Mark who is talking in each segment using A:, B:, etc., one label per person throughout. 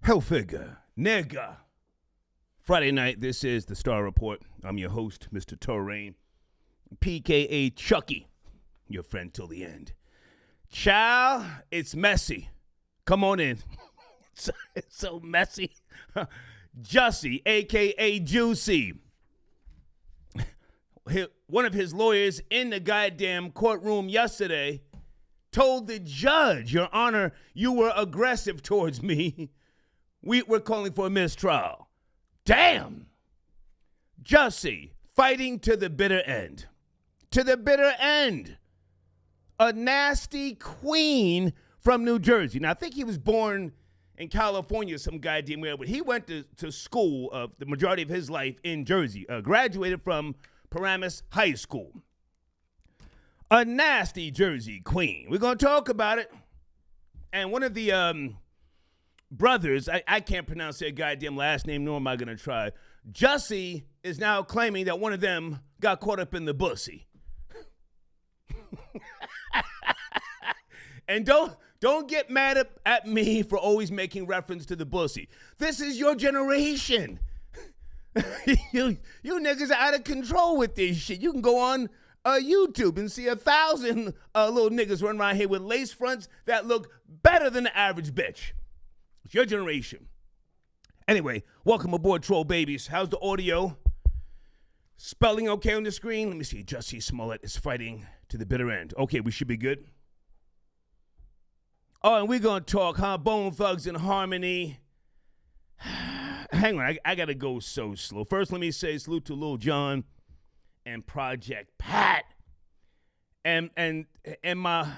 A: Hellfigure, nigga. Friday night, this is the Star Report. I'm your host, Mr. Torrain, PKA Chucky, your friend till the end. Child, it's messy. Come on in. It's so messy. Jussie, a.k.a. Juicy. One of his lawyers in the goddamn courtroom yesterday told the judge, Your Honor, you were aggressive towards me. We're calling for a mistrial. Damn. Jussie, fighting to the bitter end. To the bitter end. A nasty queen from New Jersey. Now, I think he was born in California, some goddamn way, but he went to school the majority of his life in Jersey. Graduated from Paramus High School. A nasty Jersey queen. We're going to talk about it. And one of the brothers, I can't pronounce their goddamn last name, nor am I going to try. Jussie is now claiming that one of them got caught up in the bussy. And don't get mad at me for always making reference to the bussy. This is your generation. you niggas are out of control with this shit. You can go on YouTube and see 1,000 little niggas run around here with lace fronts that look better than the average bitch. It's your generation. Anyway, welcome aboard, Troll Babies. How's the audio? Spelling okay on the screen? Let me see. Jussie Smollett is fighting to the bitter end. Okay, we should be good. Oh, and we're going to talk, Bone Thugs and Harmony. Hang on, I got to go so slow. First, let me say salute to Lil Jon and Project Pat. And my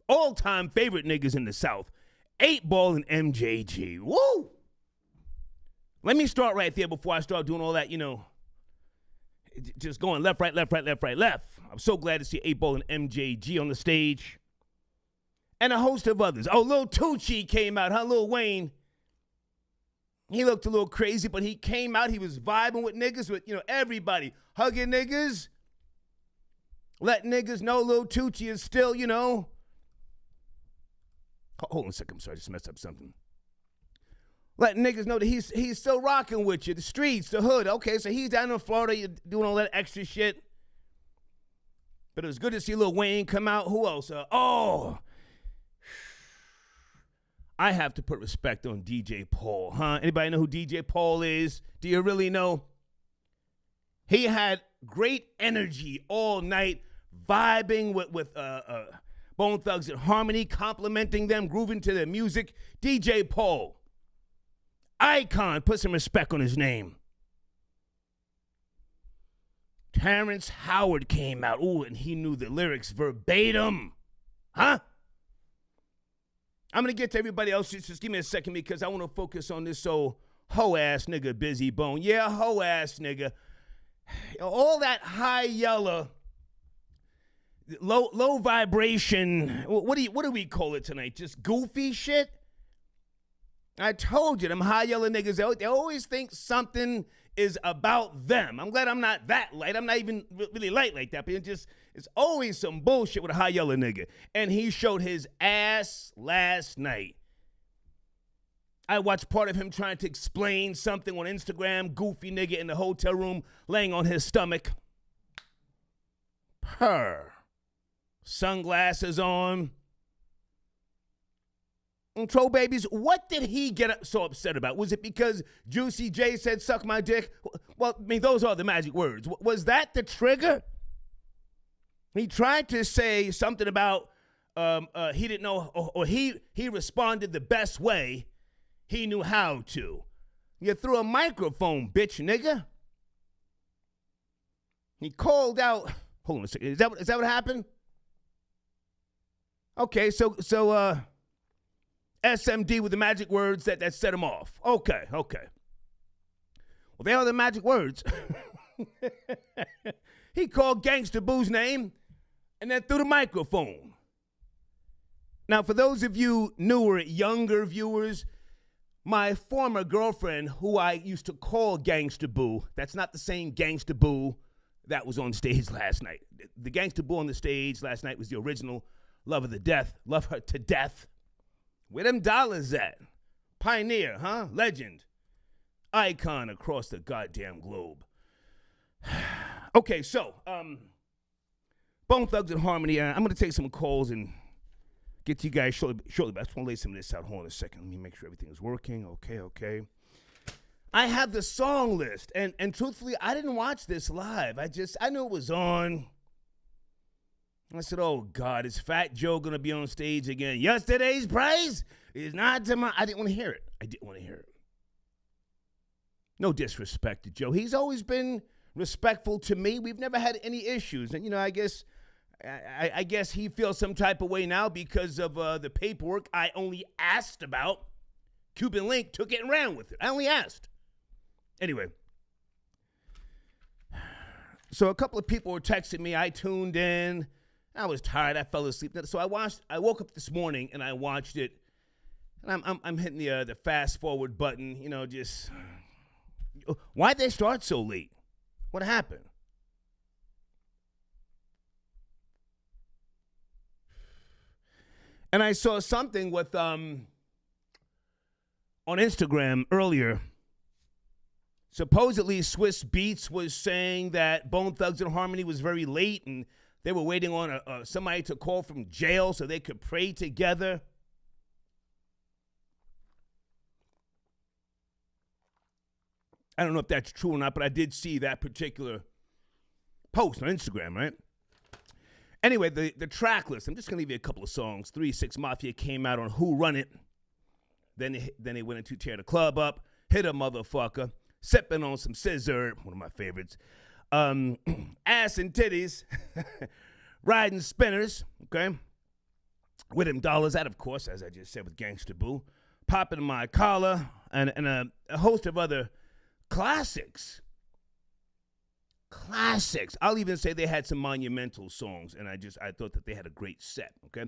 A: all-time favorite niggas in the South, 8 Ball and MJG. Woo! Let me start right there before I start doing all that, just going left, right, left, right, left, right, left. I'm so glad to see 8 Ball and MJG on the stage. And a host of others. Oh, Lil Tucci came out, Lil Wayne. He looked a little crazy, but he came out. He was vibing with niggas, with, everybody. Hugging niggas. Let niggas know Lil Tucci is still, Hold on a second. I'm sorry. I just messed up something. Let niggas know that he's still rocking with you. The streets, the hood. Okay, so he's down in Florida doing all that extra shit. But it was good to see Lil Wayne come out. Who else? I have to put respect on DJ Paul, Anybody know who DJ Paul is? Do you really know? He had great energy all night, vibing with Bone Thugs and Harmony, complimenting them, grooving to their music. DJ Paul, icon, put some respect on his name. Terrence Howard came out, and he knew the lyrics verbatim, I'm going to get to everybody else. Just give me a second because I want to focus on this old hoe-ass nigga, Busy Bone. Yeah, hoe-ass nigga. All that high yellow, low vibration, what do we call it tonight? Just goofy shit? I told you, them high yellow niggas, they always think something is about them. I'm glad I'm not that light. I'm not even really light like that, but it's always some bullshit with a high yellow nigga. And he showed his ass last night. I watched part of him trying to explain something on Instagram. Goofy nigga in the hotel room laying on his stomach. Sunglasses on. And Troll Babies, what did he get so upset about? Was it because Juicy J said, suck my dick? Well, those are the magic words. Was that the trigger? He tried to say something about he didn't know, or he responded the best way he knew how to. You threw a microphone, bitch nigga. He called out, hold on a second, is that what happened? Okay, so SMD with the magic words that set him off. Okay. Well, they are the magic words. He called Gangsta Boo's name and then threw the microphone. Now, for those of you newer, younger viewers, my former girlfriend, who I used to call Gangsta Boo, that's not the same Gangsta Boo that was on stage last night. The Gangsta Boo on the stage last night was the original Love her to death. Where them dollars at? Pioneer, huh? Legend. Icon across the goddamn globe. Okay, so, Bone Thugs and Harmony. I'm going to take some calls and get to you guys shortly, but I just want to lay some of this out. Hold on a second. Let me make sure everything is working. Okay. I have the song list, and truthfully, I didn't watch this live. I knew it was on. I said, oh, God, is Fat Joe going to be on stage again? Yesterday's price is not tomorrow. I didn't want to hear it. No disrespect to Joe. He's always been respectful to me. We've never had any issues. And, I guess he feels some type of way now because of the paperwork I only asked about. Cuban Link took it and ran with it. I only asked. Anyway, so a couple of people were texting me. I tuned in. I was tired. I fell asleep. So I woke up this morning and I watched it. And I'm hitting the fast forward button. Just why'd they start so late? What happened? And I saw something with on Instagram earlier. Supposedly, Swiss Beats was saying that Bone Thugs and Harmony was very late, and they were waiting on somebody to call from jail so they could pray together. I don't know if that's true or not, but I did see that particular post on Instagram, right? Anyway, the track list. I'm just going to leave you a couple of songs. 3 6 Mafia came out on Who Run It. Then they went into Tear the Club Up, Hit a Motherfucker, Sipping on Some Scissor, one of my favorites. Ass and Titties, Riding Spinners, okay? With Them Dollars, that, of course, as I just said with Gangsta Boo. Popping My Collar, and a host of other classics. I'll even say they had some monumental songs, and I thought that they had a great set, okay?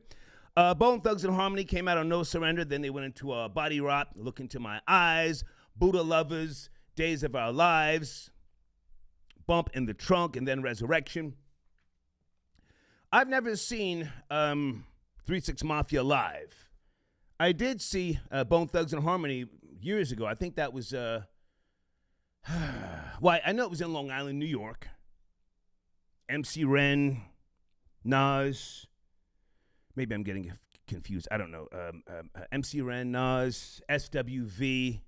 A: Bone Thugs and Harmony came out on No Surrender. Then they went into Body Rock, Look Into My Eyes, Buddha Lovers, Days of Our Lives, Bump in the Trunk, and then Resurrection. I've never seen 3 6 Mafia live. I did see Bone Thugs and Harmony years ago. I think that was, well, I know it was in Long Island, New York. MC Ren, Nas, maybe I'm getting confused. I don't know. MC Ren, Nas, SWV.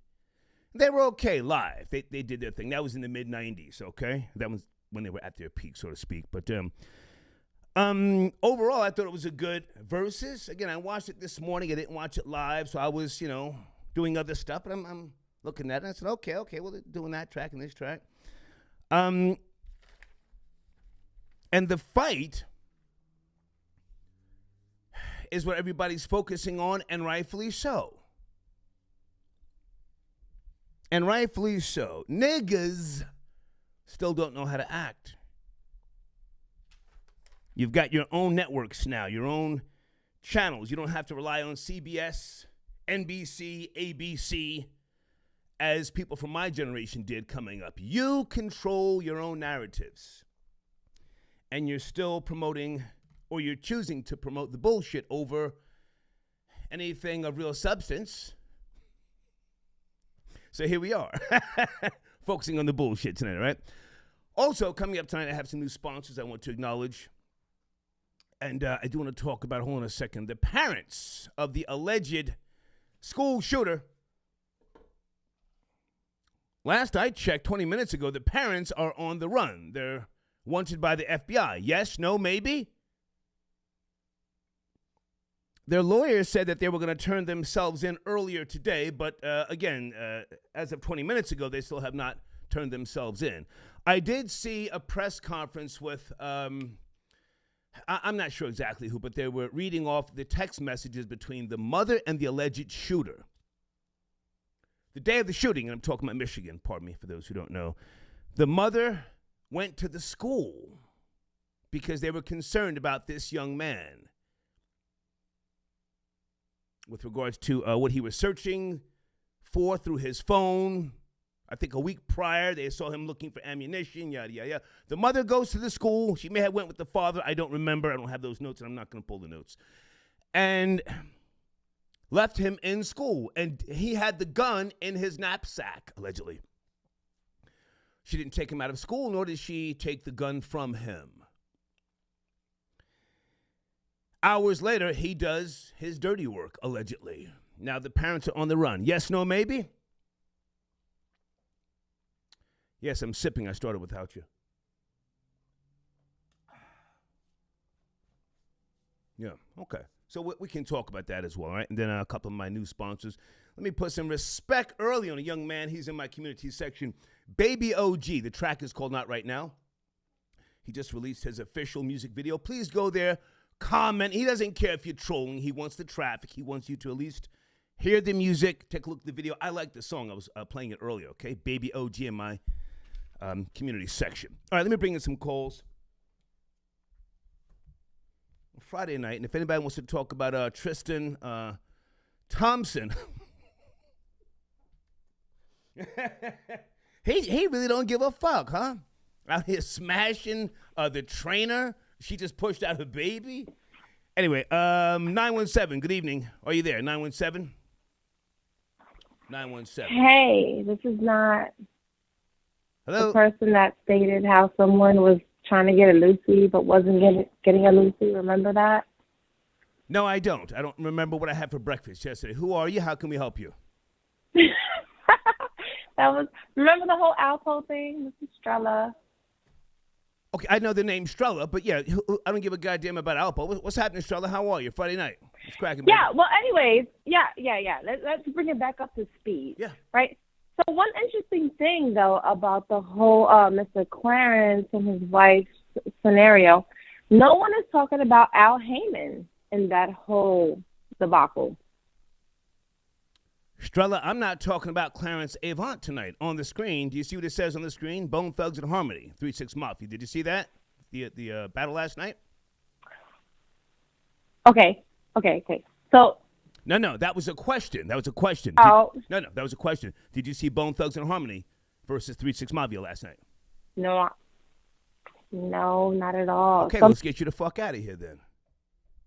A: They were okay live. They did their thing. That was in the mid-'90s, okay? That was when they were at their peak, so to speak. But overall, I thought it was a good Verzuz. Again, I watched it this morning. I didn't watch it live, so I was, doing other stuff. But I'm looking at it, and I said, okay, well, they're doing that track and this track. And the fight is what everybody's focusing on, and rightfully so. And rightfully so. Niggas still don't know how to act. You've got your own networks now, your own channels. You don't have to rely on CBS, NBC, ABC, as people from my generation did coming up. You control your own narratives. And you're still promoting, or you're choosing to promote the bullshit over anything of real substance. So here we are, focusing on the bullshit tonight, right? Also, coming up tonight, I have some new sponsors I want to acknowledge. And I do want to talk about, hold on a second, the parents of the alleged school shooter. Last I checked 20 minutes ago, the parents are on the run. They're wanted by the FBI. Yes, no, maybe? Their lawyers said that they were going to turn themselves in earlier today, but again, as of 20 minutes ago, they still have not turned themselves in. I did see a press conference with, I'm not sure exactly who, but they were reading off the text messages between the mother and the alleged shooter. The day of the shooting, and I'm talking about Michigan, pardon me for those who don't know, the mother went to the school because they were concerned about this young man with regards to what he was searching for through his phone. I think a week prior, they saw him looking for ammunition, yada, yada, yada. The mother goes to the school. She may have went with the father. I don't remember. I don't have those notes, and I'm not going to pull the notes. And left him in school, and he had the gun in his knapsack, allegedly. She didn't take him out of school, nor did she take the gun from him. Hours later, he does his dirty work, allegedly. Now the parents are on the run. Yes, no, maybe? Yes, I'm sipping. I started without you. Yeah, okay. So we can talk about that as well, all right? And then a couple of my new sponsors. Let me put some respect early on a young man. He's in my community section. Baby OG. The track is called Not Right Now. He just released his official music video. Please go there, comment. He doesn't care if you're trolling. He wants the traffic. He wants you to at least hear the music, take a look at the video. I like the song. I was playing it earlier, okay? Baby OG in my community section. All right, let me bring in some calls. Friday night, and if anybody wants to talk about Tristan Thompson, he really don't give a fuck, huh? Out here smashing the trainer. She just pushed out her baby. Anyway, 917, good evening. Are you there? 917? 917.
B: Hey, this is not
A: Hello?
B: the person that stated how someone was trying to get a Lucy but wasn't getting a Lucy. Remember that?
A: No, I don't. I don't remember what I had for breakfast yesterday. Who are you? How can we help you?
B: Remember the whole Alpo thing? This is Strella.
A: Okay, I know the name Strella, but yeah, I don't give a goddamn about Alpo. What's happening, Strella? How are you? Friday night. It's cracking.
B: Yeah, well, anyways, yeah. Let's bring it back up to speed.
A: Yeah.
B: Right? So one interesting thing, though, about the whole Mr. Clarence and his wife's scenario, no one is talking about Al Heyman in that whole debacle.
A: Strella, I'm not talking about Clarence Avant tonight on the screen. Do you see what it says on the screen? Bone Thugs and Harmony, 3-6 Mafia. Did you see that? The battle last night?
B: Okay. So...
A: No, that was a question.
B: Oh.
A: That was a question. Did you see Bone Thugs and Harmony versus 3-6 Mafia last night?
B: No, not at all.
A: Okay, let's get you the fuck out of here then.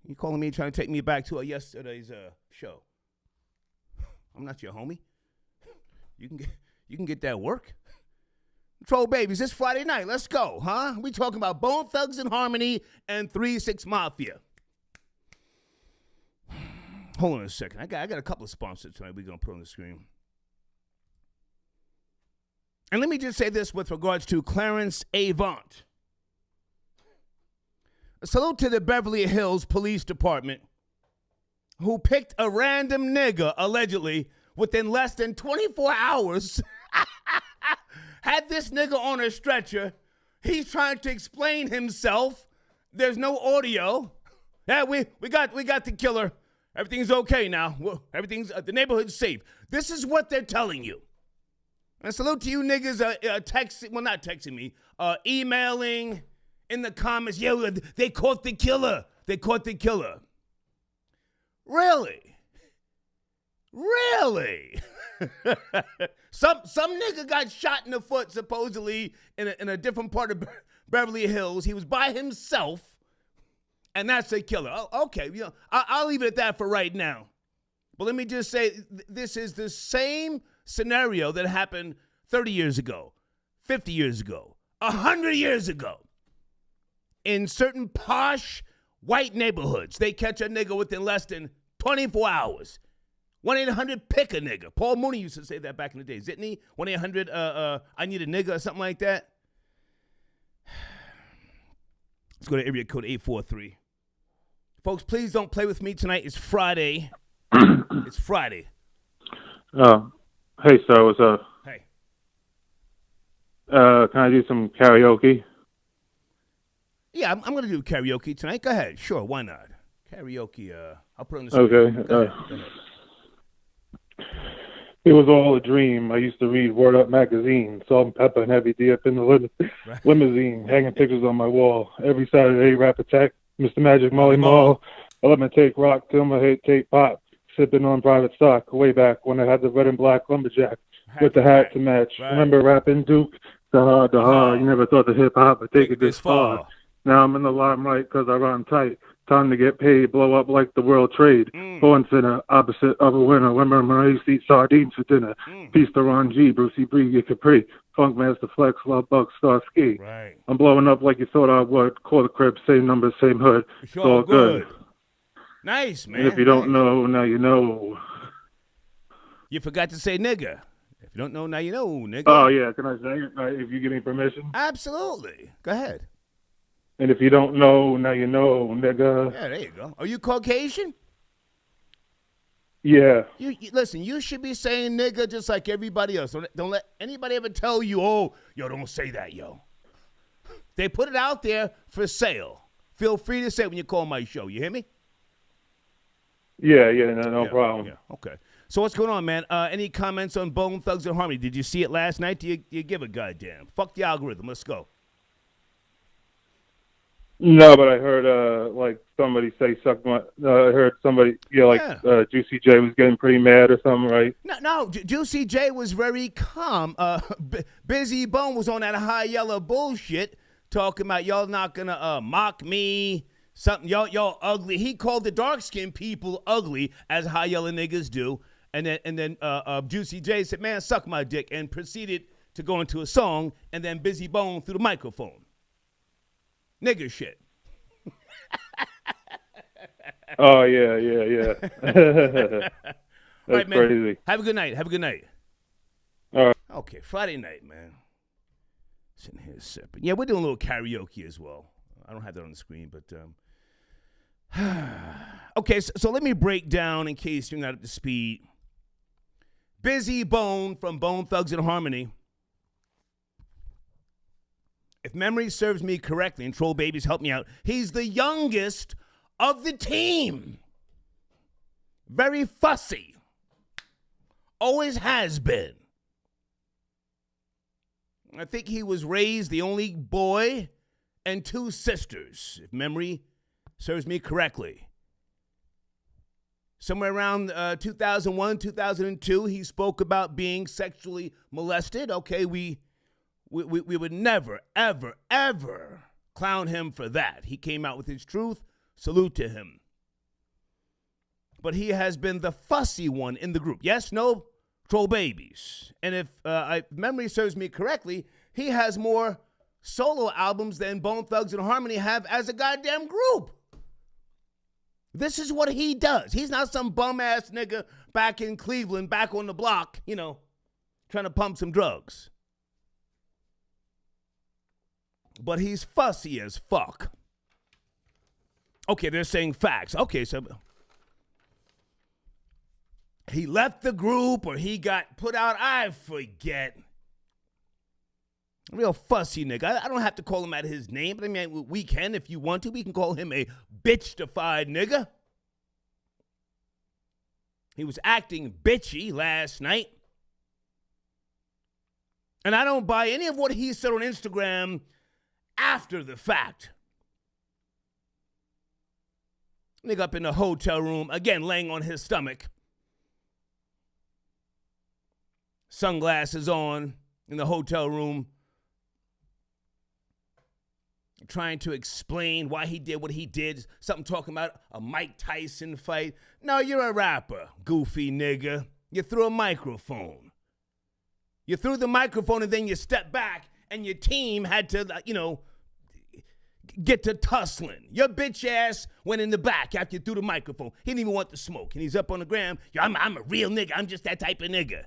A: You calling me trying to take me back to yesterday's show? I'm not your homie. You can get that work. Troll babies, this Friday night. Let's go, huh? We talking about Bone Thugs and Harmony and 3-6 Mafia. Hold on a second. I got a couple of sponsors tonight we're going to put on the screen. And let me just say this with regards to Clarence Avant. A salute to the Beverly Hills Police Department, who picked a random nigga, allegedly, within less than 24 hours, had this nigga on a stretcher. He's trying to explain himself. There's no audio. Yeah, we got the killer. Everything's okay now. The neighborhood's safe. This is what they're telling you. And salute to you niggas not texting me, emailing in the comments. Yeah, they caught the killer. Really? Some nigga got shot in the foot supposedly in a different part of Beverly Hills. He was by himself. And that's a killer. Oh, okay, I'll leave it at that for right now. But let me just say, this is the same scenario that happened 30 years ago, 50 years ago, 100 years ago. In certain posh white neighborhoods, they catch a nigga within less than 24 hours. 1-800-PICK-A-NIGGA. Paul Mooney used to say that back in the day, didn't he? 1-800, I need a nigga or something like that. Let's go to area code 843. Folks, please don't play with me tonight. It's Friday. It's Friday.
C: Hey, sir, what's up?
A: Hey.
C: Can I do some karaoke?
A: Yeah, I'm going to do karaoke tonight. Go ahead. Sure, why not? Karaoke, I'll put on the screen.
C: Okay.
A: Go ahead.
C: It was all a dream. I used to read Word Up magazine, Salt and Pepper and Heavy D up in the limousine, hanging pictures on my wall. Every Saturday, Rap Attack, Mr. Magic, Molly Mall. I let me take rock till my head take pop. Sipping on private stock way back when I had the red and black lumberjack with the hat to match.
A: Right.
C: Remember rapping Duke? The you never thought the hip hop would take it this far. Now I'm in the limelight because I run tight. Time to get paid, blow up like the world trade. Born sinner, opposite of a winner. Remember when I used to eat sardines for dinner. Peace to Ron G, Brucey Bree, Capri. Funk Master Flex, Love Buck, Star Ski.
A: Right.
C: I'm blowing up like you thought I would. Call the crib, same number, same hood.
A: It's
C: all good.
A: Nice, man.
C: And if you don't know, now you know.
A: You forgot to say nigga. If you don't know, now you know, nigga.
C: Oh, yeah. Can I say it if you give me permission?
A: Absolutely. Go ahead.
C: And if you don't know, now you know, nigga.
A: Yeah, there you go. Are you Caucasian?
C: Yeah.
A: You listen, you should be saying nigga just like everybody else. Don't let anybody ever tell you, oh, yo, don't say that, yo. They put it out there for sale. Feel free to say it when you call my show. You hear me?
C: Yeah, no problem.
A: Yeah, okay. So what's going on, man? Any comments on Bone Thugs and Harmony? Did you see it last night? Do you give a goddamn? Fuck the algorithm. Let's go.
C: No, but I heard like somebody say suck my. I heard somebody Juicy J was getting pretty mad or something, right?
A: No, Juicy J was very calm. Busy Bone was on that high yellow bullshit, talking about y'all not gonna mock me. Something y'all ugly. He called the dark skinned people ugly, as high yellow niggas do, and then Juicy J said, "Man, suck my dick," and proceeded to go into a song, and then Busy Bone through the microphone. Nigger shit.
C: Oh, yeah. That's
A: right, man.
C: crazy.
A: Have a good night.
C: All right.
A: Okay, Friday night, man. Sitting here sipping. Yeah, we're doing a little karaoke as well. I don't have that on the screen, but okay, so let me break down in case you're not up to speed. Busy Bone from Bone Thugs and Harmony. If memory serves me correctly, and Troll Babies help me out, he's the youngest of the team. Very fussy. Always has been. I think he was raised the only boy and two sisters, if memory serves me correctly. Somewhere around 2001, 2002, he spoke about being sexually molested. Okay, we would never, ever, ever clown him for that. He came out with his truth. Salute to him. But he has been the fussy one in the group. Yes, no, Troll Babies. And if memory serves me correctly, he has more solo albums than Bone Thugs and Harmony have as a goddamn group. This is what he does. He's not some bum-ass nigga back in Cleveland, back on the block, trying to pump some drugs. But he's fussy as fuck. Okay, they're saying facts. Okay, so he left the group or he got put out. I forget. Real fussy nigga. I don't have to call him out his name, but I mean, we can if you want to. We can call him a bitch-defied nigga. He was acting bitchy last night. And I don't buy any of what he said on Instagram after the fact. Nigga up in the hotel room, again, laying on his stomach. Sunglasses on in the hotel room. Trying to explain why he did what he did. Something talking about a Mike Tyson fight. No, you're a rapper, goofy nigga. You threw a microphone. You threw the microphone and then you stepped back and your team had to, get to tussling. Your bitch ass went in the back after you threw the microphone. He didn't even want the smoke. And he's up on the gram. Yo, I'm a real nigga. I'm just that type of nigga.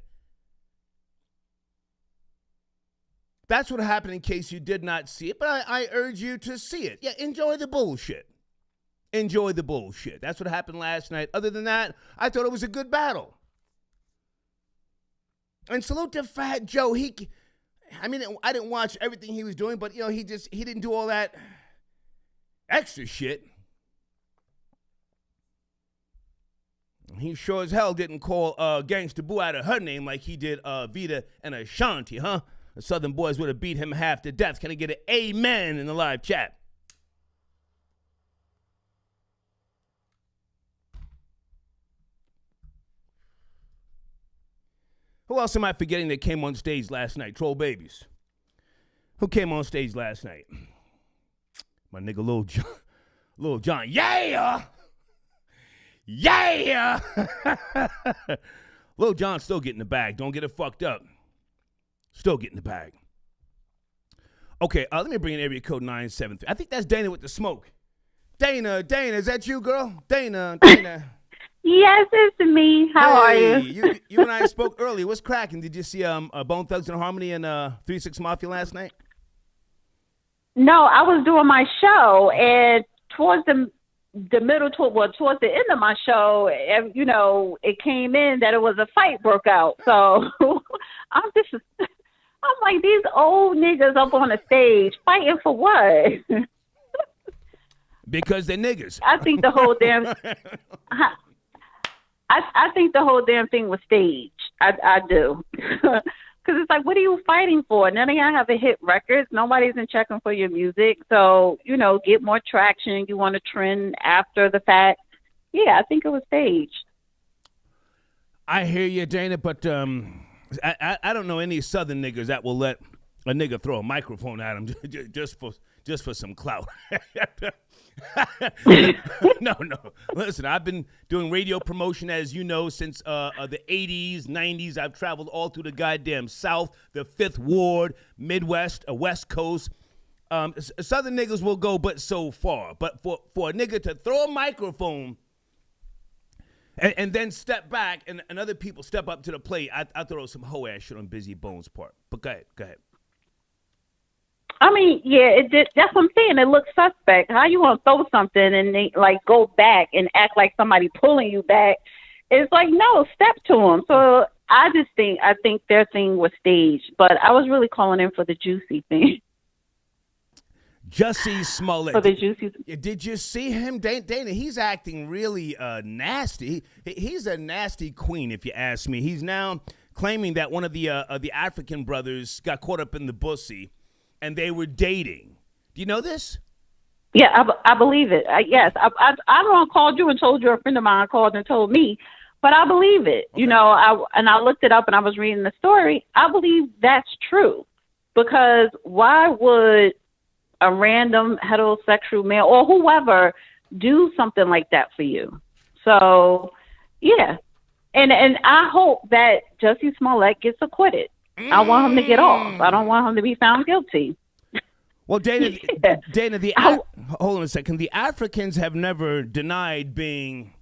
A: That's what happened in case you did not see it, but I urge you to see it. Yeah, enjoy the bullshit. Enjoy the bullshit. That's what happened last night. Other than that, I thought it was a good battle. And salute to Fat Joe. I didn't watch everything he was doing, but, he didn't do all that extra shit. He sure as hell didn't call Gangsta Boo out of her name like he did Vita and Ashanti, huh? The Southern boys would have beat him half to death. Can I get an amen in the live chat? Who else am I forgetting that came on stage last night? Troll Babies. Who came on stage last night? My nigga Lil Jon, yeah! Yeah! Lil Jon still getting the bag. Don't get it fucked up. Still getting the bag. Okay, let me bring in area code 973. I think that's Dana with the smoke. Dana, is that you, girl? Dana.
B: Yes, it's me. How are
A: you? You and I spoke earlier. What's cracking? Did you see Bone Thugs and Harmony and 3-6 Mafia last night?
B: No, I was doing my show, and towards the middle, towards the end of my show, it came in that it was a fight broke out. So I'm like, these old niggas up on the stage fighting for what?
A: Because they're niggas.
B: I think the whole damn I think the whole damn thing was staged. I do. Because it's like, what are you fighting for? None of y'all have a hit records. Nobody's in checking for your music. So, get more traction. You want to trend after the fact. Yeah, I think it was staged.
A: I hear you, Dana, but I don't know any Southern niggas that will let a nigga throw a microphone at them just for some clout. No. Listen, I've been doing radio promotion, as you know, since the 80s, 90s. I've traveled all through the goddamn South, the 5th Ward, Midwest, West Coast. Southern niggas will go but so far. But for a nigga to throw a microphone and then step back and other people step up to the plate, I throw some hoe ass shit on Busy Bones' part. But go ahead.
B: I mean, yeah, that's what I'm saying. It looks suspect. How you want to throw something and they go back and act like somebody pulling you back? It's like, no, step to them. So I think their thing was staged, but I was really calling in for the Juicy thing.
A: Jussie Smollett.
B: For the Juicy.
A: Did you see him, Dana? He's acting really nasty. He's a nasty queen, if you ask me. He's now claiming that one of the African brothers got caught up in the bussy, and they were dating. Do you know this?
B: Yeah, I believe it. Yes, I don't called you and told you a friend of mine called and told me, but I believe it. Okay. I looked it up and I was reading the story. I believe that's true, because why would a random heterosexual male or whoever do something like that for you? So, yeah, and I hope that Jussie Smollett gets acquitted. I want him to get off. I don't want him to be found guilty.
A: Well, Dana, hold on a second. The Africans have never denied being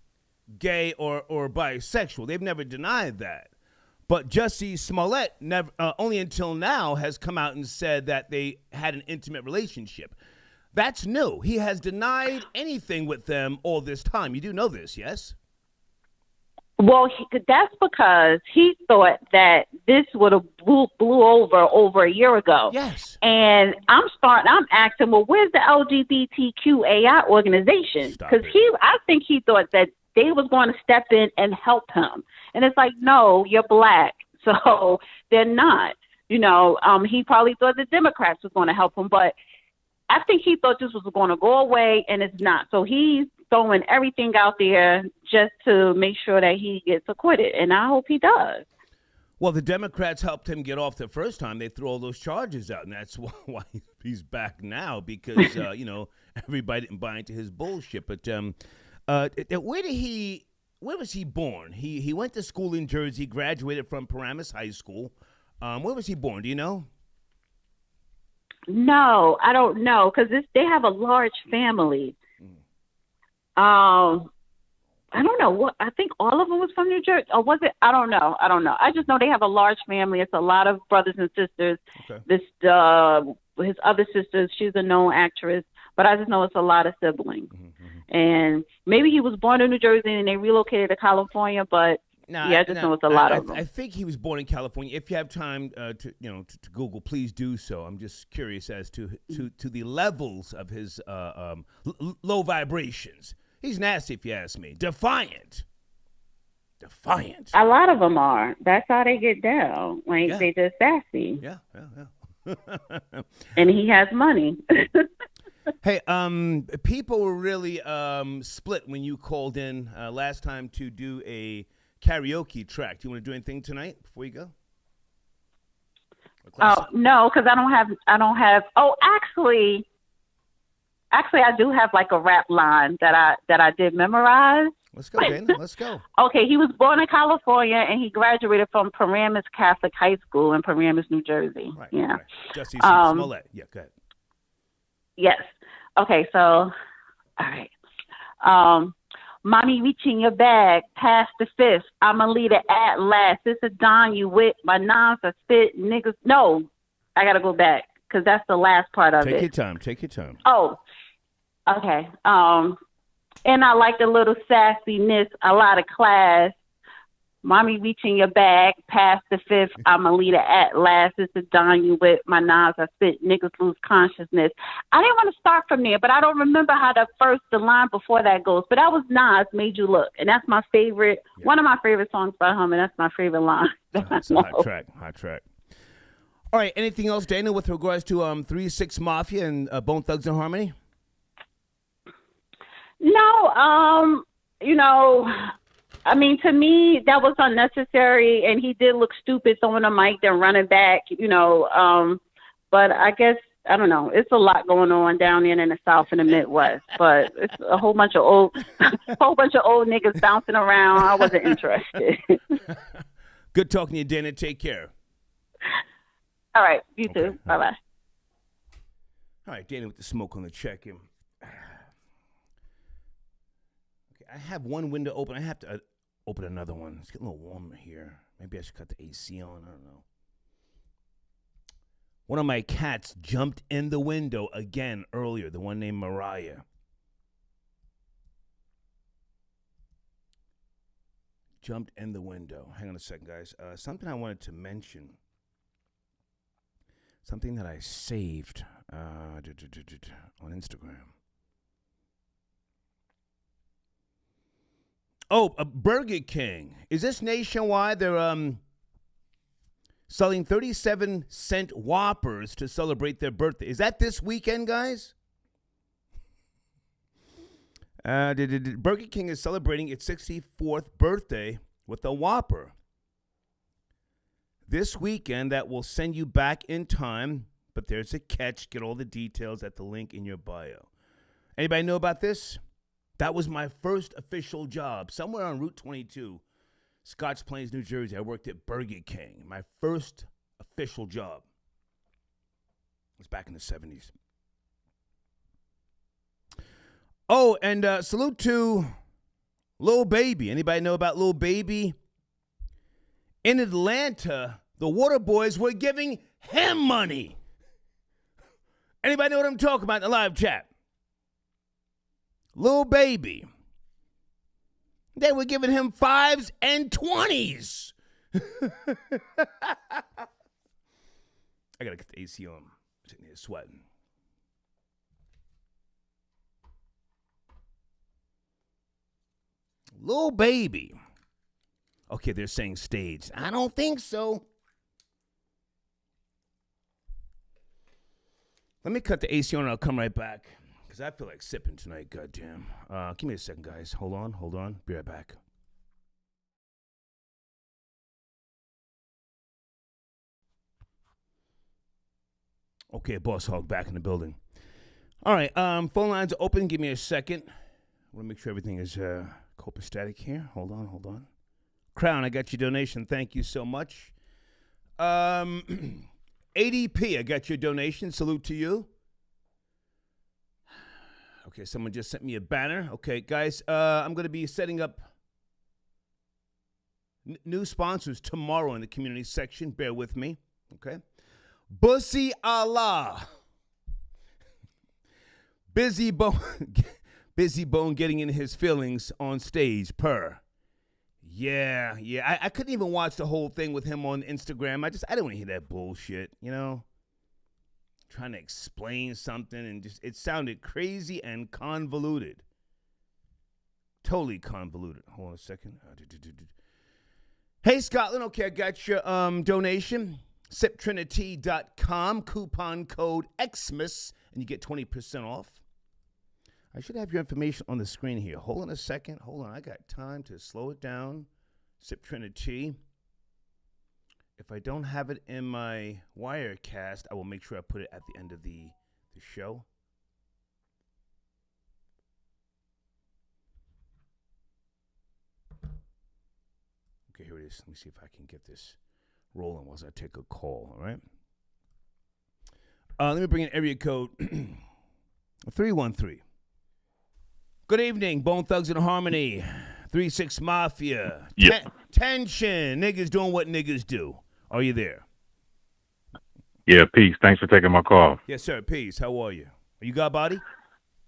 A: gay or bisexual. They've never denied that. But Jussie Smollett never, only until now, has come out and said that they had an intimate relationship. That's new. He has denied anything with them all this time. You do know this, yes?
B: Well, that's because he thought that this would have blew over a year ago.
A: Yes.
B: And I'm asking, well, where's the LGBTQAI organization? Because I think he thought that they was going to step in and help him. And it's like, no, you're black. So they're not. He probably thought the Democrats was going to help him, but I think he thought this was going to go away, and it's not. So he's throwing everything out there just to make sure that he gets acquitted, and I hope he does.
A: Well, the Democrats helped him get off the first time. They threw all those charges out, and that's why he's back now, because, everybody didn't buy into his bullshit. But where was he born? He went to school in Jersey, graduated from Paramus High School. Where was he born? Do you know?
B: No, I don't know, because they have a large family. I don't know. What I think all of them was from New Jersey, or was it? I don't know. I just know they have a large family. It's a lot of brothers and sisters. Okay. His other sister, she's a known actress, but I just know it's a lot of siblings. Mm-hmm. And maybe he was born in New Jersey and they relocated to California, but I just know it's a lot of them.
A: I think he was born in California. If you have time to Google, please do so. I'm just curious as to the levels of his low vibrations. He's nasty, if you ask me. Defiant.
B: A lot of them are. That's how they get down. They just sassy.
A: Yeah.
B: And he has money.
A: Hey, people were really split when you called in last time to do a karaoke track. Do you want to do anything tonight before you go?
B: Oh, no, because I don't have. Oh, actually,
D: Actually, I do have like a rap line that I did memorize.
A: Let's go, Dana. Let's go.
D: Okay, he was born in California and he graduated from Paramus Catholic High School in Paramus, New Jersey.
A: Right,
D: Yeah.
A: right. Justice Smollett. Yeah, go ahead.
D: Yes. Okay, so all right. Mommy reaching your bag, past the fifth. I'm a leader at last. It's a Don you with. My nines are spit niggas. No, I gotta go back because that's the last part of it.
A: Take your time. Take your time.
D: Oh, okay. And I like a little sassiness, a lot of class. Mommy reaching your bag, past the fifth. I'm a leader at last. It's a Don you with. My knives I spit. Niggas lose consciousness. I didn't want to start from there, but I don't remember how the line before that goes. But that was Nas, Made You Look. And that's my favorite, one of my favorite songs by him, and that's my favorite line.
A: That's a hot track. All right, anything else, Dana, with regards to 3-6 Mafia and Bone Thugs and Harmony?
D: No, I mean, to me, that was unnecessary, and he did look stupid throwing a mic, then running back, but I guess, I don't know, it's a lot going on down there in the South and the Midwest, but it's a whole bunch of old niggas bouncing around. I wasn't interested.
A: Good talking to you, Dana. Take care.
D: All right, you too. Bye-bye.
A: All right, Dana with the smoke on the check-in. I have one window open. I have to open another one. It's getting a little warmer here. Maybe I should cut the AC on. I don't know. One of my cats jumped in the window again earlier, the one named Mariah. Jumped in the window. Hang on a second, guys. Something I wanted to mention. Something that I saved on Instagram. Oh, Burger King. Is this nationwide? They're selling 37-cent Whoppers to celebrate their birthday. Is that this weekend, guys? Burger King is celebrating its 64th birthday with a Whopper. This weekend, that will send you back in time, but there's a catch. Get all the details at the link in your bio. Anybody know about this? That was my first official job. Somewhere on Route 22, Scotch Plains, New Jersey, I worked at Burger King. My first official job. It was back in the 70s. Oh, and salute to Lil Baby. Anybody know about Lil Baby? In Atlanta, the Water Boys were giving him money. Anybody know what I'm talking about in the live chat? Lil Baby. They were giving him 5s and 20s. I gotta get the AC on. I'm sitting here sweating. Lil Baby. Okay, they're saying staged. I don't think so. Let me cut the AC on and I'll come right back. Because I feel like sipping tonight, goddamn. Give me a second, guys. Hold on. Be right back. Okay, Boss Hog back in the building. All right, phone lines are open. Give me a second. I want to make sure everything is copacetic here. Hold on. Crown, I got your donation. Thank you so much. ADP, I got your donation. Salute to you. Okay, someone just sent me a banner. Okay, guys, I'm going to be setting up new sponsors tomorrow in the community section. Bear with me, okay? Bussy Allah. Busy Bone getting in his feelings on stage, per. Yeah. I couldn't even watch the whole thing with him on Instagram. I didn't want to hear that bullshit, Trying to explain something and it sounded crazy and convoluted. Totally convoluted. Hold on a second. Hey, Scotland. Okay, I got your donation. SipTrinity.com, coupon code Xmas, and you get 20% off. I should have your information on the screen here. Hold on a second. I got time to slow it down. Sip Trinity. If I don't have it in my Wirecast, I will make sure I put it at the end of the show. Okay, here it is. Let me see if I can get this rolling while I take a call, all right? Let me bring in area code 313. Good evening, Bone Thugs and Harmony, 3-6 Mafia.
E: Yeah.
A: Tension. Niggas doing what niggas do. Are you there?
E: Yeah, peace. Thanks for taking my call.
A: Yes, sir. Peace. How are you? Are you got body?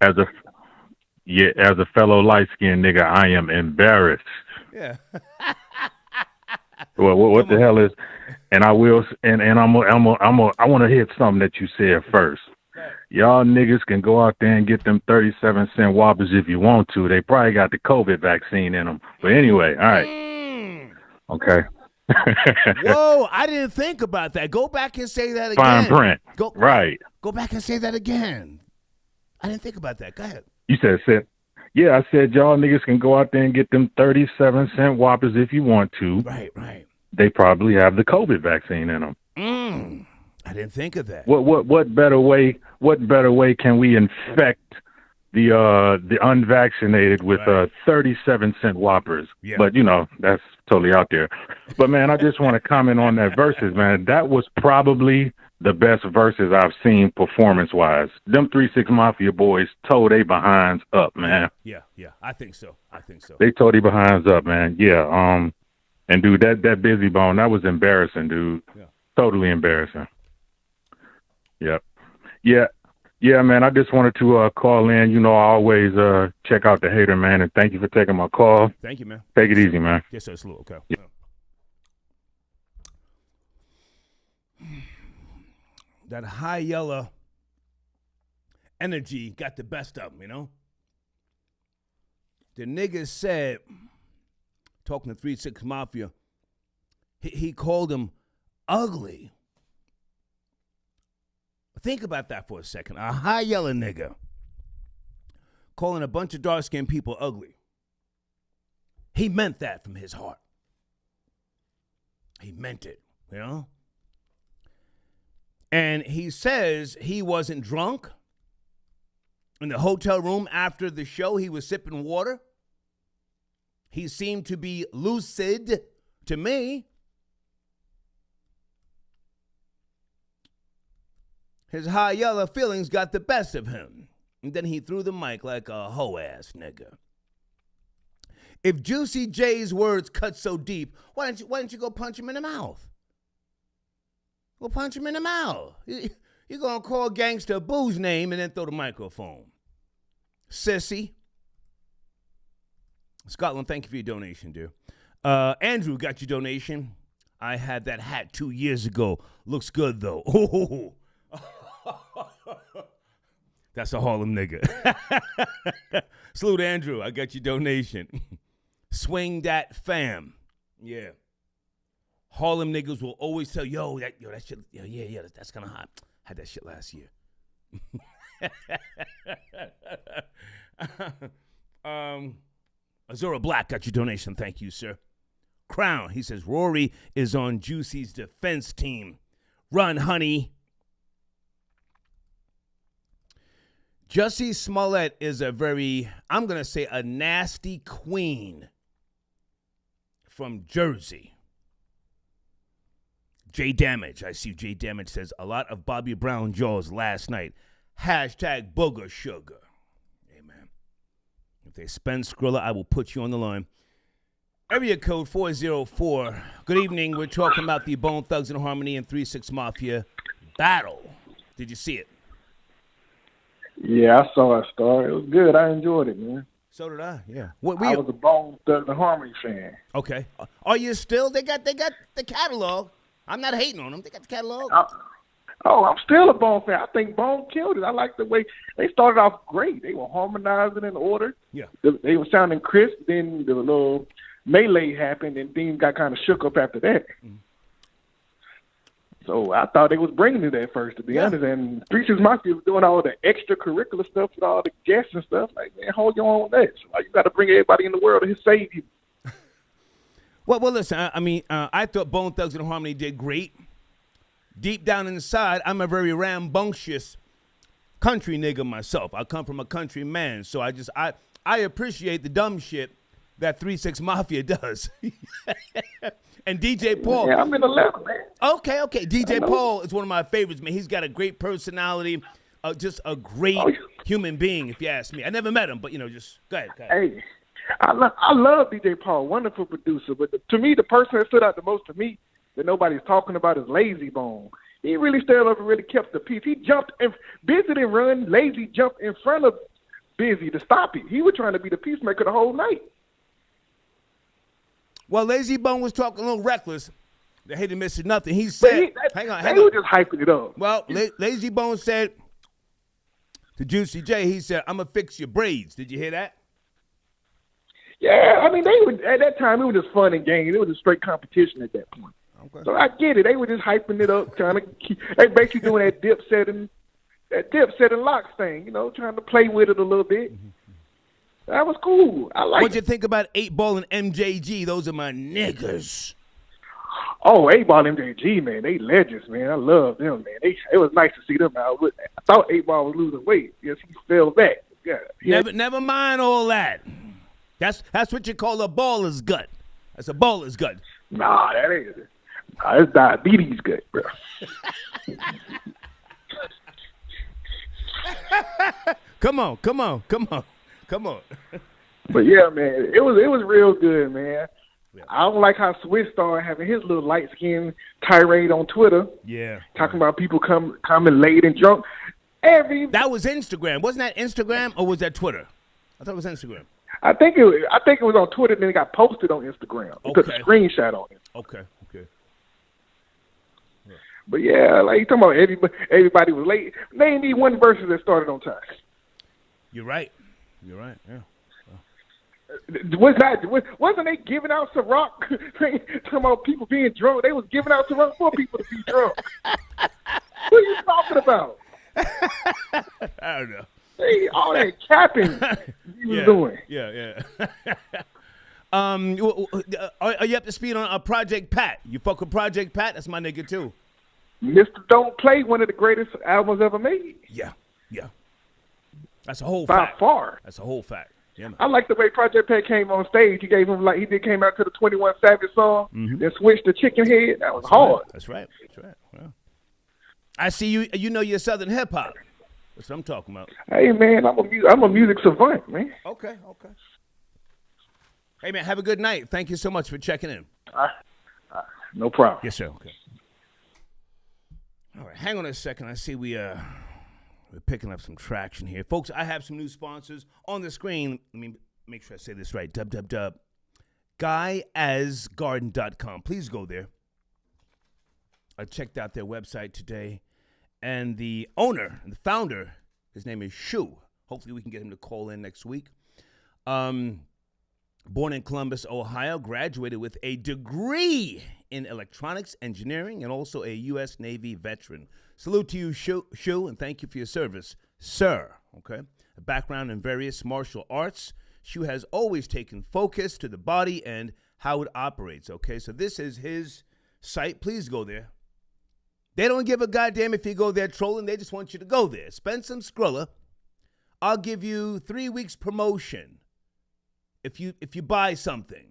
E: As a fellow light-skinned nigga, I am embarrassed.
A: Yeah.
E: Well, what the hell is? And I will. And I want to hit something that you said first. Y'all niggas can go out there and get them 37-cent Whoppers if you want to. They probably got the COVID vaccine in them. But anyway, all right. Okay.
A: Whoa, I didn't think about that. Go back and say that again.
E: Fine print.
A: Right. Go back and say that again. I didn't think about that. Go ahead.
E: You said. Yeah, I said y'all niggas can go out there and get them 37-cent Whoppers if you want to.
A: Right.
E: They probably have the COVID vaccine in them.
A: I didn't think of that.
E: What better way? What better way can we infect the unvaccinated with 37-cent Whoppers?
A: Yeah.
E: But that's totally out there. But man, I just want to comment on that Verzuz, man. That was probably the best Verzuz I've seen performance-wise. Them 3-6 Mafia boys tore they behinds up, man.
A: Yeah. I think so.
E: They tore they behinds up, man. Yeah. And dude, that Busy Bone, that was embarrassing, dude.
A: Yeah.
E: Totally embarrassing. Yep. Yeah, man. I just wanted to call in. I always check out the hater, man. And thank you for taking my call.
A: Thank you, man.
E: Take it easy, man.
A: Yes, sir. Salute. Okay.
E: Yeah.
A: That high yellow energy got the best of him, The nigga said, talking to 3-6 Mafia, he called him ugly. Think about that for a second. A high yellow nigga calling a bunch of dark-skinned people ugly. He meant that from his heart. He meant it, And he says he wasn't drunk. In the hotel room after the show, he was sipping water. He seemed to be lucid to me. His high yellow feelings got the best of him. And then he threw the mic like a hoe-ass nigga. If Juicy J's words cut so deep, why didn't you go punch him in the mouth? Go punch him in the mouth. You're going to call Gangsta Boo's name and then throw the microphone. Sissy. Scotland, thank you for your donation, dear. Andrew got your donation. I had that hat 2 years ago. Looks good, though. Oh. That's a Harlem nigga. Salute, Andrew. I got your donation. Swing that fam. Yeah. Harlem niggas will always tell that shit. Yeah, that's kind of hot. Had that shit last year. Azura Black got your donation. Thank you, sir. Crown, he says, Rory is on Juicy's defense team. Run, honey. Jussie Smollett is a nasty queen from Jersey. J Damage. I see J Damage says a lot of Bobby Brown jaws last night. Hashtag booger sugar. Amen. If they spend Skrilla, I will put you on the line. Area code 404. Good evening. We're talking about the Bone Thugs and Harmony and 3-6 Mafia battle. Did you see it?
F: Yeah, I saw it, Star. It was good. I enjoyed it, man.
A: So did I. Yeah.
F: I was a Bone Thugs and Harmony fan.
A: Okay. Are you still? They got the catalog. I'm not hating on them. They got the catalog.
F: I'm still a Bone fan. I think Bone killed it. I like the way they started off great. They were harmonizing in order.
A: Yeah.
F: They were sounding crisp. Then the little melee happened, and things got kind of shook up after that. Mm. So I thought they was bringing it at first, to be honest. And 3-6 Mafia was doing all the extracurricular stuff with all the guests and stuff. Like, man, hold your own with that. So you got to bring everybody in the world to save you.
A: Well, listen. I thought Bone Thugs and Harmony did great. Deep down inside, I'm a very rambunctious country nigga myself. I come from a country man, so I appreciate the dumb shit that 3-6 Mafia does. And DJ Paul.
F: Yeah, I'm in the left, man.
A: Okay. DJ Paul is one of my favorites, man. He's got a great personality, just a great human being, if you ask me. I never met him, but, just go ahead.
F: Hey, I love DJ Paul, wonderful producer. But to me, the person that stood out the most to me that nobody's talking about is Lazy Bone. He really stood up and really kept the peace. He jumped and Busy didn't run. Lazy jumped in front of Busy to stop it. He was trying to be the peacemaker the whole night.
A: Well, Lazy Bone was talking a little reckless. They hated missing nothing. He said, hang on.
F: They were just hyping it up.
A: Well, Lazy Bone said to Juicy J, he said, I'm going to fix your braids. Did you hear that?
F: Yeah, I mean, at that time, it was just fun and games. It was a straight competition at that point. Okay. So I get it. They were just hyping it up, trying to they basically doing that Dipset and Locks thing, trying to play with it a little bit. That was cool. I like.
A: What'd you think about 8-Ball and MJG? Those are my niggas.
F: Oh, 8-Ball and MJG, man, they legends, man. I love them, man. It was nice to see them out. I thought 8-Ball was losing weight. Yes, he fell back. Yeah.
A: Never mind all that. That's what you call a baller's gut. That's a baller's gut.
F: Nah, that ain't it. Nah, it's diabetes gut, bro.
A: Come on.
F: But yeah, man, it was real good, man. Yeah. I don't like how Swiss started having his little light skin tirade on Twitter.
A: Yeah,
F: talking about people coming late and drunk.
A: That was Instagram, wasn't that Instagram or was that Twitter? I thought it was Instagram.
F: I think it was on Twitter, then it got posted on Instagram. He took a screenshot on it.
A: Okay.
F: Yeah. But yeah, like you talking about everybody was late. Name me one verse that started on time.
A: You're right. Yeah.
F: Wasn't they giving out Ciroc? Talking about people being drunk. They was giving out Ciroc for people to be drunk. What are you talking about?
A: I don't know.
F: Hey, all that capping he was doing.
A: Yeah. Are you up to speed on Project Pat? You fuck with Project Pat? That's my nigga too.
F: Mr. Don't Play, one of the greatest albums ever made.
A: Yeah. That's a whole fact.
F: By far.
A: That's a whole fact. Yeah, man.
F: I like the way Project Pat came on stage. He gave him came out to the 21 Savage song, then switched to Chicken Head. That was hard.
A: That's right. Well, I see you. You know your Southern hip hop. That's what I'm talking about.
F: Hey man, I'm a music savant, man.
A: Okay. Hey man, have a good night. Thank you so much for checking in.
F: No problem.
A: Yes, sir. Okay. All right, hang on a second. I see we're picking up some traction here. Folks, I have some new sponsors on the screen. Let me make sure I say this right. GuyAsGarden.com. Please go there. I checked out their website today. And the owner and the founder, his name is Shu. Hopefully we can get him to call in next week. Born in Columbus, Ohio, graduated with a degree in electronics engineering and also a U.S. Navy veteran. Salute to you, Shu, and thank you for your service, sir. Okay. A background in various martial arts. Shu has always taken focus to the body and how it operates. Okay. So this is his site. Please go there. They don't give a goddamn if you go there trolling. They just want you to go there. Spend some Skrilla. I'll give you 3 weeks promotion if you buy something.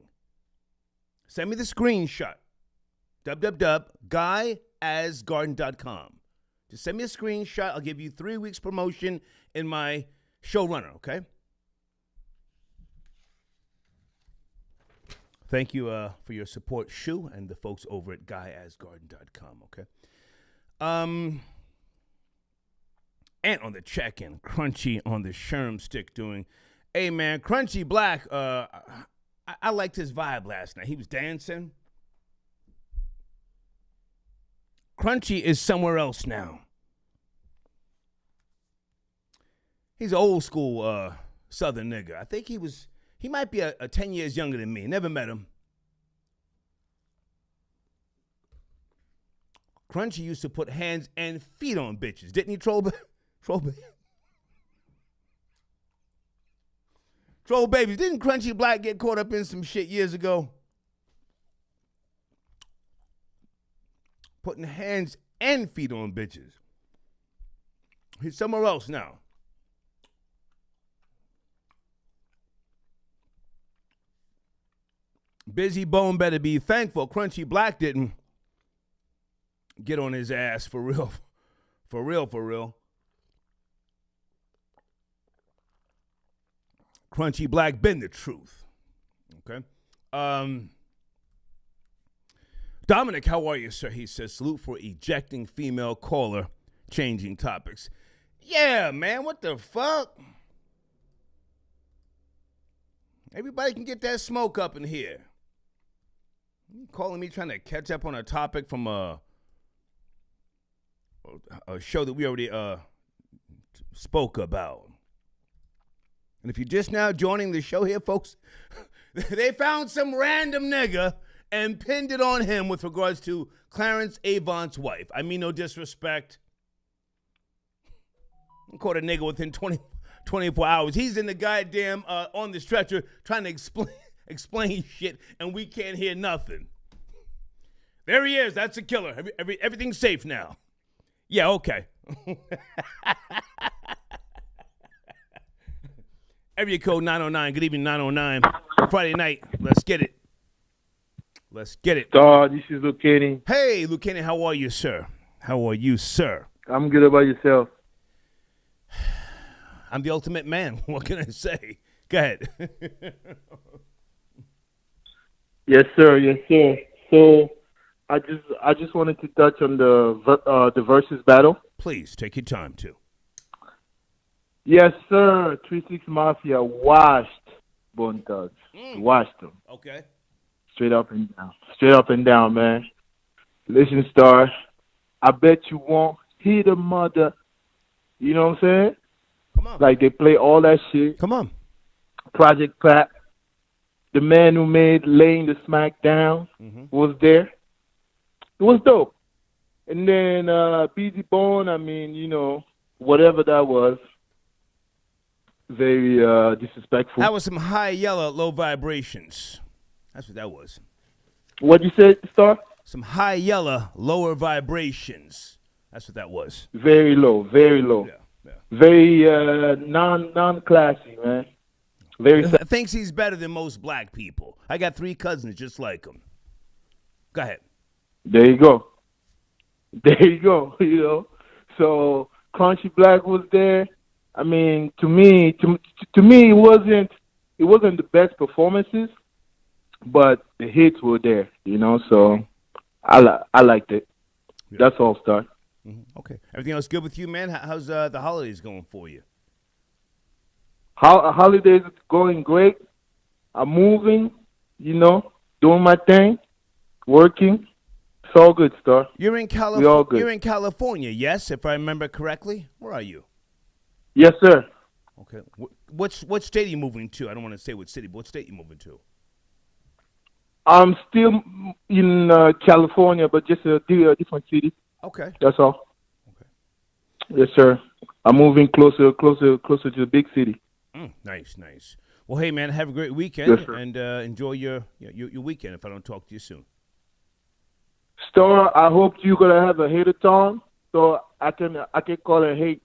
A: Send me the screenshot. www.guyasgarden.com. Just send me a screenshot. I'll give you 3 weeks promotion in my showrunner, okay? Thank you for your support, Shu, and the folks over at GuyAsGarden.com, okay? And on the check-in, Crunchy on the Sherm stick doing, hey, man, Crunchy Black, I liked his vibe last night. He was dancing. Crunchy is somewhere else now. He's an old school Southern nigga. I think he might be a 10 years younger than me. Never met him. Crunchy used to put hands and feet on bitches. Didn't he, Troll Babies? Didn't Crunchy Black get caught up in some shit years ago? Putting hands and feet on bitches. He's somewhere else now. Busy Bone better be thankful Crunchy Black didn't get on his ass for real. For real, for real. Crunchy Black been the truth. Okay. Dominic, how are you, sir? He says, salute for ejecting female caller, changing topics. Yeah, man, what the fuck? Everybody can get that smoke up in here. You calling me trying to catch up on a topic from a show that we already spoke about. And if you're just now joining the show here, folks, they found some random nigga and pinned it on him with regards to Clarence Avant's wife. I mean, no disrespect. Caught a nigga within 24 hours. He's in the goddamn on the stretcher trying to explain shit, and we can't hear nothing. There he is. That's a killer. Everything's safe now. Yeah, okay. Area code 909. Good evening, 909. Friday night. Let's get it. Let's get it.
G: This is Lucani.
A: Hey, Lucani, how are you, sir? How are you, sir?
G: I'm good. About yourself?
A: I'm the ultimate man. What can I say? Go ahead.
G: Yes, sir. Yes, sir. So, I just wanted to touch on the Verzuz battle.
A: Please take your time too.
G: Yes, sir. 3-6 Mafia washed Bone Thugs. Washed them.
A: Okay.
G: Straight up and down. Straight up and down, man. Listen, Star. I bet you won't hit a mother. You know what I'm saying?
A: Come on.
G: Like they play all that shit.
A: Come on.
G: Project Pat. The man who made Laying the Smack Down was there. It was dope. And then BZ Bone, I mean, you know, whatever that was, very disrespectful.
A: That was some high yellow, low vibrations. That's what that was.
G: What'd you say, Star?
A: Some high yellow, lower vibrations. That's what that was.
G: Very low, very low.
A: Yeah.
G: Very non-classy, man. Very.
A: Thinks he's better than most black people. I got 3 cousins just like him. Go ahead.
G: There you go. There you go. You know, so Crunchy Black was there. I mean, to me, it wasn't the best performances, but the hits were there. You know, so I liked it. Yeah. That's all, Star.
A: Mm-hmm. Okay. Everything else good with you, man? How's the holidays going for you?
G: Holidays going great. I'm moving, you know, doing my thing, working. It's all good, Star.
A: You're in California.
G: We all good.
A: You're in California, yes, if I remember correctly. Where are you?
G: Yes, sir.
A: Okay. What state are you moving to? I don't want to say what city, but what state are you moving to?
G: I'm still in California, but just a different city.
A: Okay.
G: That's all.
A: Okay.
G: Yes, sir. I'm moving closer to the big city.
A: Nice. Well, hey, man, have a great weekend,
G: yes,
A: and enjoy your weekend if I don't talk to you soon.
G: Star, I hope you're going to have a hate-a-thon so I can call it hate.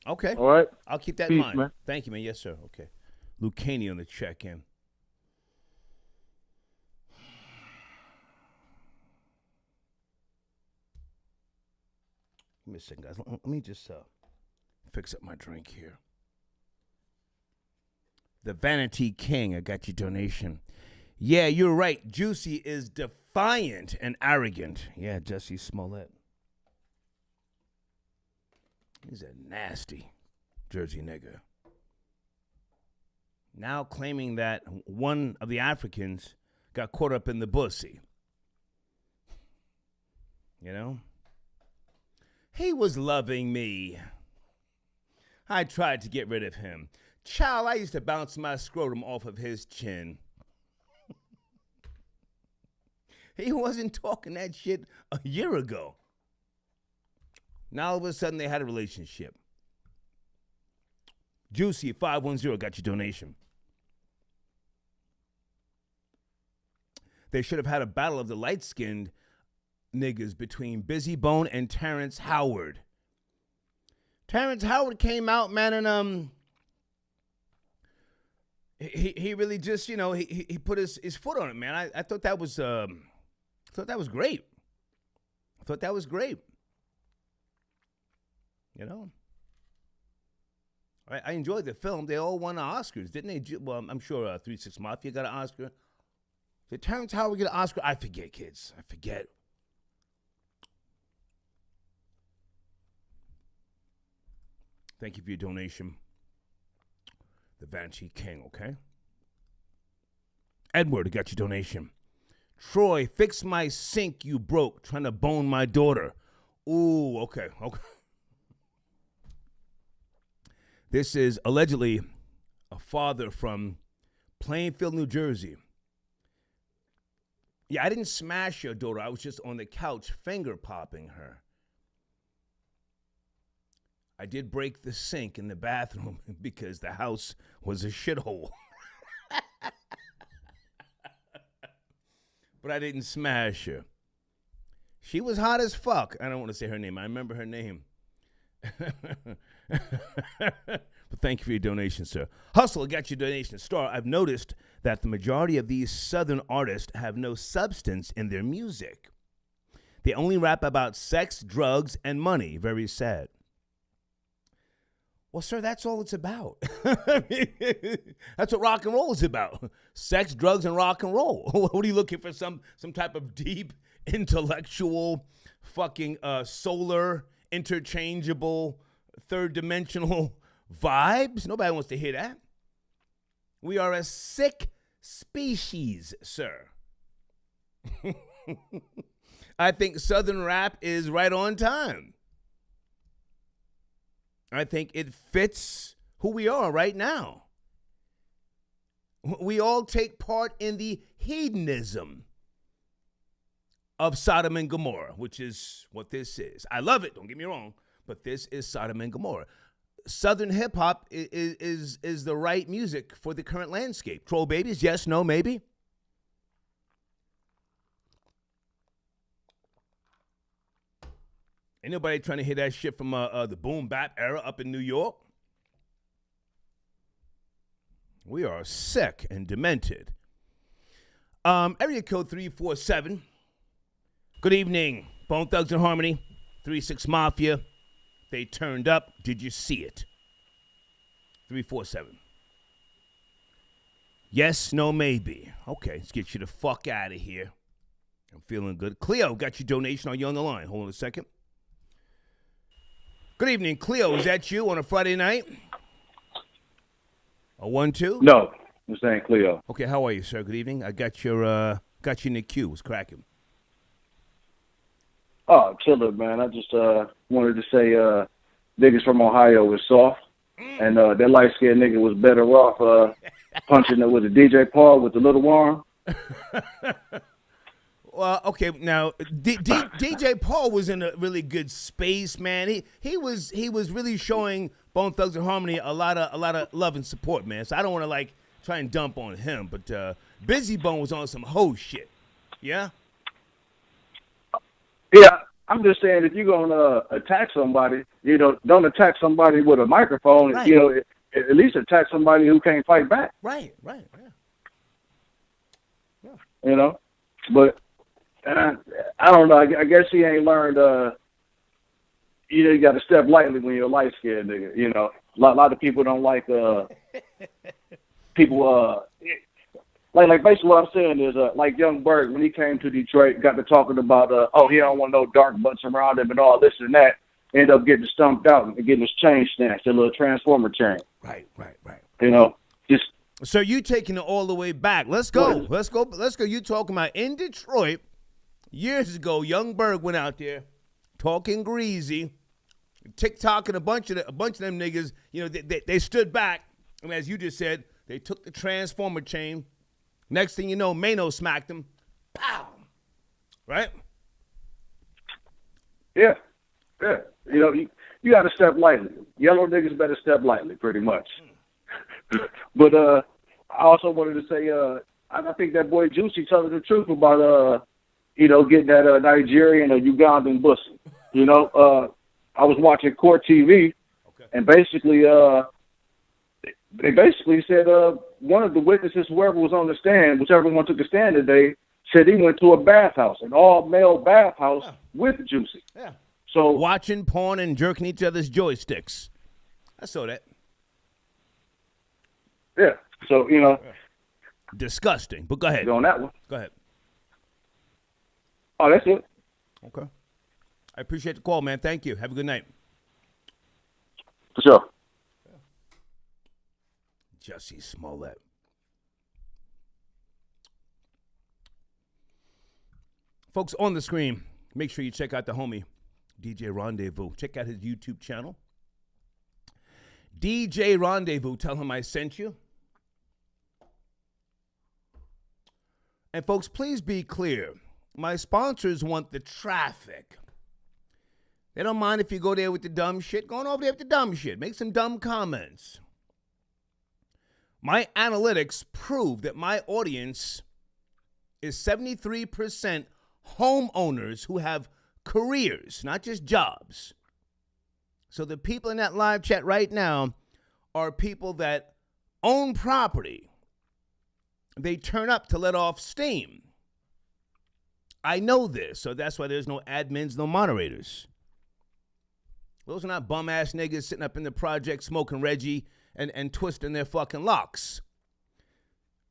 A: Okay.
G: All right?
A: I'll keep that
G: Peace,
A: in mind.
G: Man.
A: Thank you, man. Yes, sir. Okay. Lucani on the check-in. Give me a second, guys. Let me just fix up my drink here. The Vanity King, I got your donation. Yeah, you're right. Juicy is defiant and arrogant. Yeah, Jesse Smollett. He's a nasty Jersey nigga. Now claiming that one of the Africans got caught up in the bussy. You know? He was loving me. I tried to get rid of him. Child, I used to bounce my scrotum off of his chin. He wasn't talking that shit a year ago. Now all of a sudden they had a relationship. Juicy 510 got your donation. They should have had a battle of the light-skinned niggas between Busy Bone and Terrence Howard. Terrence Howard came out, man, and he really just, you know, he put his foot on it, man. I thought that was great. I thought that was great. You know, I enjoyed the film. They all won Oscars, didn't they? Well, I'm sure 3 6 Mafia got an Oscar. Did Terrence Howard get an Oscar? I forget, kids. I forget. Thank you for your donation. The Vanchi King, okay? Edward, I got your donation. Troy, fix my sink you broke, trying to bone my daughter. Ooh, okay. This is allegedly a father from Plainfield, New Jersey. Yeah, I didn't smash your daughter. I was just on the couch finger popping her. I did break the sink in the bathroom because the house was a shithole. But I didn't smash her. She was hot as fuck. I don't want to say her name. I remember her name. But thank you for your donation, sir. Hustle, I got your donation. Star, I've noticed that the majority of these Southern artists have no substance in their music. They only rap about sex, drugs, and money. Very sad. Well, sir, that's all it's about. That's what rock and roll is about. Sex, drugs, and rock and roll. What are you looking for? Some type of deep, intellectual, fucking solar, interchangeable, third-dimensional vibes? Nobody wants to hear that. We are a sick species, sir. I think Southern rap is right on time. I think it fits who we are right now. We all take part in the hedonism of Sodom and Gomorrah, which is what this is. I love it, don't get me wrong, but this is Sodom and Gomorrah. Southern hip-hop is the right music for the current landscape. Troll babies, yes, no, maybe? Ain't nobody trying to hear that shit from the boom bap era up in New York. We are sick and demented. Area code 347. Good evening, Bone Thugs and Harmony, 3 6 Mafia. They turned up. Did you see it? 347. Yes, no, maybe. Okay, let's get you the fuck out of here. I'm feeling good. Cleo, got your donation. Are you on the line? Hold on a second. Good evening, Cleo. Is that you on a Friday night? A 1-2?
H: No, I'm saying Cleo.
A: Okay, how are you, sir? Good evening. I got you in the queue. What's cracking?
H: Oh, killer, man. I just wanted to say niggas from Ohio was soft, and that light-skinned nigga was better off punching it with a DJ Paul with the little arm.
A: Well, okay, now DJ Paul was in a really good space, man. He was really showing Bone Thugs and Harmony a lot of love and support, man. So I don't want to try and dump on him, but Busy Bone was on some hoe shit. Yeah.
H: Yeah, I'm just saying if you're gonna attack somebody, don't attack somebody with a microphone.
A: Right.
H: At least attack somebody who can't fight back.
A: Right.
H: Yeah. But. I don't know. I guess he ain't learned. You got to step lightly when you're a light skinned nigga. A lot of people don't like people. Like basically what I'm saying is like Young Berg when he came to Detroit, got to talking about he don't want no dark butts around him and all this and that. Ended up getting stumped out and getting his chain snatched, a little transformer chain.
A: Right.
H: Just.
A: So you taking it all the way back? Let's go. You talking about in Detroit? Years ago, Young Berg went out there talking greasy, TikToking a bunch of them niggas. They stood back, and as you just said, they took the transformer chain. Next thing you know, Mano smacked him. Pow! Right?
H: Yeah. You got to step lightly. Yellow niggas better step lightly, pretty much. But I also wanted to say, I think that boy Juicy telling the truth about getting that Nigerian or Ugandan pussy. I was watching Court TV, and basically, they basically said one of the witnesses, whoever was on the stand, whichever one took the stand today, said he went to a bathhouse, an all-male bathhouse with Juicy.
A: Yeah.
H: So
A: watching porn and jerking each other's joysticks. I saw that.
H: Yeah. So, you know.
A: Disgusting. But go ahead.
H: On that one.
A: Go ahead.
H: Oh, that's it.
A: Okay. I appreciate the call, man. Thank you. Have a good night.
H: For sure.
A: Jussie Smollett. Folks, on the screen, make sure you check out the homie, DJ Rendezvous. Check out his YouTube channel. DJ Rendezvous. Tell him I sent you. And folks, please be clear. My sponsors want the traffic. They don't mind if you go there with the dumb shit. Going over there with the dumb shit. Make some dumb comments. My analytics prove that my audience is 73% homeowners who have careers, not just jobs. So the people in that live chat right now are people that own property. They turn up to let off steam. I know this, so that's why there's no admins, no moderators. Those are not bum-ass niggas sitting up in the project smoking Reggie and twisting their fucking locks.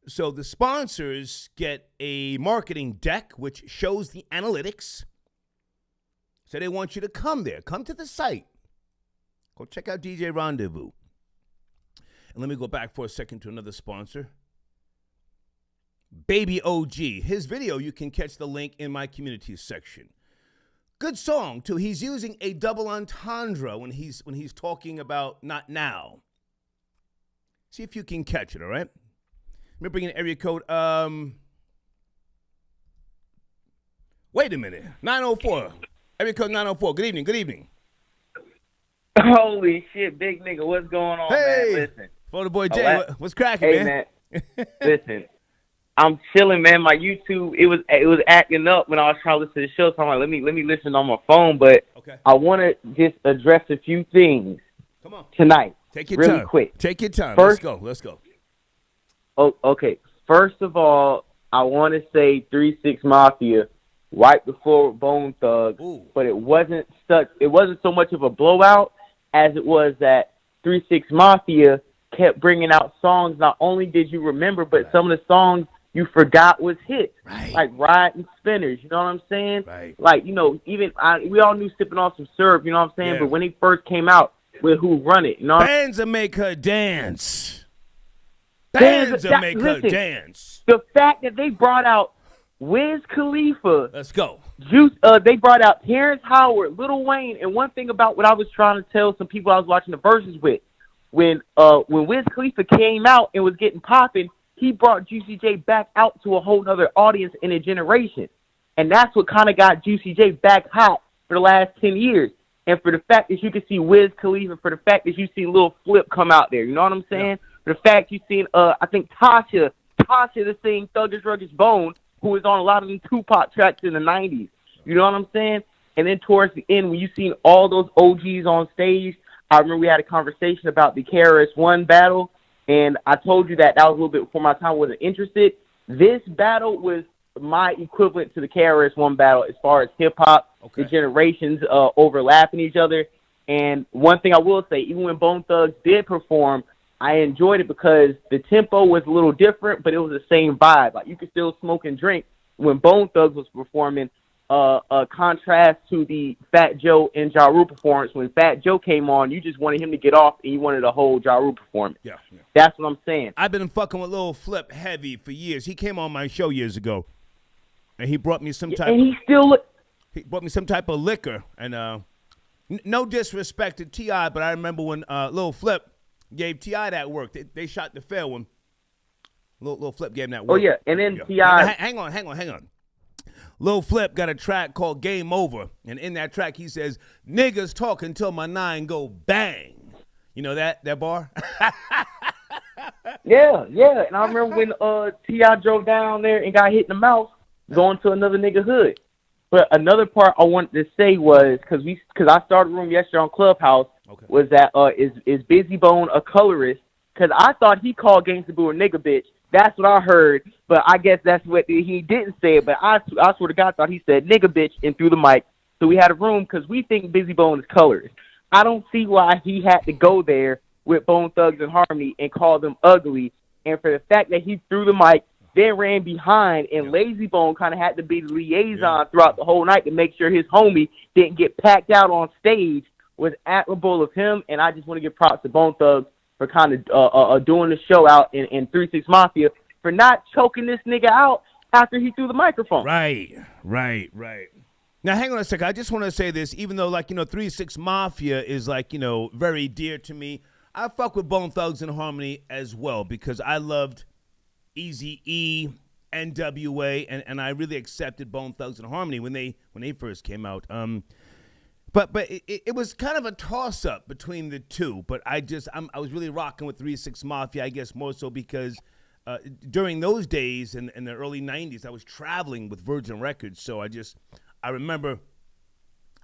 A: So the sponsors get a marketing deck which shows the analytics. So they want you to come there. Come to the site. Go check out DJ Rendezvous. And let me go back for a second to another sponsor. Baby OG. His video, you can catch the link in my community section. Good song, too. He's using a double entendre when he's talking about not now. See if you can catch it, all right? Let me bring in area code. Wait a minute. 904. Area code 904. Good evening. Good evening.
I: Holy shit, big nigga. What's going on,
A: hey,
I: man? Listen.
A: Photo boy Jay, what's cracking,
I: hey,
A: man?
I: Listen. I'm chilling, man. My YouTube, it was acting up when I was trying to listen to the show. So I'm like, let me listen on my phone. But
A: okay.
I: I want to just address a few things.
A: Come on.
I: Tonight.
A: Take your
I: really
A: time.
I: Quick.
A: Take your time.
I: First,
A: Let's go.
I: Oh, okay. First of all, I want to say 3-6 Mafia right before Bone Thugs, but it wasn't so much of a blowout as it was that 3-6 Mafia kept bringing out songs. Not only did you remember, but some of the songs you forgot was hits, like Ride and Spinners. You know what I'm saying?
A: Right.
I: Like, you know, we all knew Sipping on Some Syrup. You know what I'm saying?
A: Yeah.
I: But when he first came out with Who Run It, you know,
A: bands that make her dance. Bands that make her dance.
I: The fact that they brought out Wiz Khalifa.
A: Let's go.
I: Juice. They brought out Terrence Howard, Lil Wayne, and one thing about what I was trying to tell some people I was watching the Verzuz with, when Wiz Khalifa came out and was getting popping, he brought Juicy J back out to a whole nother audience in a generation. And that's what kind of got Juicy J back hot for the last 10 years. And for the fact that you can see Wiz Khalifa, for the fact that you see Lil Flip come out there, you know what I'm saying? Yeah. For the fact you seen, I think Tasha to sing Thuggish Ruggish Bone, who was on a lot of them Tupac tracks in the 90s. You know what I'm saying? And then towards the end, when you seen all those OGs on stage, I remember we had a conversation about the KRS-One battle, and I told you that was a little bit before my time. I wasn't interested. This battle was my equivalent to the KRS-One battle as far as hip-hop, the generations overlapping each other. And one thing I will say, even when Bone Thugs did perform, I enjoyed it because the tempo was a little different, but it was the same vibe. Like, you could still smoke and drink when Bone Thugs was performing, a contrast to the Fat Joe and Ja Rule performance. When Fat Joe came on, you just wanted him to get off and you wanted a whole Ja Rule performance.
A: Yeah.
I: That's what I'm saying.
A: I've been fucking with Lil Flip heavy for years. He came on my show years ago, and he brought me some type.
I: And
A: he brought me some type of liquor. And no disrespect to T.I., but I remember when Lil Flip gave T.I. that work. They shot the fair one. Lil Flip gave him that work.
I: Oh yeah, and then T.I.
A: Hang on. Lil Flip got a track called Game Over, and in that track he says, "Niggas talk until my 9 go bang." You know that bar?
I: Yeah. And I remember when T.I. drove down there and got hit in the mouth going to another nigga hood. But another part I wanted to say was, because I started a room yesterday on Clubhouse, was that is Busy Bone a colorist? because I thought he called Gangsta Boo a nigga bitch. That's what I heard, but I guess that's what he didn't say. But I swear to God, I thought he said nigga bitch and threw the mic. So we had a room because we think Busy Bone is colors. I don't see why he had to go there with Bone Thugs and Harmony and call them ugly. And for the fact that he threw the mic, then ran behind, and Lazy Bone kind of had to be the liaison throughout the whole night to make sure his homie didn't get packed out on stage, was admirable of him. And I just want to give props to Bone Thugs for kind of doing the show out in 3-6 Mafia for not choking this nigga out after he threw the microphone.
A: Right. Now, hang on a second. I just want to say this. Even though, 3-6 Mafia is, very dear to me, I fuck with Bone Thugs and Harmony as well because I loved Eazy-E, NWA, and I really accepted Bone Thugs and Harmony when they first came out. But it was kind of a toss-up between the two. But I was really rocking with 3-6 Mafia, I guess more so because during those days in the early 90s, I was traveling with Virgin Records. So I remember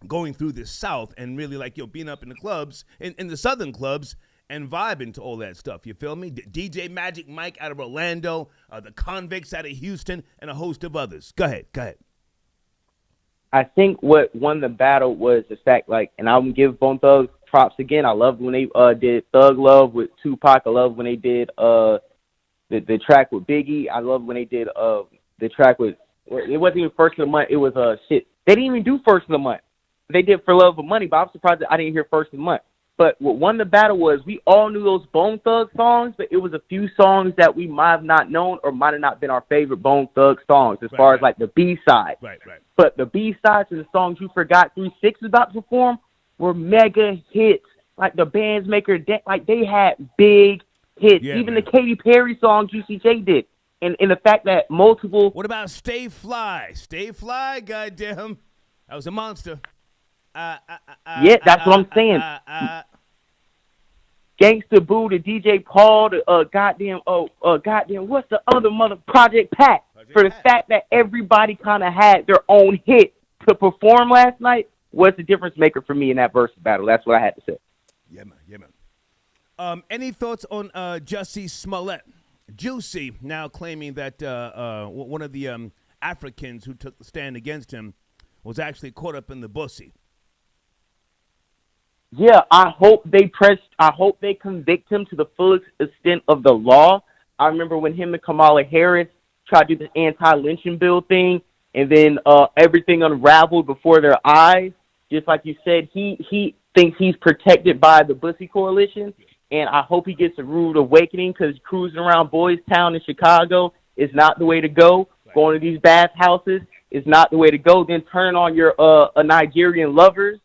A: going through the South and really being up in the clubs, in the Southern clubs, and vibing to all that stuff. You feel me? DJ Magic Mike out of Orlando, the Convicts out of Houston, and a host of others. Go ahead.
I: I think what won the battle was the fact, and I'm going to give Bone Thugs props again. I loved when they did Thug Love with Tupac. I loved when they did the track with Biggie. I loved when they did the track with, it wasn't even First of the Month. It was shit. They didn't even do First of the Month. They did For Love of Money, but I'm surprised that I didn't hear First of the Month. But what won the battle was we all knew those Bone Thug songs, but it was a few songs that we might have not known or might have not been our favorite Bone Thug songs as far as the B-side.
A: Right.
I: But the B-sides and the songs you forgot 3-6 is about to perform were mega hits. Like the Bands Maker, they had big hits.
A: Yeah,
I: even
A: man.
I: the Katy Perry song Juicy J did. And the fact that multiple...
A: What about Stay Fly? Stay Fly, goddamn. That was a monster.
I: Yeah, that's what I'm saying. Gangsta Boo, the DJ Paul, the goddamn, what's the other mother? Project Pat. For the fact that everybody kind of had their own hit to perform last night was the difference maker for me in that versus battle. That's what I had to say.
A: Yeah, man. Any thoughts on Jussie Smollett? Juicy now claiming that one of the Africans who took the stand against him was actually caught up in the bussy.
I: Yeah, I hope they convict him to the fullest extent of the law. I remember when him and Kamala Harris tried to do this anti-lynching bill thing, and then everything unraveled before their eyes. Just like you said, he thinks he's protected by the Bussy Coalition, and I hope he gets a rude awakening because cruising around Boys Town in Chicago is not the way to go. Right. Going to these bathhouses is not the way to go. Then turning on your Nigerian lovers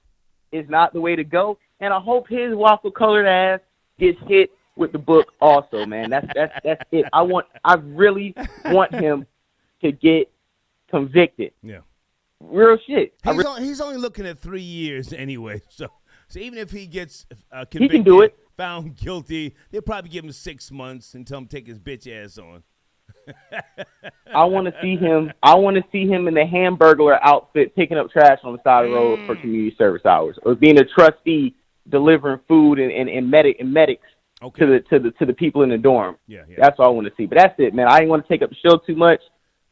I: is not the way to go. And I hope his waffle-colored ass gets hit with the book also, man. That's it. I really want him to get convicted.
A: Yeah.
I: Real shit.
A: He's only looking at 3 years anyway. So even if he gets convicted,
I: he can do it.
A: Found guilty, they'll probably give him 6 months and tell him to take his bitch ass on.
I: I want to see him. I want to see him in the Hamburglar outfit, picking up trash on the side of the road for community service hours, or being a trustee delivering food and medics to the people in the dorm.
A: Yeah.
I: That's all I want to see. But that's it, man. I didn't want to take up the show too much.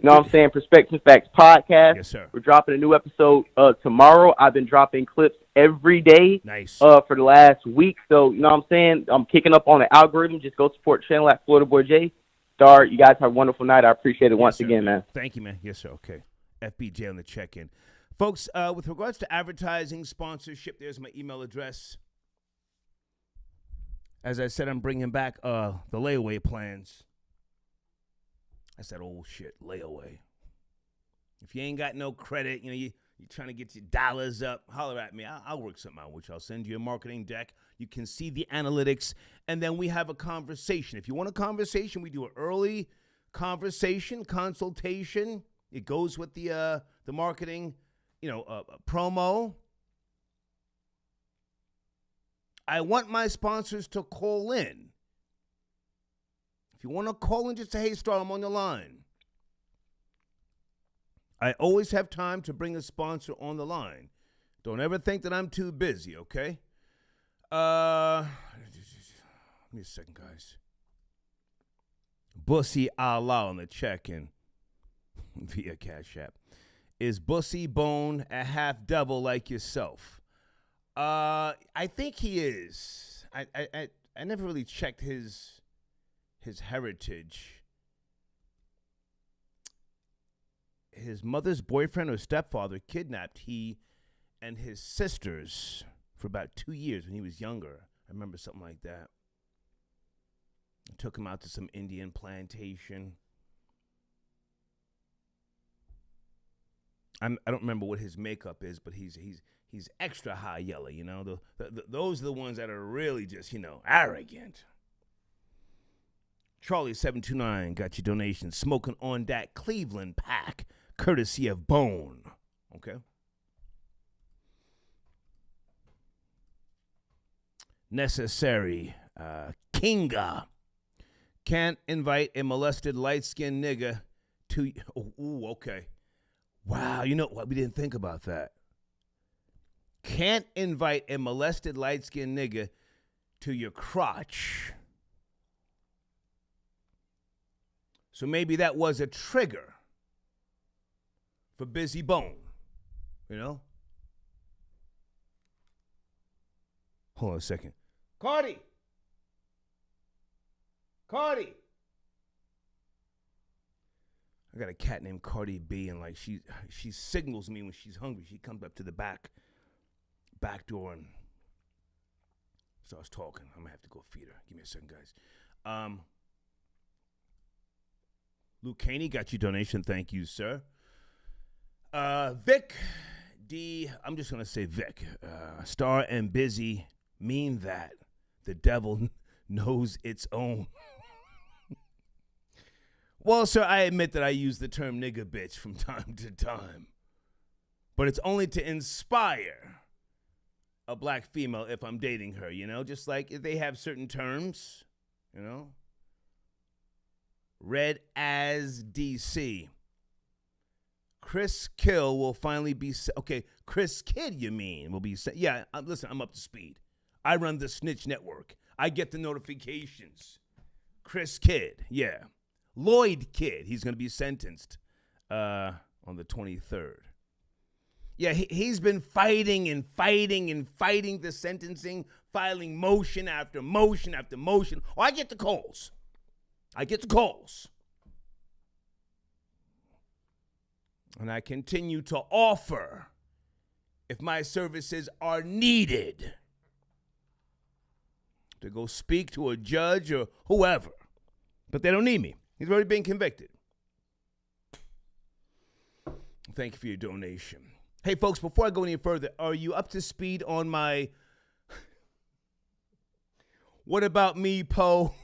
I: You know what I'm saying? Perspective Facts podcast.
A: Yes, sir.
I: We're dropping a new episode tomorrow. I've been dropping clips every day.
A: Nice.
I: For the last week. So, you know what I'm saying? I'm kicking up on the algorithm. Just go support the channel at Florida Boy J. Star, you guys have a wonderful night. I appreciate it once again, man.
A: Thank you, man. Yes, sir. Okay. FBJ on the check-in. Folks, with regards to advertising, sponsorship, there's my email address. As I said, I'm bringing back the layaway plans. I said, oh, shit, layaway. If you ain't got no credit, you're trying to get your dollars up, holler at me. I'll work something out, which I'll send you a marketing deck. You can see the analytics, and then we have a conversation. If you want a conversation, we do an early conversation, consultation. It goes with the marketing, promo. I want my sponsors to call in. If you want to call in, just say, hey, Star, I'm on the line. I always have time to bring a sponsor on the line. Don't ever think that I'm too busy, okay? Give me a second, guys. Bussy Allah on the check-in via Cash App. Is Bussy Bone a half devil like yourself? I think he is. I never really checked his heritage. His mother's boyfriend or stepfather kidnapped he and his sisters for about 2 years when he was younger. I remember something like that. I took him out to some Indian plantation. I don't remember what his makeup is, but he's extra high yellow, you know. Those are the ones that are really just, you know, arrogant. Charlie729 got your donation. Smoking on that Cleveland pack, courtesy of Bone. Okay. Necessary. Kinga. Can't invite a molested light-skinned nigga to... Ooh, okay. Wow, you know what? We didn't think about that. Can't invite a molested light-skinned nigga to your crotch. So maybe that was a trigger for Busy Bone, you know? Hold on a second. Cardi! I got a cat named Cardi B, and like she signals me when she's hungry. She comes up to the back door and starts talking. I'm gonna have to go feed her. Give me a second, guys. Luke Caney got your donation. Thank you, sir. Vic D. I'm just gonna say Vic. Star and Busy mean that the devil knows its own. Well, sir, I admit that I use the term nigga bitch from time to time. But it's only to inspire a black female if I'm dating her, you know? Just like if they have certain terms, you know? Red as DC. Chris Kill will finally be... Okay, Chris Kidd, you mean, will be... Yeah, listen, I'm up to speed. I run the Snitch Network. I get the notifications. Chris Kidd, yeah. Lloyd Kidd, he's going to be sentenced on the 23rd. Yeah, he's been fighting the sentencing, filing motion after motion after motion. Oh, I get the calls. And I continue to offer if my services are needed to go speak to a judge or whoever. But they don't need me. He's already been convicted. Thank you for your donation. Hey, folks, before I go any further, are you up to speed on my What About Me, Poe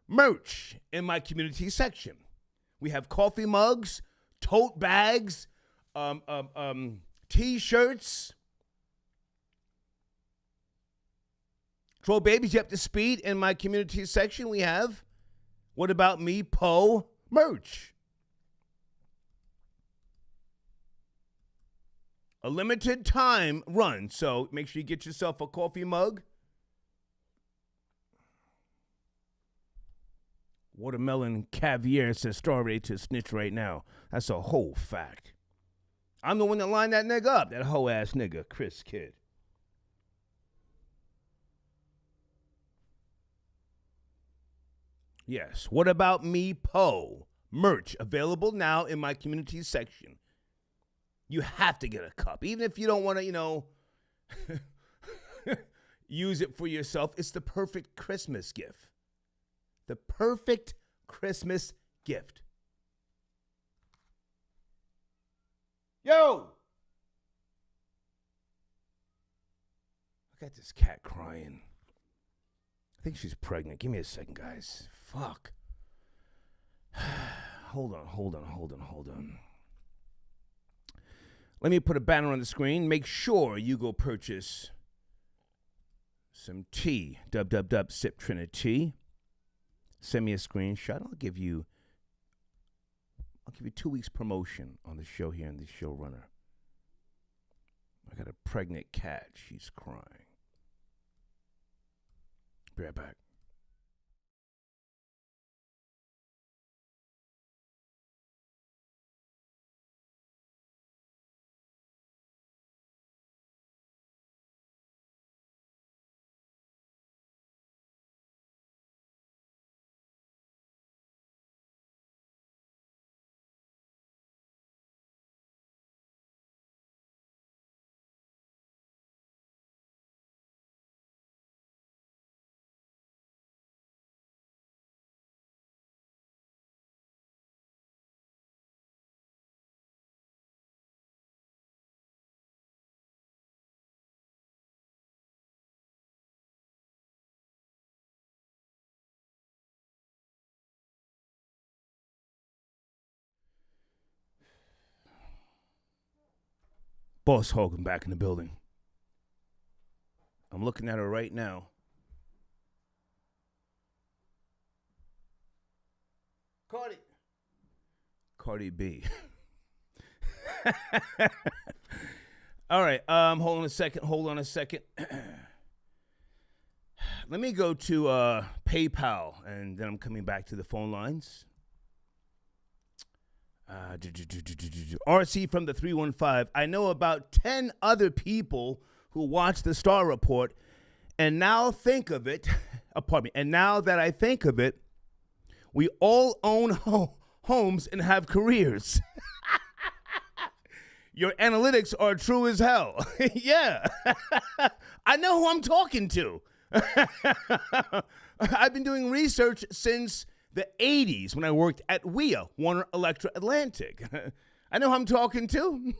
A: merch in my community section? We have coffee mugs, tote bags, T-shirts. Troll Babies, you up to speed in my community section? We have What About Me, Poe merch. A limited time run, so make sure you get yourself a coffee mug. Watermelon Caviar says strawberry to snitch right now. That's a whole fact. I'm the one that lined that nigga up, that hoe ass nigga, Chris Kidd. Yes, What About Me, Poe merch available now in my community section. You have to get a cup, even if you don't want to, you know, use it for yourself. It's the perfect Christmas gift. The perfect Christmas gift. Yo! I got this cat crying. I think she's pregnant. Give me a second, guys. Fuck. Hold on. Let me put a banner on the screen. Make sure you go purchase some tea. Sip Trinity. Send me a screenshot. I'll give you 2 weeks promotion on the show here in the showrunner. I got a pregnant cat. She's crying. Be right back. Boss Hogan back in the building. I'm looking at her right now. Cardi B. All right. Hold on a second. Let me go to PayPal, and then I'm coming back to the phone lines. RC from the 315. I know about 10 other people who watch the Star Report, and now think of it. And now that I think of it, we all own homes and have careers. Your analytics are true as hell. Yeah. I know who I'm talking to. I've been doing research since the 80s when I worked at WEA, Warner Electra Atlantic. I know who I'm talking to.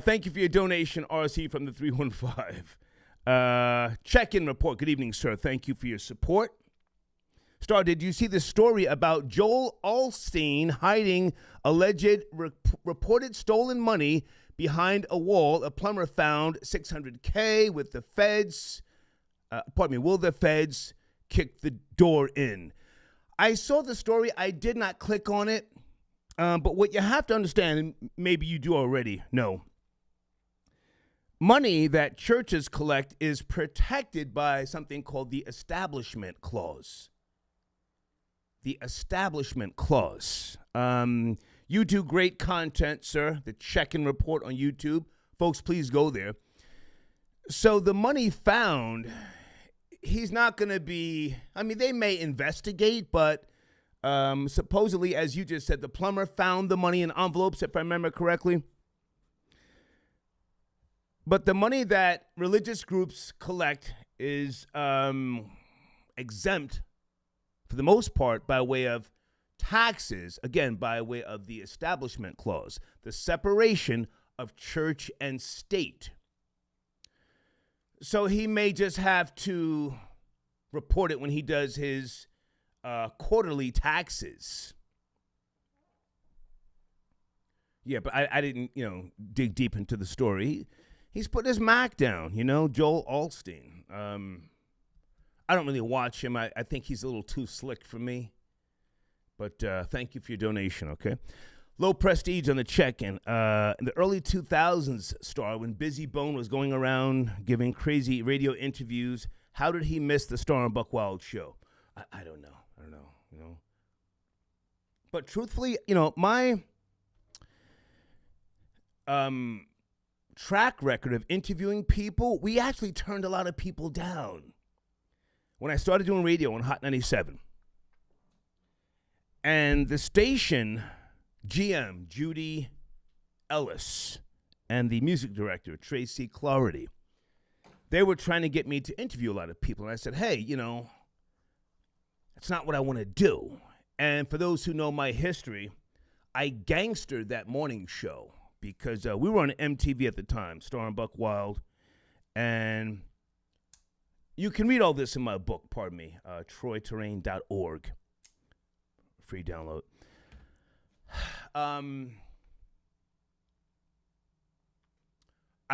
A: Thank you for your donation, RC from the 315. Check-in report. Good evening, sir. Thank you for your support. Star, did you see the story about Joel Osteen hiding alleged reported stolen money behind a wall? A plumber found $600K with the feds. Will the feds kick the door in? I saw the story. I did not click on it. But what you have to understand, and maybe you do already know, money that churches collect is protected by something called the Establishment Clause. The Establishment Clause. You do great content, sir. The check-in report on YouTube. Folks, please go there. So the money found, he's not going to be, they may investigate, but supposedly, as you just said, the plumber found the money in envelopes, if I remember correctly. But the money that religious groups collect is exempt for the most part by way of taxes, again, by way of the Establishment Clause, the separation of church and state. So he may just have to report it when he does his quarterly taxes. Yeah, but I didn't, dig deep into the story. He's put his Mac down, Joel Osteen. I don't really watch him. I think he's a little too slick for me. But thank you for your donation, okay? Low prestige on the check-in. In the early 2000s, Star, when Busy Bone was going around giving crazy radio interviews, how did he miss the Star and Buck Wild show? I don't know. But truthfully, my track record of interviewing people, we actually turned a lot of people down. When I started doing radio on Hot 97, and the station GM, Judy Ellis, and the music director, Tracy Clarity, they were trying to get me to interview a lot of people. And I said, hey, that's not what I want to do. And for those who know my history, I gangstered that morning show because we were on MTV at the time, Star and Buck Wild, and you can read all this in my book, troyterrain.org. Free download. I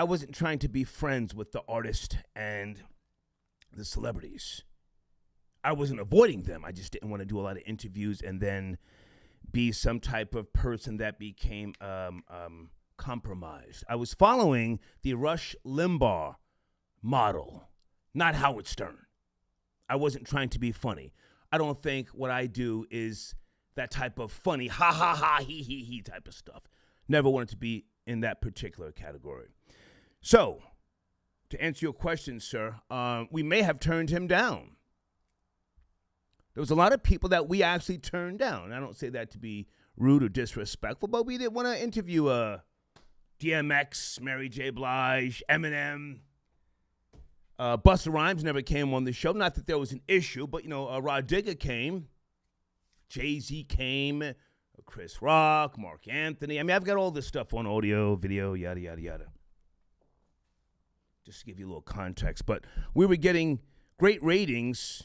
A: wasn't trying to be friends with the artist and the celebrities. I wasn't avoiding them. I just didn't want to do a lot of interviews and then be some type of person that became compromised. I was following the Rush Limbaugh model, not Howard Stern. I wasn't trying to be funny. I don't think what I do is that type of funny, ha, ha, ha, he type of stuff. Never wanted to be in that particular category. So, to answer your question, sir, we may have turned him down. There was a lot of people that we actually turned down. I don't say that to be rude or disrespectful, but we didn't want to interview DMX, Mary J. Blige, Eminem. Busta Rhymes never came on the show. Not that there was an issue, but, Rod Digger came. Jay-Z came. Chris Rock, Mark Anthony. I've got all this stuff on audio, video, yada, yada, yada. Just to give you a little context. But we were getting great ratings,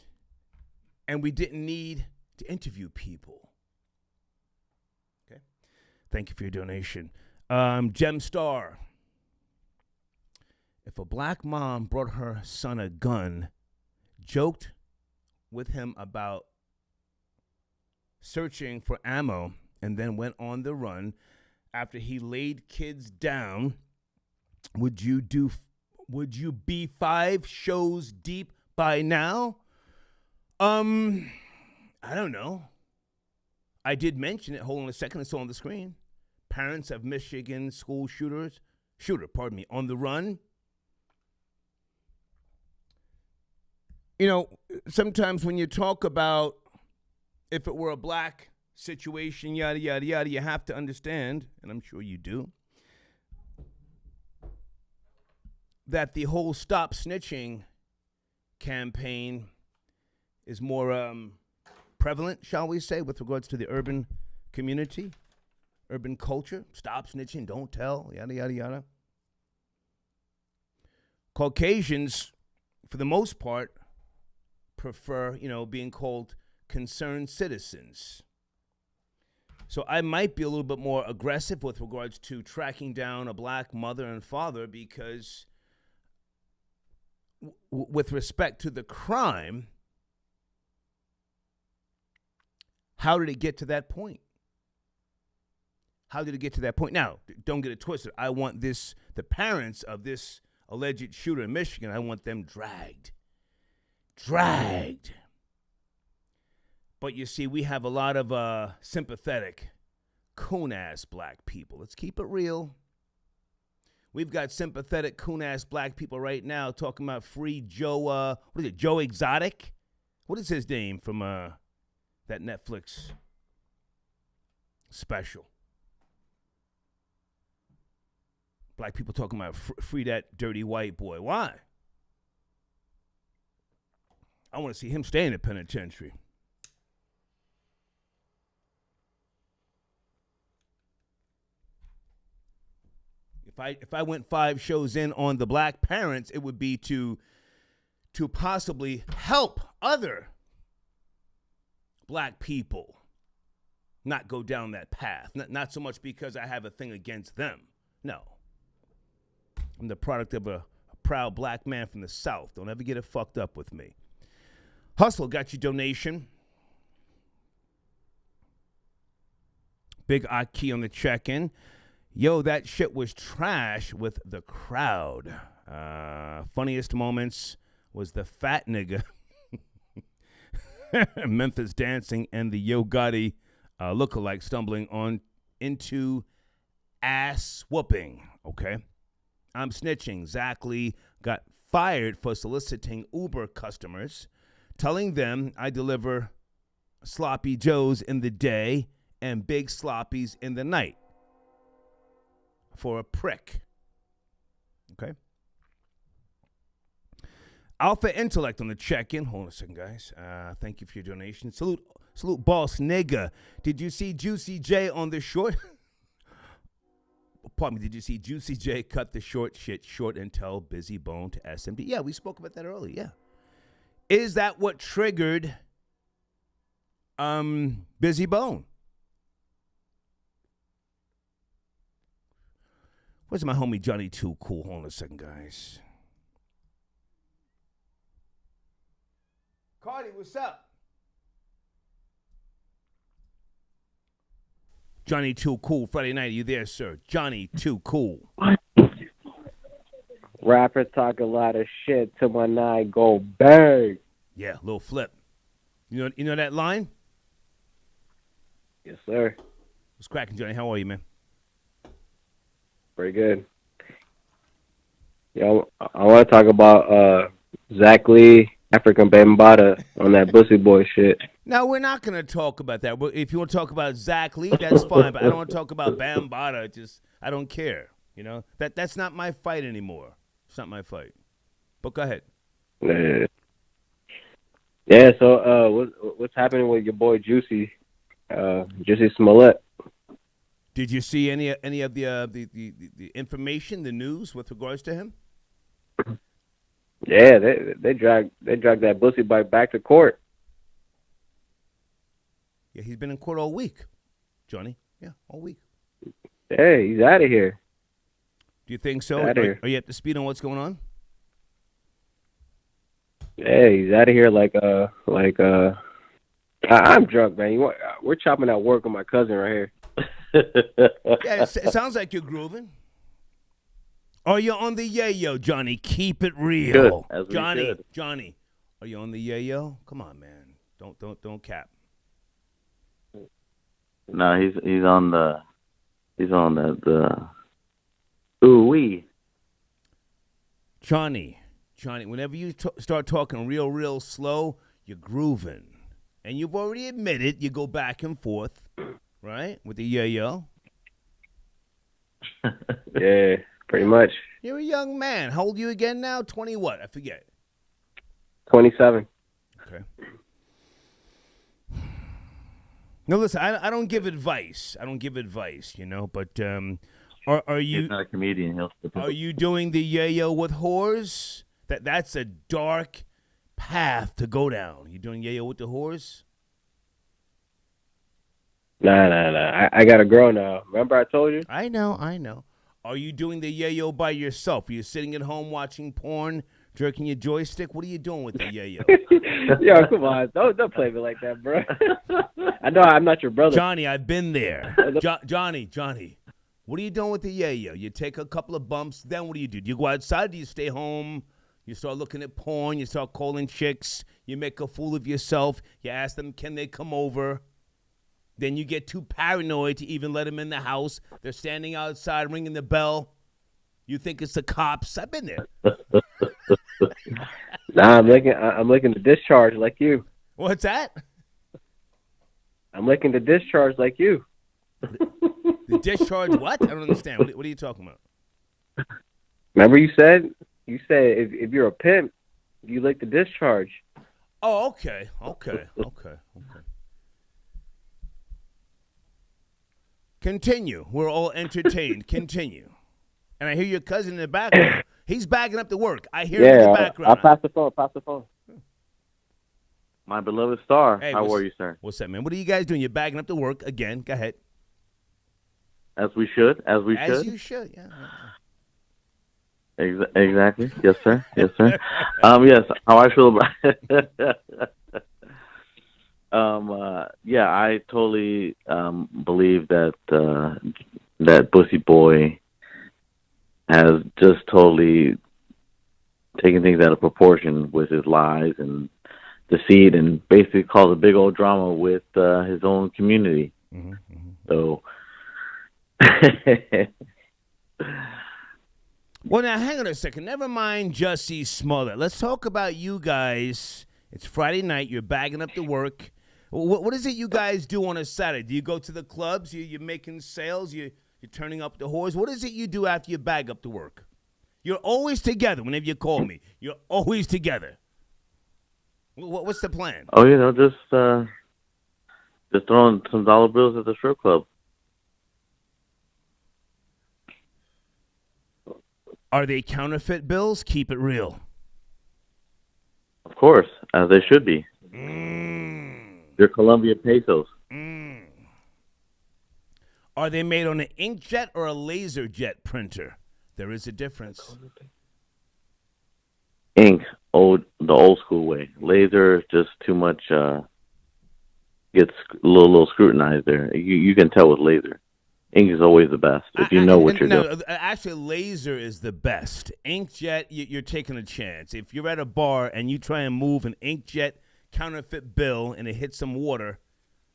A: and we didn't need to interview people. Okay? Thank you for your donation. Gem Star. If a black mom brought her son a gun, joked with him about searching for ammo, and then went on the run after he laid kids down, would you be 5 shows deep by now? I don't know. I did mention it. Hold on a second. It's on the screen. Parents of Michigan school shooter, on the run. You know, sometimes when you talk about if it were a black situation, yada, yada, yada, you have to understand, and I'm sure you do, that the whole Stop Snitching campaign is more prevalent, shall we say, with regards to the urban community, urban culture. Stop snitching, don't tell, yada, yada, yada. Caucasians, for the most part, prefer, being called concerned citizens. So I might be a little bit more aggressive with regards to tracking down a black mother and father because with respect to the crime, how did it get to that point? How did it get to that point? Now, don't get it twisted. I want the parents of this alleged shooter in Michigan, I want them dragged. But you see, we have a lot of sympathetic, coon-ass black people. Let's keep it real. We've got sympathetic, coon-ass black people right now talking about free Joe, Joe Exotic? What is his name from that Netflix special? Black people talking about free that dirty white boy. Why? I want to see him stay in the penitentiary. If I went 5 shows in on the black parents, it would be to possibly help other black people not go down that path. Not so much because I have a thing against them. No. I'm the product of a proud black man from the South. Don't ever get it fucked up with me. Hustle got your donation. Big Aki on the check-in. Yo, that shit was trash with the crowd. Funniest moments was the fat nigga Memphis dancing and the Yo Gotti lookalike stumbling on into ass whooping. Okay. I'm snitching. Zach Lee got fired for soliciting Uber customers, telling them I deliver sloppy joes in the day and big sloppies in the night. For a prick. Okay. Alpha Intellect on the check-in. Hold on a second, guys. Thank you for your donation. Salute, boss nigga. Did you see Juicy J on the short? Pardon me. Did you see Juicy J cut the short shit short and tell Busy Bone to SMD? Yeah, we spoke about that earlier. Yeah. Is that what triggered Busy Bone? Where's my homie Johnny Too Cool? Hold on a second, guys. Cardi, what's up? Johnny Too Cool, Friday night. Are you there, sir? Johnny Too Cool.
J: Rappers talk a lot of shit till my night go bang.
A: Yeah, little flip. You know that line?
J: Yes, sir.
A: What's cracking, Johnny? How are you, man?
J: Pretty good. Yeah, I want to talk about Zach Lee, African Bambaataa on that Bussy Boy shit.
A: No, we're not going to talk about that. If you want to talk about Zach Lee, that's fine. But I don't want to talk about Bambaataa. I don't care. That's not my fight anymore. It's not my fight. But go ahead.
J: Yeah. So what's happening with your boy Juicy Smollett?
A: Did you see any of the information, the news with regards to him?
J: Yeah, they dragged that Bussy boy back to court.
A: Yeah, he's been in court all week, Johnny. Yeah, all week.
J: Hey, he's out of here.
A: Do you think so?
J: Outta here.
A: Are you up to speed on what's going on?
J: Hey, he's out of here I'm drunk, man. We're chopping at work with my cousin right here.
A: Yeah, it sounds like you're grooving. Are you on the yayo, Johnny? Keep it real.
K: Good, as we
A: Johnny,
K: should.
A: Johnny, are you on the yayo? Come on, man. Don't cap.
K: No, he's on the ooh wee.
A: Johnny, whenever you start talking real slow, you're grooving. And you've already admitted you go back and forth, right, with the yayo.
J: Yeah, pretty much.
A: You're a young man. How old are you again now? 20 what? I forget.
J: 27.
A: Okay. No, listen, I don't give advice. But are you...
K: He's not a comedian.
A: Are you doing the yayo with whores? That's a dark path to go down. You doing yayo with the whores?
J: Nah. I got a girl now. Remember I told you?
A: I know. Are you doing the yayo by yourself? Are you sitting at home watching porn, jerking your joystick? What are you doing with the yayo?
J: Yo, come on. Don't play me like that, bro. I know I'm not your brother.
A: Johnny, I've been there. Johnny. What are you doing with the yayo? You take a couple of bumps, then what do? Do you go outside? Do you stay home? You start looking at porn. You start calling chicks. You make a fool of yourself. You ask them, can they come over? Then you get too paranoid to even let them in the house. They're standing outside ringing the bell. You think it's the cops. I've been there.
J: Nah, I'm licking the discharge like you.
A: What's that?
J: I'm licking the discharge like you.
A: The discharge what? I don't understand. What are you talking about?
J: Remember you said if you're a pimp, you lick the discharge.
A: Oh, okay. Continue. We're all entertained. Continue. And I hear your cousin in the background. He's bagging up the work. I hear him in the background.
J: I'll pass the phone.
K: My beloved star.
A: Hey,
K: how are you, sir?
A: What's that, man? What are you guys doing? You're bagging up the work again. Go ahead.
K: As we should.
A: As you should, yeah.
K: Exactly. Yes, sir. Yes, how I feel about yeah, I totally believe that that Bussy Boy has just totally taken things out of proportion with his lies and deceit, and basically caused a big old drama with his own community. So.
A: Well, now, hang on a second. Never mind Jussie Smollett. Let's talk about you guys. It's Friday night. You're bagging up the work. What is it you guys do on a Saturday? Do you go to the clubs? You're making sales? You're turning up the whores? What is it you do after you bag up the work? You're always together whenever you call me. You're always together. What's the plan?
K: Oh, just throwing some dollar bills at the strip club.
A: Are they counterfeit bills? Keep it real.
K: Of course, as they should be. They're Colombian pesos.
A: Are they made on an inkjet or a laser jet printer? There is a difference.
K: Ink, the old school way. Laser, just too much, gets a little scrutinized there. You can tell with laser. Ink is always the best if you know what you're doing.
A: Actually, laser is the best. Inkjet, you're taking a chance. If you're at a bar and you try and move an inkjet counterfeit bill and it hits some water,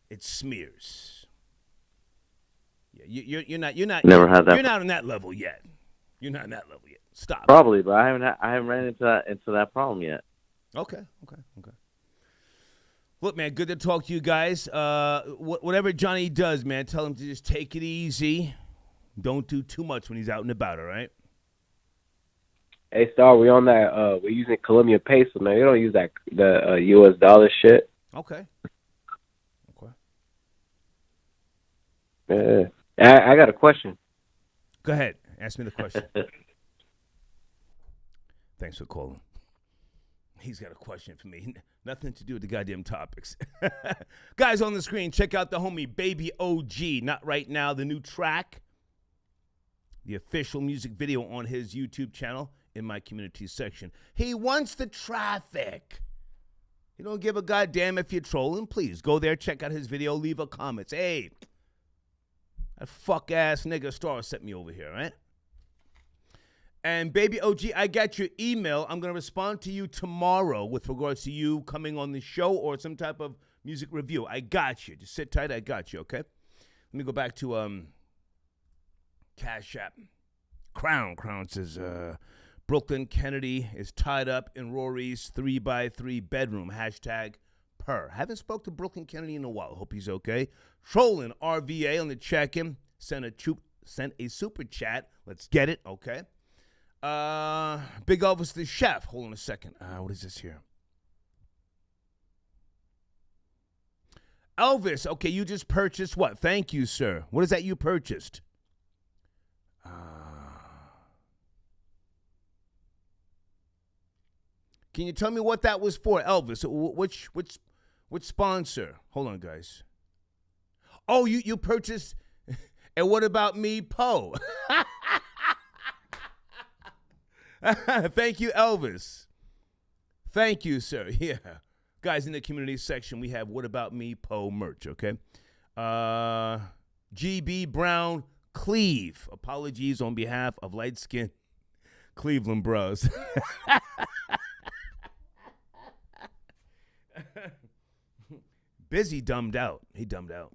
A: it smears. Yeah, you're not.
K: Never had that.
A: You're not on that level yet. Stop.
K: Probably, but I haven't ran into that problem yet.
A: Okay. Look, man, good to talk to you guys. Whatever Johnny does, man, tell him to just take it easy. Don't do too much when he's out and about, all right?
J: Hey, Star, we on that. We're using Colombian peso, man. You don't use the U.S. dollar shit.
A: Okay.
J: Yeah. I got a question.
A: Go ahead. Ask me the question. Thanks for calling. He's got a question for me. Nothing to do with the goddamn topics. Guys on the screen, check out the homie Baby OG. Not Right Now, the new track. the official music video on his YouTube channel in my community section. He wants the traffic. You don't give a goddamn if you're trolling. Please go there, check out his video, leave a comment. Hey, that fuck-ass nigga Star sent me over here, right? And Baby OG, I got your email. I'm going to respond to you tomorrow with regards to you coming on the show or some type of music review. I got you. Just sit tight. I got you, okay? Let me go back to Cash App. Crown says, Brooklyn Kennedy is tied up in Rory's 3x3 bedroom. #per. Haven't spoke to Brooklyn Kennedy in a while. Hope he's okay. Trolling RVA on the check-in. Sent a super chat. Let's get it, okay? Big Elvis the Chef. Hold on a second. What is this here? Elvis, okay, you just purchased what? Thank you, sir. What is that you purchased? Can you tell me what that was for, Elvis? Which sponsor? Hold on, guys. Oh, you purchased. And what about me, Poe? Thank you, Elvis. Thank you, sir. Yeah. Guys, in the community section, we have What About Me, Poe merch, okay? GB Brown Cleve. Apologies on behalf of light-skinned Cleveland bros. Busy dumbed out. He dumbed out.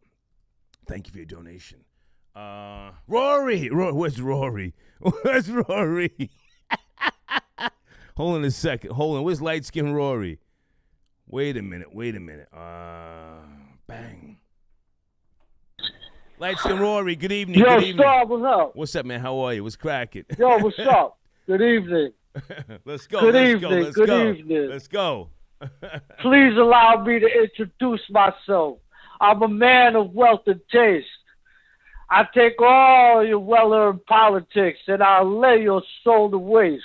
A: Thank you for your donation. Rory. Where's Rory? Where's Rory? Hold on a second. Hold on. Where's light skin Rory? Wait a minute. Bang. Light skin Rory, good evening.
L: Yo,
A: good evening.
L: Star, what's up?
A: What's up, man? How are you? What's cracking?
L: Yo, what's up? Good evening.
A: Let's go.
L: Good
A: Let's
L: evening.
A: go. Let's
L: Good
A: go.
L: evening.
A: Let's go.
L: Please allow me to introduce myself. I'm a man of wealth and taste. I take all your well-earned politics and I'll lay your soul to waste.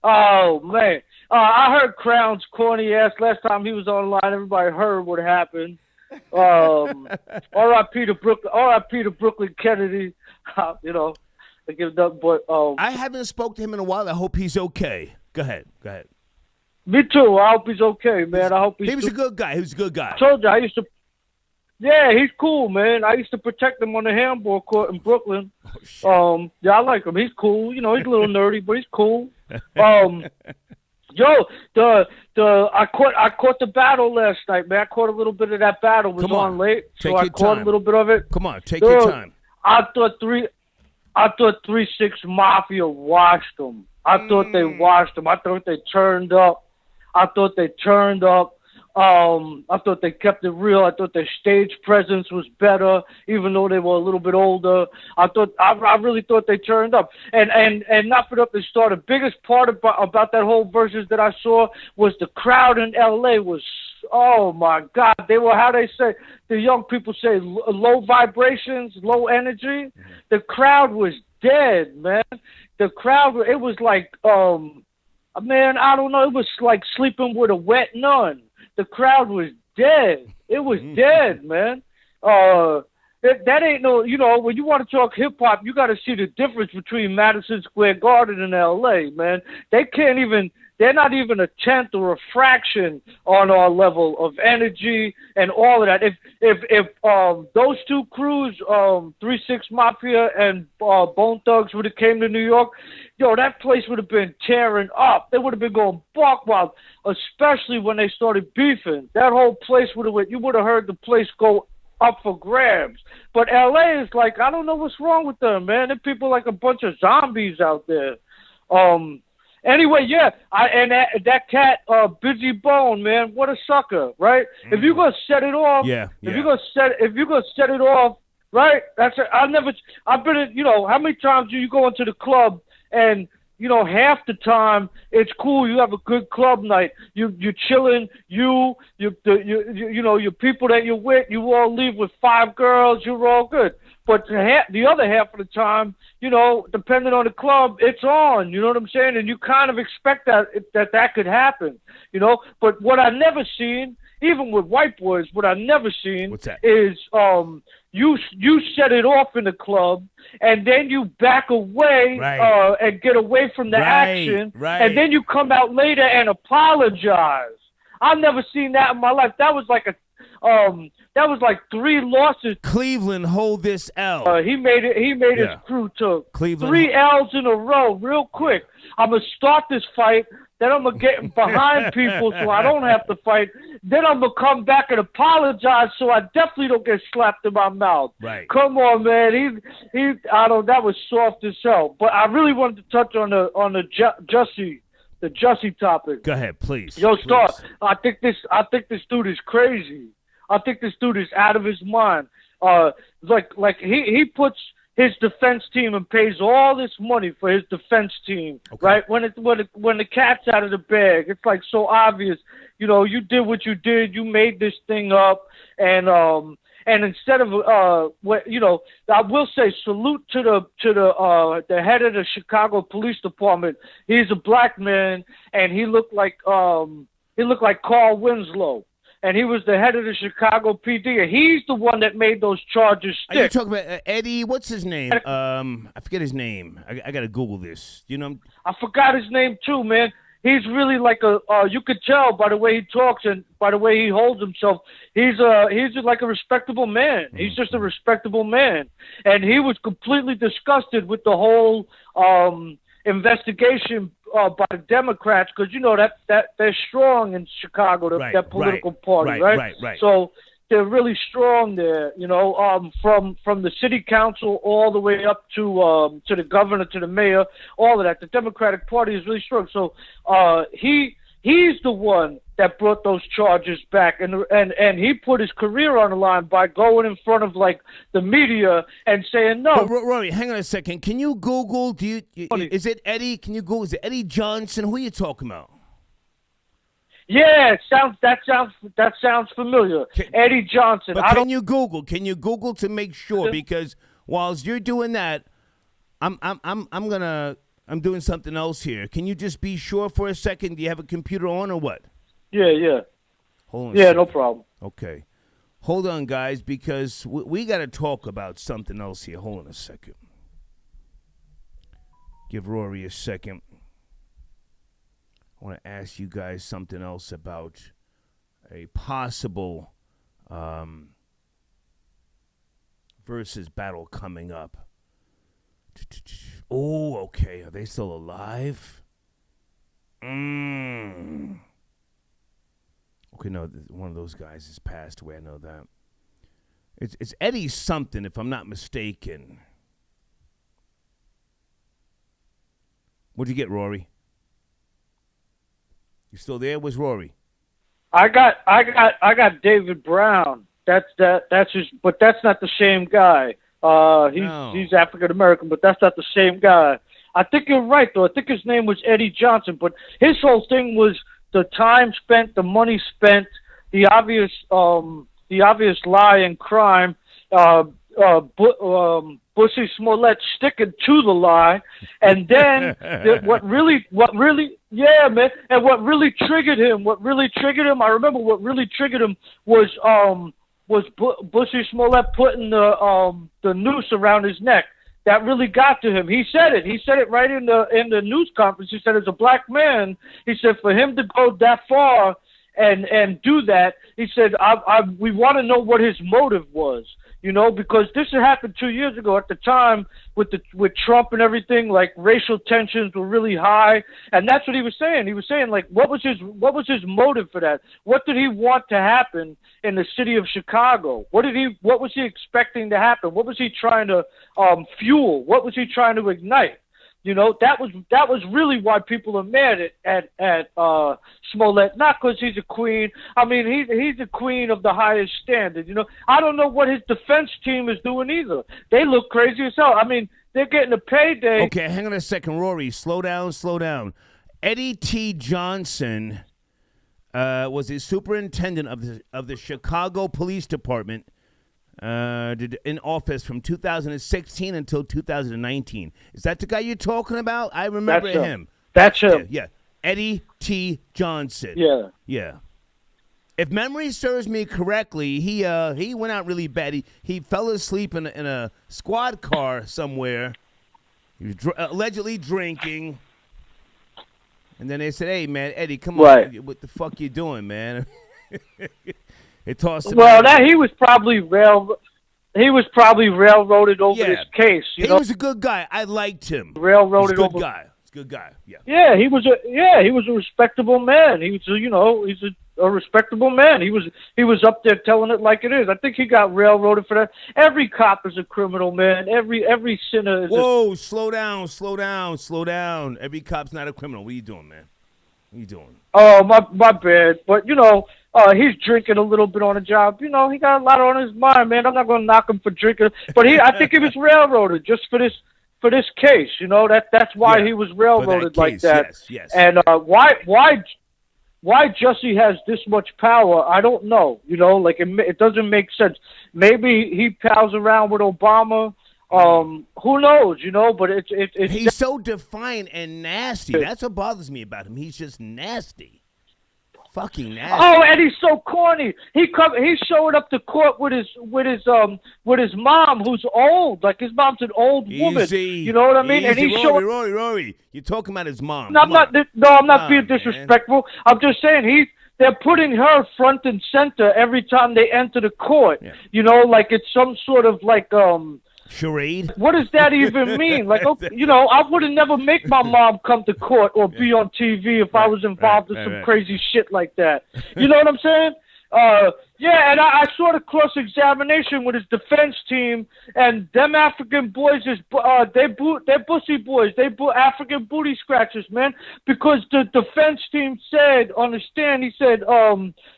L: Oh, man. I heard Crown's corny ass last time he was online. Everybody heard what happened. R.I.P. to Brooklyn Kennedy. You know, I give that boy.
A: I haven't spoke to him in a while. I hope he's okay. Go ahead.
L: Me too. I hope he's okay, man. I hope
A: he was a good guy. He was a good guy.
L: I told you, yeah, he's cool, man. I used to protect him on the handball court in Brooklyn. Yeah, I like him. He's cool. You know, he's a little nerdy, but he's cool. Yo, I caught the battle last night, man. I caught a little bit of that battle. It was on late, so I caught a little bit of it.
A: Come on, take your time.
L: I thought 3-6 Mafia washed them. I thought they washed them. I thought they turned up. I thought they kept it real. I thought their stage presence was better, even though they were a little bit older. I really thought they turned up. And not for nothing, Star, the biggest part about that whole Verzuz that I saw was the crowd in L.A. was, oh my God, they were, how they say, the young people say, low vibrations, low energy. The crowd was dead, man. The crowd, it was like, man, I don't know, it was like sleeping with a wet nun. The crowd was dead. It was dead, man. That ain't no, you know, when you want to talk hip-hop, you got to see the difference between Madison Square Garden and L.A., man. They're not even a tenth or a fraction on our level of energy and all of that. If those two crews, 3-6 Mafia and Bone Thugs would have came to New York, yo, that place would have been tearing up. They would have been going buck wild, especially when they started beefing. That whole place you would have heard the place go up for grabs. But L.A. is like, I don't know what's wrong with them, man. They're people like a bunch of zombies out there. Anyway, yeah, that cat, Busy Bone, man, what a sucker, right? If you're gonna set it off, if you're gonna set it off, right? I've been in, you know, how many times do you go into the club and, you know, half the time it's cool, you have a good club night, you're chilling, you know, your people that you're with, you all leave with 5 girls, you're all good. But the other half of the time, you know, depending on the club, it's on. You know what I'm saying? And you kind of expect that could happen, you know. But what I never seen, even with white boys, what I never seen is you set it off in the club, and then you back away and get away from the action, and then you come out later and apologize. I've never seen that in my life. That was like that was like 3 losses.
A: Cleveland hold this L.
L: He made his crew took
A: Cleveland
L: 3 L's in a row real quick. I'm going to start this fight. Then I'm going to get behind people so I don't have to fight. Then I'm going to come back and apologize so I definitely don't get slapped in my mouth.
A: Right.
L: Come on, man. That was soft as hell. But I really wanted to touch on the Jussie topic.
A: Go ahead, please.
L: Yo, Star,
A: please.
L: I think this dude is crazy. I think this dude is out of his mind. Like he puts his defense team and pays all this money for his defense team, right? When the cat's out of the bag, it's like so obvious. You know, you did what you did. You made this thing up, and instead of I will say salute to the head of the Chicago Police Department. He's a black man, and he looked like Carl Winslow. And he was the head of the Chicago PD, and he's the one that made those charges stick.
A: Are you talking about Eddie? What's his name? I forget his name. I got to Google this. You know,
L: I forgot his name too, man. He's really like you could tell by the way he talks and by the way he holds himself. He's just like a respectable man. Mm-hmm. He's just a respectable man, and he was completely disgusted with the whole investigation by the Democrats, because you know that they're strong in Chicago, that political party, right? So they're really strong there, you know, from the city council all the way up to the governor, to the mayor, all of that. The Democratic Party is really strong. So he's the one that brought those charges back, and he put his career on the line by going in front of like the media and saying no.
A: But Rory, hang on a second. Can you Google? Is it Eddie? Can you Google? Is it Eddie Johnson? Who are you talking about?
L: Yeah, that sounds familiar. Eddie Johnson.
A: But can you Google? Can you Google to make sure? Because whilst you're doing that, I'm doing something else here. Can you just be sure for a second? Do you have a computer on or what?
L: Yeah.
A: Hold on.
L: Yeah, no problem.
A: Okay. Hold on, guys, because we got to talk about something else here. Hold on a second. Give Rory a second. I want to ask you guys something else about a possible versus battle coming up. Oh, okay. Are they still alive? Okay, no, one of those guys has passed away. I know that. It's Eddie something, if I'm not mistaken. What'd you get, Rory? You still there? Where's Rory?
L: I got David Brown. That's just, but that's not the same guy. He's African American, but that's not the same guy. I think you're right though. I think his name was Eddie Johnson, but his whole thing was the time spent, the money spent, the obvious lie and crime. Bussy Smollett sticking to the lie, and then what really triggered him. I remember what really triggered him was Bussy Smollett putting the noose around his neck. That really got to him. He said it. He said it right in the news conference. He said, as a black man, he said, for him to go that far and do that, he said, we want to know what his motive was. You know, because this had happened 2 years ago at the time with Trump and everything. Like, racial tensions were really high, and that's what he was saying. He was saying, like, what was his motive for that? What did he want to happen in the city of Chicago? What was he expecting to happen? What was he trying to fuel? What was he trying to ignite? You know, that was really why people are mad at Smollett. Not because he's a queen. I mean, he's a queen of the highest standard. You know, I don't know what his defense team is doing either. They look crazy as hell. I mean, they're getting a payday.
A: Okay, hang on a second, Rory. Slow down. Eddie T. Johnson was the superintendent of the Chicago Police Department. In office from 2016 until 2019. Is that the guy you're talking about? I remember him.
L: That's him.
A: Yeah. Eddie T. Johnson.
L: Yeah.
A: If memory serves me correctly, he went out really bad. He fell asleep in a squad car somewhere. He was allegedly drinking. And then they said, "Hey, man, Eddie, come on. What the fuck you doing, man?" They tossed him out.
L: He was probably railroaded over this case.
A: He was a good guy. I liked him.
L: Railroaded
A: He's a
L: over.
A: good guy. He's a good guy. Yeah.
L: Yeah, he was a respectable man. He was he's a respectable man. He was up there telling it like it is. I think he got railroaded for that. Every cop is a criminal, man. Every sinner is.
A: Whoa, slow down. Every cop's not a criminal. What are you doing, man? What are you doing?
L: Oh, my bad. But he's drinking a little bit on the job. He got a lot on his mind, man. I'm not gonna knock him for drinking, but I think he was railroaded just for this case. That's why he was railroaded like that.
A: Yes.
L: And why Jussie has this much power, I don't know. It doesn't make sense. Maybe he pals around with Obama. Who knows? But it's
A: he's so defiant and nasty. That's what bothers me about him. He's just nasty. Fucking nasty.
L: Oh, and he's so corny. He showed up to court with his mom, who's old. Like, his mom's an old woman.
A: Easy.
L: You know what I mean?
A: Easy.
L: And
A: Rory. You're talking about his mom.
L: No, I'm not being disrespectful. Man. I'm just saying they're putting her front and center every time they enter the court. Yeah. Like it's some sort of
A: charade.
L: What does that even mean? I would have never make my mom come to court or be on TV if I was involved in some crazy shit like that. You know what I'm saying? And I saw the cross-examination with his defense team, and them African boys they're pussy boys. They African booty scratchers, man. Because the defense team said on the stand, he said,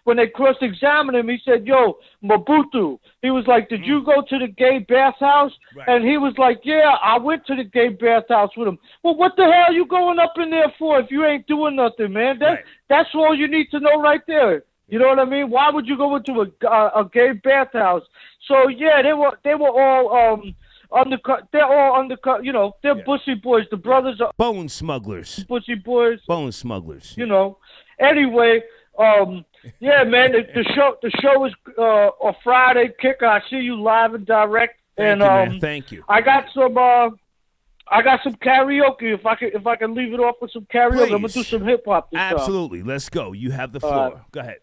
L: when they cross-examined him, he said, "Yo, Mobutu." He was like, "Did you go to the gay bathhouse?" Right. And he was like, "Yeah, I went to the gay bathhouse with him." Well, what the hell are you going up in there for if you ain't doing nothing, man? That's all you need to know right there. You know what I mean? Why would you go into a gay bathhouse? So yeah, they were all undercut. They're all undercut. They're pussy boys. The brothers are
A: bone smugglers.
L: Pussy boys.
A: Bone smugglers.
L: Anyway, yeah, man. The show is a Friday kicker. I see you live and direct.
A: Thank you, man. Thank you.
L: I got some karaoke. If I can leave it off with some karaoke,
A: Please.
L: I'm gonna do some hip hop.
A: Absolutely. Let's go. You have the floor. Go ahead.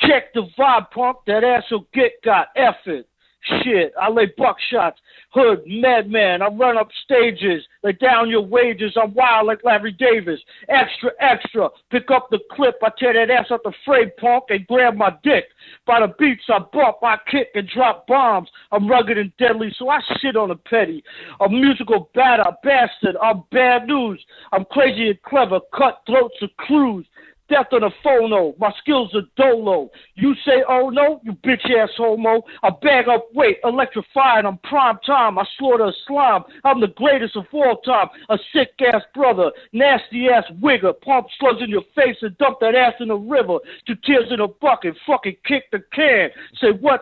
L: Check the vibe, punk. That ass will get got. F it. Shit. I lay buckshots. Hood, madman. I run up stages. Lay down your wages. I'm wild like Larry Davis. Extra, extra. Pick up the clip. I tear that ass out the frame, punk, and grab my dick. By the beats I bump, I kick and drop bombs. I'm rugged and deadly, so I shit on a petty. A musical bastard. I'm bad news. I'm crazy and clever. Cut throats of crews. Death on a phono, my skills are dolo. You say, oh no, you bitch ass homo. I bag up weight, electrifying, I'm prime time. I slaughter a slime, I'm the greatest of all time. A sick ass brother, nasty ass wigger. Pump slugs in your face and dump that ass in the river. 2 tears in a bucket, fucking kick the can. Say what,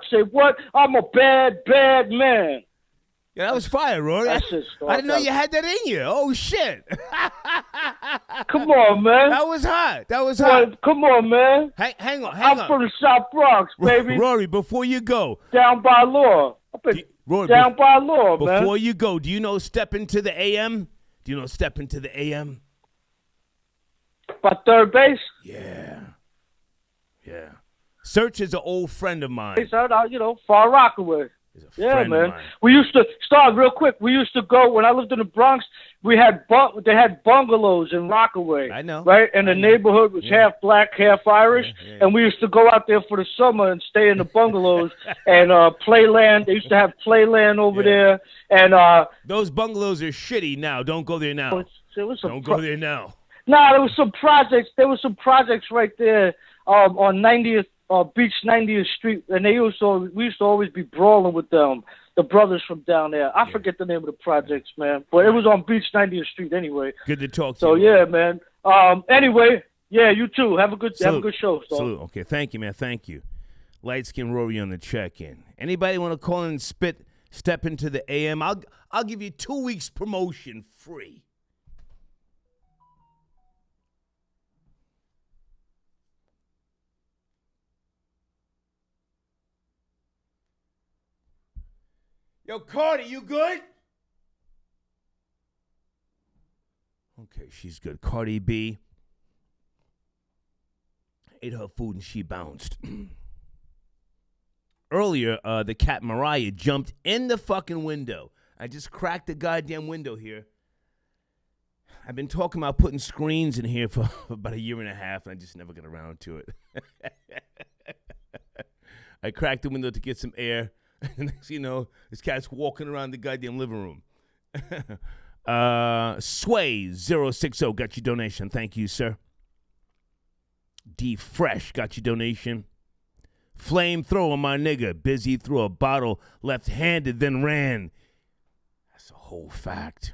L: I'm a bad, bad man.
A: Yeah, that was fire, Rory. I didn't know you had that in you. Oh, shit.
L: Come on, man.
A: That was hot.
L: Come on, man.
A: Hang on.
L: I'm from the South Bronx, baby.
A: Rory, before you go.
L: Down by law.
A: Rory,
L: down by law, man.
A: Before you go, do you know Step Into the AM? Do you know Step Into the AM?
L: By third base?
A: Yeah. Search is an old friend of mine.
L: He's Far Rockaway. Yeah, man. We used to start real quick. We used to go when I lived in the Bronx. They had bungalows in Rockaway.
A: I know,
L: right? And the neighborhood was half black, half Irish. And we used to go out there for the summer and stay in the bungalows and playland. They used to have playland over there. And
A: those bungalows are shitty now. Don't go there now. Don't go there now.
L: Nah, there was some projects. There were some projects right there on 90th. Beach 90th Street, and we used to always be brawling with them, the brothers from down there. I forget the name of the projects, man, but it was on Beach 90th Street anyway.
A: Good to talk to
L: you. So
A: yeah,
L: man. Anyway, yeah, you too. Have a good show.
A: Salute. Okay, thank you, man. Thank you. Light Skin Rory on the check-in. Anybody want to call in and step into the AM? I'll give you 2 weeks promotion free. Yo, Cardi, you good? Okay, she's good. Cardi B ate her food and she bounced. Earlier, the cat Mariah jumped in the fucking window. I just cracked the goddamn window here. I've been talking about putting screens in here for about a year and a half, and I just never got around to it. I cracked the window to get some air, and next thing you know, this cat's walking around the goddamn living room. Sway060 got your donation. Thank you, sir. D Fresh got your donation. Flamethrower, my nigga. Busy threw a bottle left-handed, then ran. That's a whole fact.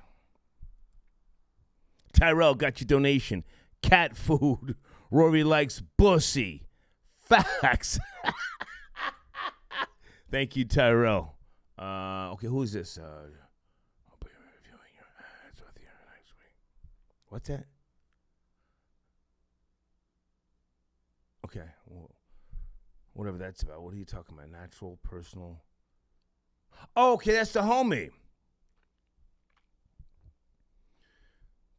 A: Tyrell got your donation. Cat food. Rory likes bussy. Facts. Thank you, Tyrell. Okay, who is this? I'll be reviewing your ads with you next week. What's that? Okay, well, whatever that's about. What are you talking about? Natural, personal? Oh, okay, that's the homie.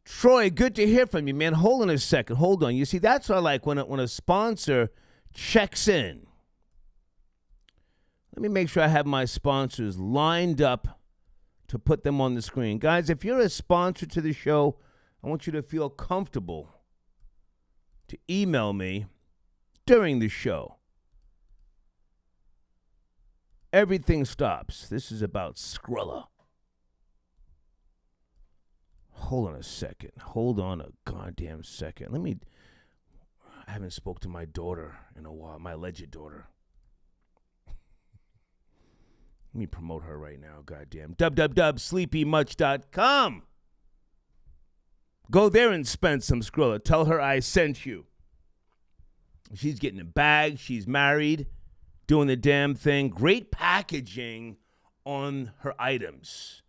A: Troy, good to hear from you, man. Hold on a second. Hold on. You see, that's what I like when a sponsor checks in. Let me make sure I have my sponsors lined up to put them on the screen. Guys, if you're a sponsor to the show, I want you to feel comfortable to email me during the show. Everything stops. This is about Skrilla. Hold on a second. Hold on a goddamn second. I haven't spoke to my daughter in a while, my alleged daughter. Let me promote her right now, goddamn. www.sleepymuch.com. Go there and spend some Skrilla. Tell her I sent you. She's getting a bag. She's married. Doing the damn thing. Great packaging on her items.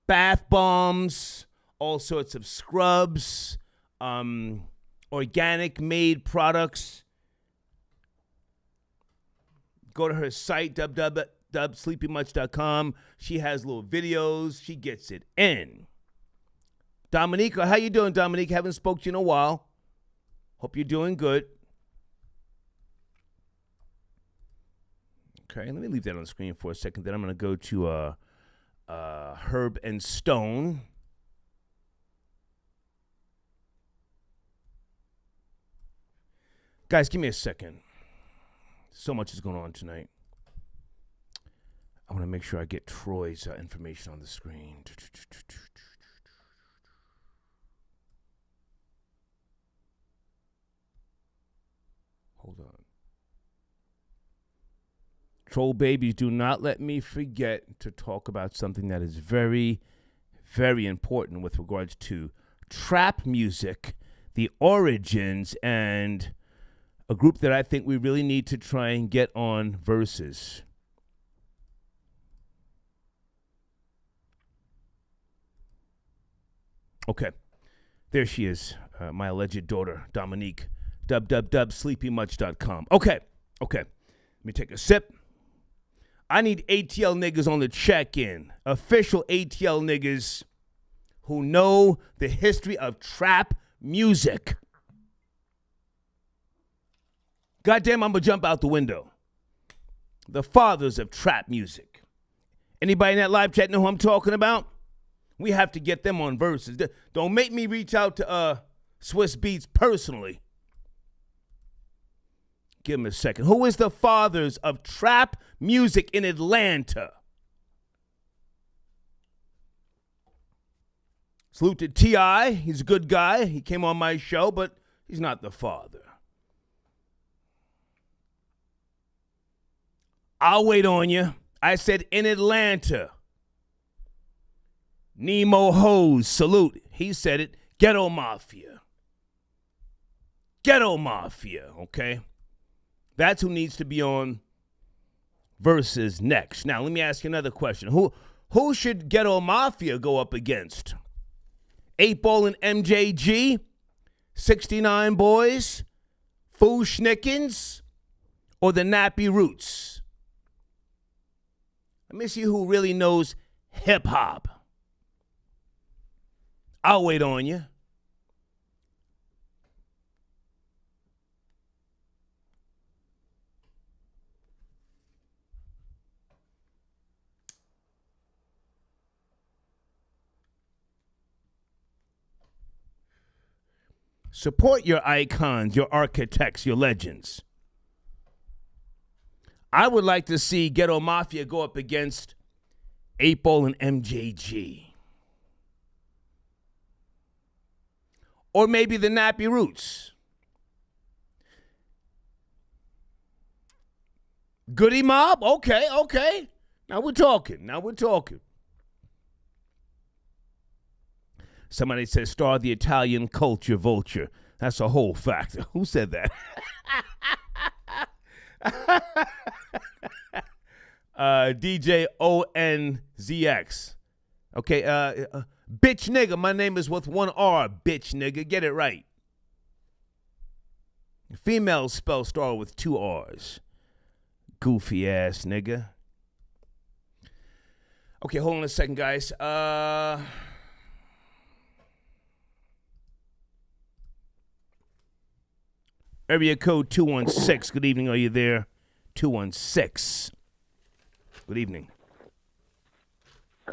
A: Bath bombs. All sorts of scrubs. Organic made products. Go to her site, www.sleepymuch.com. She has little videos. She gets it in. Dominique, how you doing, Dominique? Haven't spoke to you in a while. Hope you're doing good. Okay, let me leave that on the screen for a second. Then I'm going to go to Herb and Stone. Guys, give me a second. So much is going on tonight. I want to make sure I get Troy's information on the screen. Hold on. Troll babies, do not let me forget to talk about something that is very, very important with regards to trap music, the origins, and a group that I think we really need to try and get on Verzuz. Okay, there she is, my alleged daughter, Dominique, www.sleepymuch.com. Okay, let me take a sip. I need ATL niggas on the check-in, official ATL niggas who know the history of trap music. Goddamn, I'm going to jump out the window. The fathers of trap music. Anybody in that live chat know who I'm talking about? We have to get them on Verzuz. Don't make me reach out to Swiss Beats personally. Give him a second. Who is the fathers of trap music in Atlanta? Salute to T.I. He's a good guy. He came on my show, but he's not the father. I'll wait on you. I said in Atlanta. Nemo Hose, salute. He said it. Ghetto Mafia. Ghetto Mafia, okay? That's who needs to be on Verzuz next. Now, let me ask you another question. Who should Ghetto Mafia go up against? 8-Ball and MJG? 69 Boys? Foo Schnickens? Or the Nappy Roots? Let me see who really knows hip-hop. I'll wait on you. Support your icons, your architects, your legends. I would like to see Ghetto Mafia go up against 8-Ball and MJG. Or maybe the Nappy Roots. Goody Mob? Okay. Now we're talking. Somebody says, star the Italian culture vulture. That's a whole factor. Who said that? DJ ONZX. Okay, bitch nigga. My name is with one R, bitch nigga. Get it right. Female spell star with 2 R's. Goofy ass nigga. Okay, hold on a second, guys. Area code 216. Good evening. Are you there? 216. Good evening.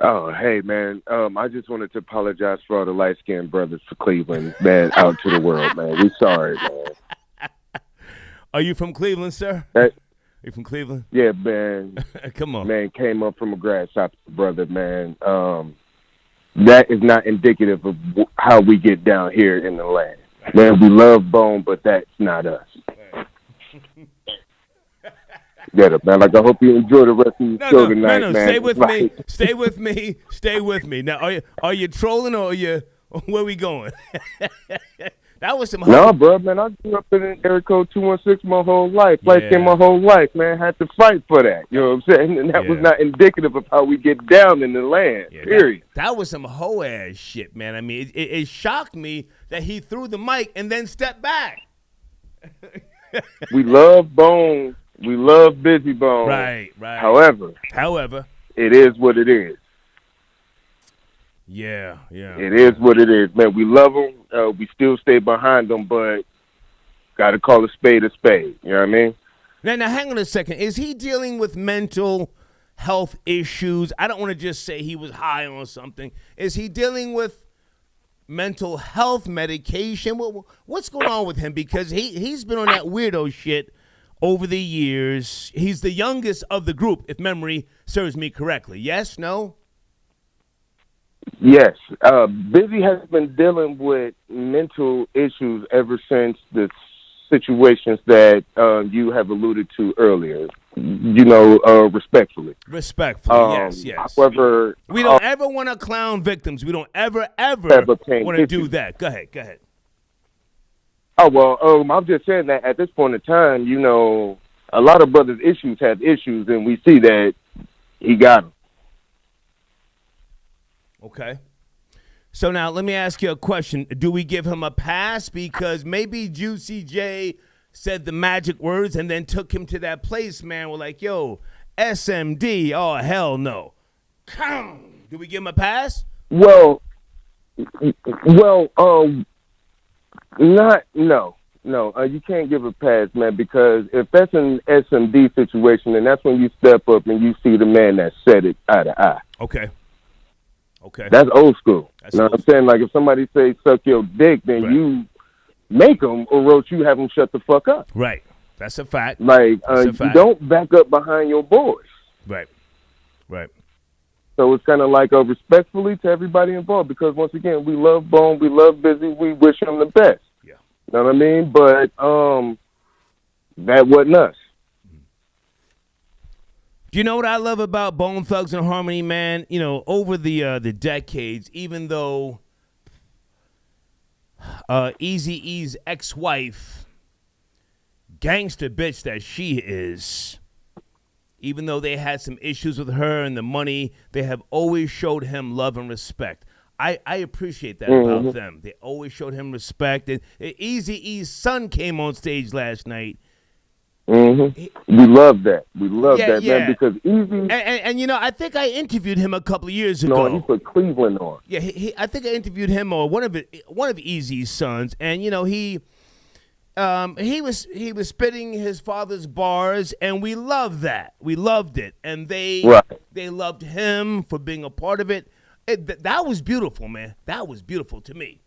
M: Oh, hey, man. I just wanted to apologize for all the light-skinned brothers for Cleveland, man, out to the world, man. We sorry, man.
A: Are you from Cleveland, sir?
M: Hey.
A: Are you from Cleveland?
M: Yeah, man.
A: Come on.
M: Man, came up from a grass shop, brother, man. That is not indicative of how we get down here in the land. Man, we love Bone, but that's not us. Get it, man. Like, I hope you enjoy the rest of your show tonight, man.
A: Stay with me. Stay with me. Now, are you trolling or where we going? That was some.
M: No, bro, man. I grew up in area code 216 my whole life. Life came my whole life, man. Had to fight for that. You know what I'm saying? And that was not indicative of how we get down in the land. Period.
A: That was some hoe ass shit, man. I mean, it shocked me that he threw the mic and then stepped back.
M: We love Bone. We love Busy Bone.
A: Right.
M: However, it is what it is.
A: Yeah.
M: It is what it is, man. We love them. We still stay behind them, but got to call a spade a spade. You know what I mean?
A: Now, hang on a second. Is he dealing with mental health issues? I don't want to just say he was high on something. Is he dealing with mental health medication? What's going on with him? Because he's been on that weirdo shit over the years. He's the youngest of the group, if memory serves me correctly. Yes? No?
M: Yes. Busy has been dealing with mental issues ever since the situations that you have alluded to earlier. You know, respectfully.
A: Respectfully, yes.
M: However,
A: we don't ever want to clown victims. We don't ever want to do that. Go ahead.
M: Oh, well, I'm just saying that at this point in time, you know, a lot of brothers' issues have issues, and we see that he got them.
A: Okay. So now let me ask you a question. Do we give him a pass because maybe Juicy J said the magic words and then took him to that place, man? We're like, yo, SMD, oh, hell no. Do we give him a pass?
M: No. You can't give a pass, man, because if that's an SMD situation, then that's when you step up and you see the man that said it eye to eye.
A: Okay.
M: That's old school. You know what I'm saying? Like, if somebody say suck your dick, then you make them, or else you have them shut the fuck up.
A: Right. That's a fact.
M: Like, you don't back up behind your boys.
A: Right.
M: So it's kind of like respectfully to everybody involved, because once again, we love Bone, we love Busy, we wish him the best.
A: Yeah.
M: You know what I mean? But that wasn't us.
A: Do you know what I love about Bone Thugs and Harmony, man? You know, over the decades, even though Eazy-E's ex-wife, gangster bitch that she is, even though they had some issues with her and the money, they have always showed him love and respect. I appreciate that about them. They always showed him respect. And Eazy-E's son came on stage last night,
M: Mm-hmm. We love that. We love that, man, because Easy.
A: And you know, I think I interviewed him a couple of years
M: No,
A: ago.
M: he put Cleveland on.
A: Yeah, I think I interviewed him or one of Easy's sons, and you know he was spitting his father's bars, and we loved that. We loved it, and they loved him for being a part of it. That was beautiful, man. That was beautiful to me.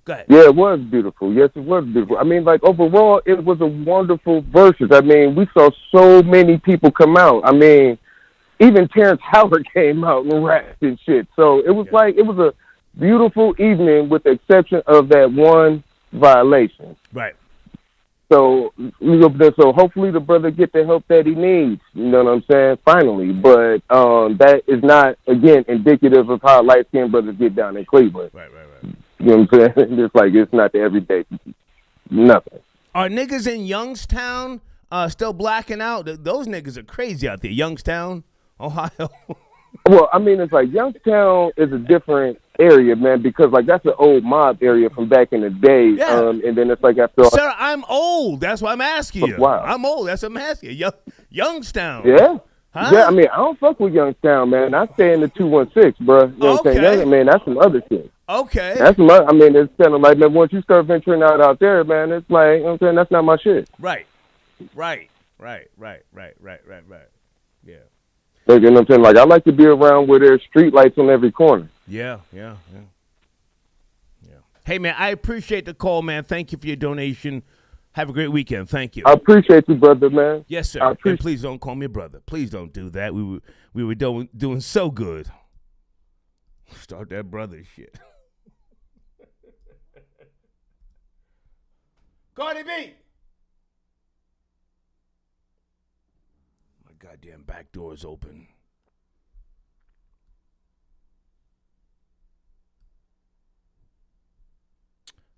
A: Go ahead.
M: Yeah, it was beautiful. Yes, it was beautiful. I mean, like, overall, it was a wonderful Verzuz. I mean, we saw so many people come out. I mean, even Terrence Howard came out and rapped and shit. So it was like, it was a beautiful evening with the exception of that one violation.
A: Right.
M: So hopefully the brother get the help that he needs. You know what I'm saying? Finally, but that is not again indicative of how light-skinned brothers get down in Cleveland.
A: Right.
M: You know what I'm saying? It's like it's not the everyday nothing.
A: Are niggas in Youngstown still blacking out? Those niggas are crazy out there. Youngstown, Ohio.
M: Well, I mean, it's like Youngstown is a different area, man, because like that's an old mob area from back in the day.
A: Yeah.
M: And then it's like after.
A: Sir, I'm old. That's why I'm asking you.
M: Wow.
A: I'm old. That's what I'm asking you. Youngstown.
M: Yeah.
A: Huh?
M: Yeah, I mean, I don't fuck with Youngstown, man. I stay in the 216, bro. You know what I'm saying? Man, that's some other shit.
A: Okay.
M: That's some. I mean, it's kind of like, man, once you start venturing out there, man, it's like, you know what I'm saying? That's not my shit.
A: Right. Yeah.
M: Like, you know what I'm saying? Like, I like to be around where there's street lights on every corner.
A: Yeah. Hey, man, I appreciate the call, man. Thank you for your donation. Have a great weekend. Thank you.
M: I appreciate you, brother, man.
A: Yes, sir. And please don't call me brother. Please don't do that. We were doing so good. Start that brother shit. Cardi B. My goddamn back door is open.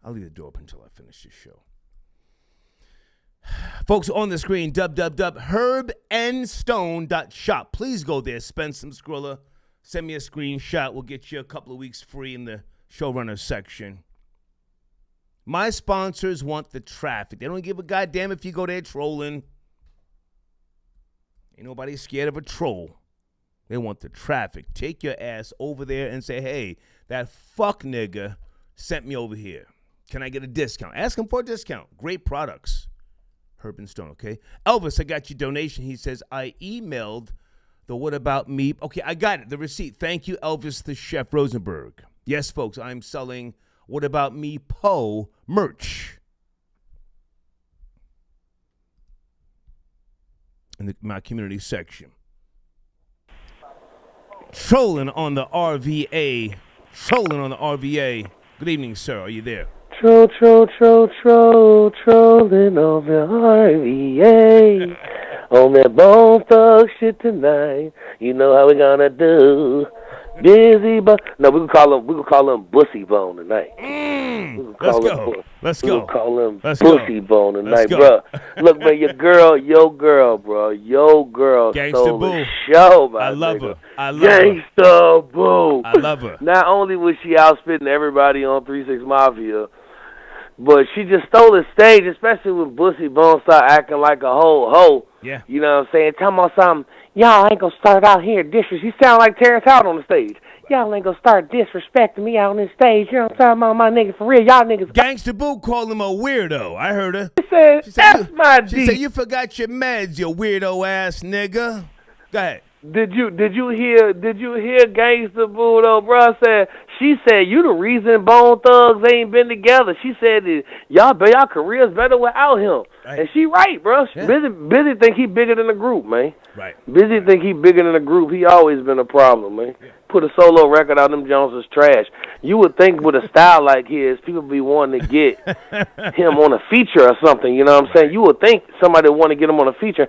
A: I'll leave the door open until I finish this show. Folks, on the screen, www.herbandstone.shop. Please go there, spend some Skrilla. Send me a screenshot. We'll get you a couple of weeks free in the showrunner section. My sponsors want the traffic. They don't give a goddamn if you go there trolling. Ain't nobody scared of a troll. They want the traffic. Take your ass over there and say, hey, that fuck nigga sent me over here. Can I get a discount? Ask him for a discount. Great products. Herb and Stone, okay? Elvis, I got your donation. He says, I emailed the What About Me. Okay, I got it. The receipt. Thank you, Elvis the Chef Rosenberg. Yes, folks, I'm selling What About Me Poe merch. In my community section. Trolling on the RVA. Trolling on the RVA. Good evening, sir. Are you there?
N: Trolling on the RVA. On that Bone Thug shit tonight. You know how we gonna do. Busy Bone. No, we can call him Bussy Bone tonight.
A: Let's go.
N: We'll call him Bussy Bone tonight, bro. Look, man, your girl, bro. Your girl
A: Gangsta
N: stole
A: Boo.
N: the show, my
A: I love
N: nigga.
A: her.
N: Gangsta Boo.
A: I love her.
N: Not only was she outspitting everybody on 3-6 Mafia, but she just stole the stage, especially when Bussy Bone started acting like a whole hoe.
A: Yeah.
N: You know what I'm saying? Tell me something. Y'all ain't gonna start out here disrespecting. She sound like Terrence Howard on the stage. Y'all ain't gonna start disrespecting me out on this stage. You know what I'm talking about, my nigga? For real, y'all niggas.
A: Gangsta Boo called him a weirdo. I heard her.
N: She said,
A: She said, you forgot your meds, you weirdo ass nigga. Go ahead.
N: Did you hear Gangsta Boo though, bro? She said you the reason Bone Thugs ain't been together. She said that y'all careers better without him. Right. And she right, bro. Yeah. Busy think he bigger than the group, man.
A: Right.
N: Busy think he bigger than the group. He always been a problem, man. Yeah. Put a solo record out, them Jones is trash. You would think with a style like his, people be wanting to get him on a feature or something, you know what I'm saying? You would think somebody would want to get him on a feature.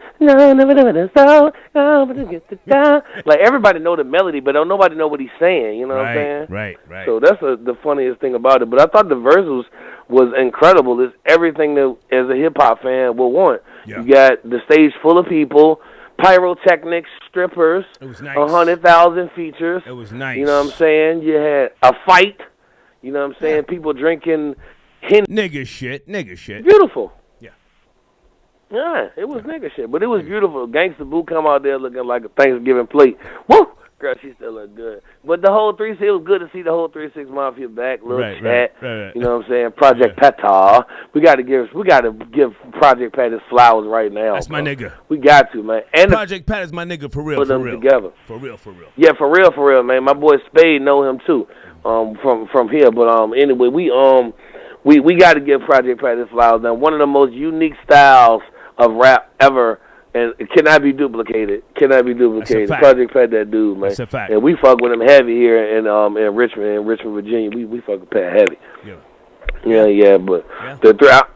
N: Like, everybody know the melody, but don't nobody know what he's saying, you know what I'm saying?
A: Right.
N: So that's the funniest thing about it. But I thought the Verzuz was incredible. It's everything that, as a hip-hop fan, will want. Yeah. You got the stage full of people, pyrotechnics, strippers,
A: it was nice.
N: 100,000 features.
A: It was nice.
N: You know what I'm saying? You had a fight. You know what I'm saying? Yeah. People drinking
A: nigga shit.
N: Beautiful.
A: Yeah.
N: Yeah, it was nigga shit, but it was beautiful. Gangsta Boo come out there looking like a Thanksgiving plate. Woo! Girl, she still look good. But the whole 3-6, it was good to see the whole 3-6 Mafia back. Little chat,
A: right.
N: you know what I'm saying? Project Petar. We got to give Project Pat his flowers right now.
A: That's my nigga.
N: We got to, man. And
A: Project Pat is my nigga for real.
N: Put them together.
A: For real.
N: Yeah, for real, man. My boy Spade know him too. From here, but anyway, we got to give Project Pat his flowers. Now, one of the most unique styles of rap ever. And it cannot be duplicated. Project Pat, that dude, man.
A: That's a fact.
N: And we fuck with him heavy here in Richmond, Virginia. We fuck with Pat heavy. Yeah. But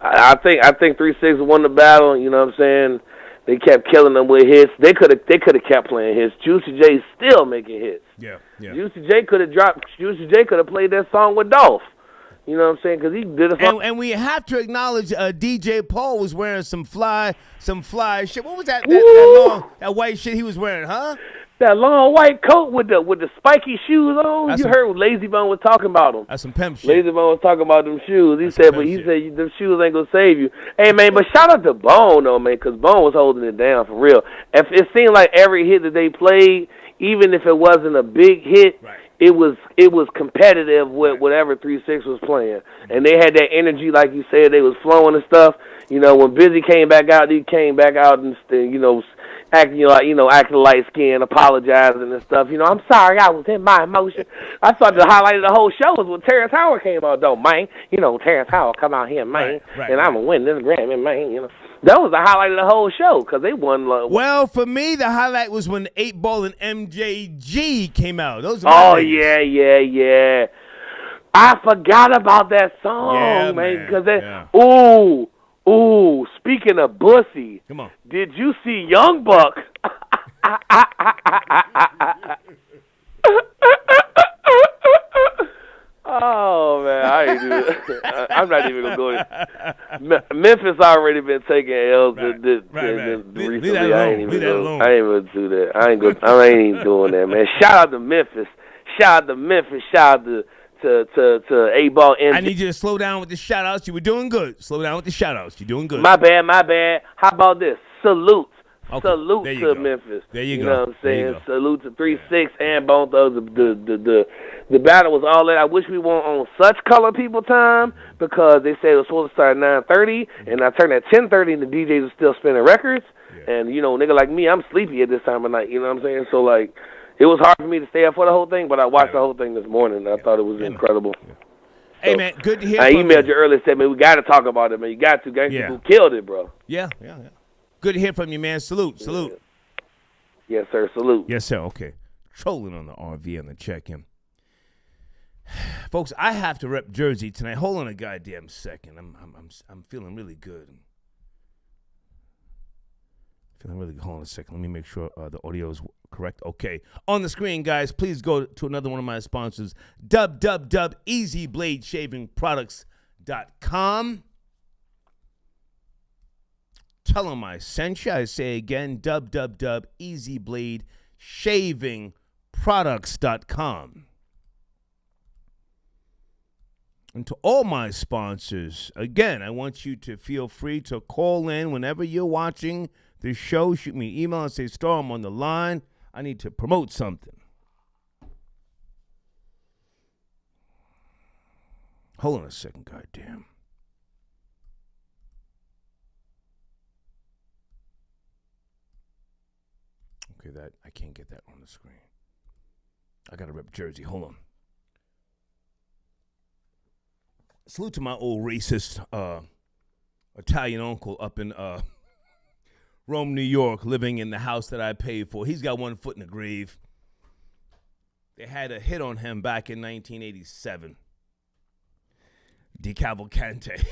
N: I think 3-6 won the battle. You know what I'm saying? They kept killing them with hits. They could have kept playing hits. Juicy J still making hits.
A: Yeah.
N: Juicy J could have played that song with Dolph. You know what I'm saying? Because he did a song.
A: And we have to acknowledge DJ Paul was wearing some fly shit. What was that that white shit he was wearing, huh?
N: That long white coat with the spiky shoes on. You heard Lazy Bone was talking about them.
A: That's some pimp shit.
N: Lazy Bone was talking about them shoes. He said them shoes ain't gonna save you. Hey man, but shout out to Bone though, man, because Bone was holding it down for real. If it seemed like every hit that they played, even if it wasn't a big hit, it was competitive with whatever 3-6 was playing, and they had that energy, like you said, they was flowing and stuff. You know, when Busy came back out, he came back out and acting light skinned, apologizing and stuff. You know, I'm sorry, I was in my emotion. I thought the highlight of the whole show was when Terrence Howard came out, though, man. You know, Terrence Howard come out here, man, and I'm gonna win this Grammy, man. You know. That was the highlight of the whole show because they won.
A: Well, for me, the highlight was when 8 Ball and MJG came out. Those are
N: yeah. I forgot about that song, man. Because speaking of Bussy,
A: come on.
N: Did you see Young Buck? Oh man, I ain't do it. I'm not even gonna go there. Memphis already been taking L's recently.
A: Leave that alone.
N: I ain't even do that. I ain't even doing that, man. Shout out to Memphis. Shout out to A-Ball.
A: I need you to slow down with the shout outs. You were doing good. Slow down with the shout outs. You're doing good.
N: My bad. How about this? Salute to Memphis.
A: There you go.
N: You know what I'm saying? Salute to 3-6 and Bone Thugs. The battle was all that. I wish we weren't on such color people time because they said it was supposed to start at 9:30, and I turned at 10:30, and the DJs were still spinning records. And you know, nigga like me, I'm sleepy at this time of night. You know what I'm saying? So like, it was hard for me to stay up for the whole thing, but I watched the whole thing this morning, and I thought it was incredible.
A: Hey, man, good to hear
N: I
A: from
N: emailed
A: you.
N: you earlier and said, man, we got to talk about it, man. You got to. Gangsta Boo killed it, bro.
A: Yeah. Good to hear from you, man. Salute.
N: Yes, sir. Salute.
A: Yes, sir. Okay. Trolling on the RV and the check-in. Folks, I have to rep Jersey tonight. Hold on a goddamn second. I'm feeling really good. Hold on a second. Let me make sure the audio is correct. Okay. On the screen, guys, please go to another one of my sponsors, www.easybladeshavingproducts.com. Tell them I sent you. I say again, www.easybladeshavingproducts.com. And to all my sponsors, again, I want you to feel free to call in whenever you're watching the show. Shoot me an email and say, Star, I'm on the line. I need to promote something. Hold on a second, goddamn. Okay, I can't get that on the screen. I gotta rep Jersey. Hold on. Salute to my old racist Italian uncle up in Rome, New York, living in the house that I paid for. He's got one foot in the grave. They had a hit on him back in 1987. Di Cavalcante.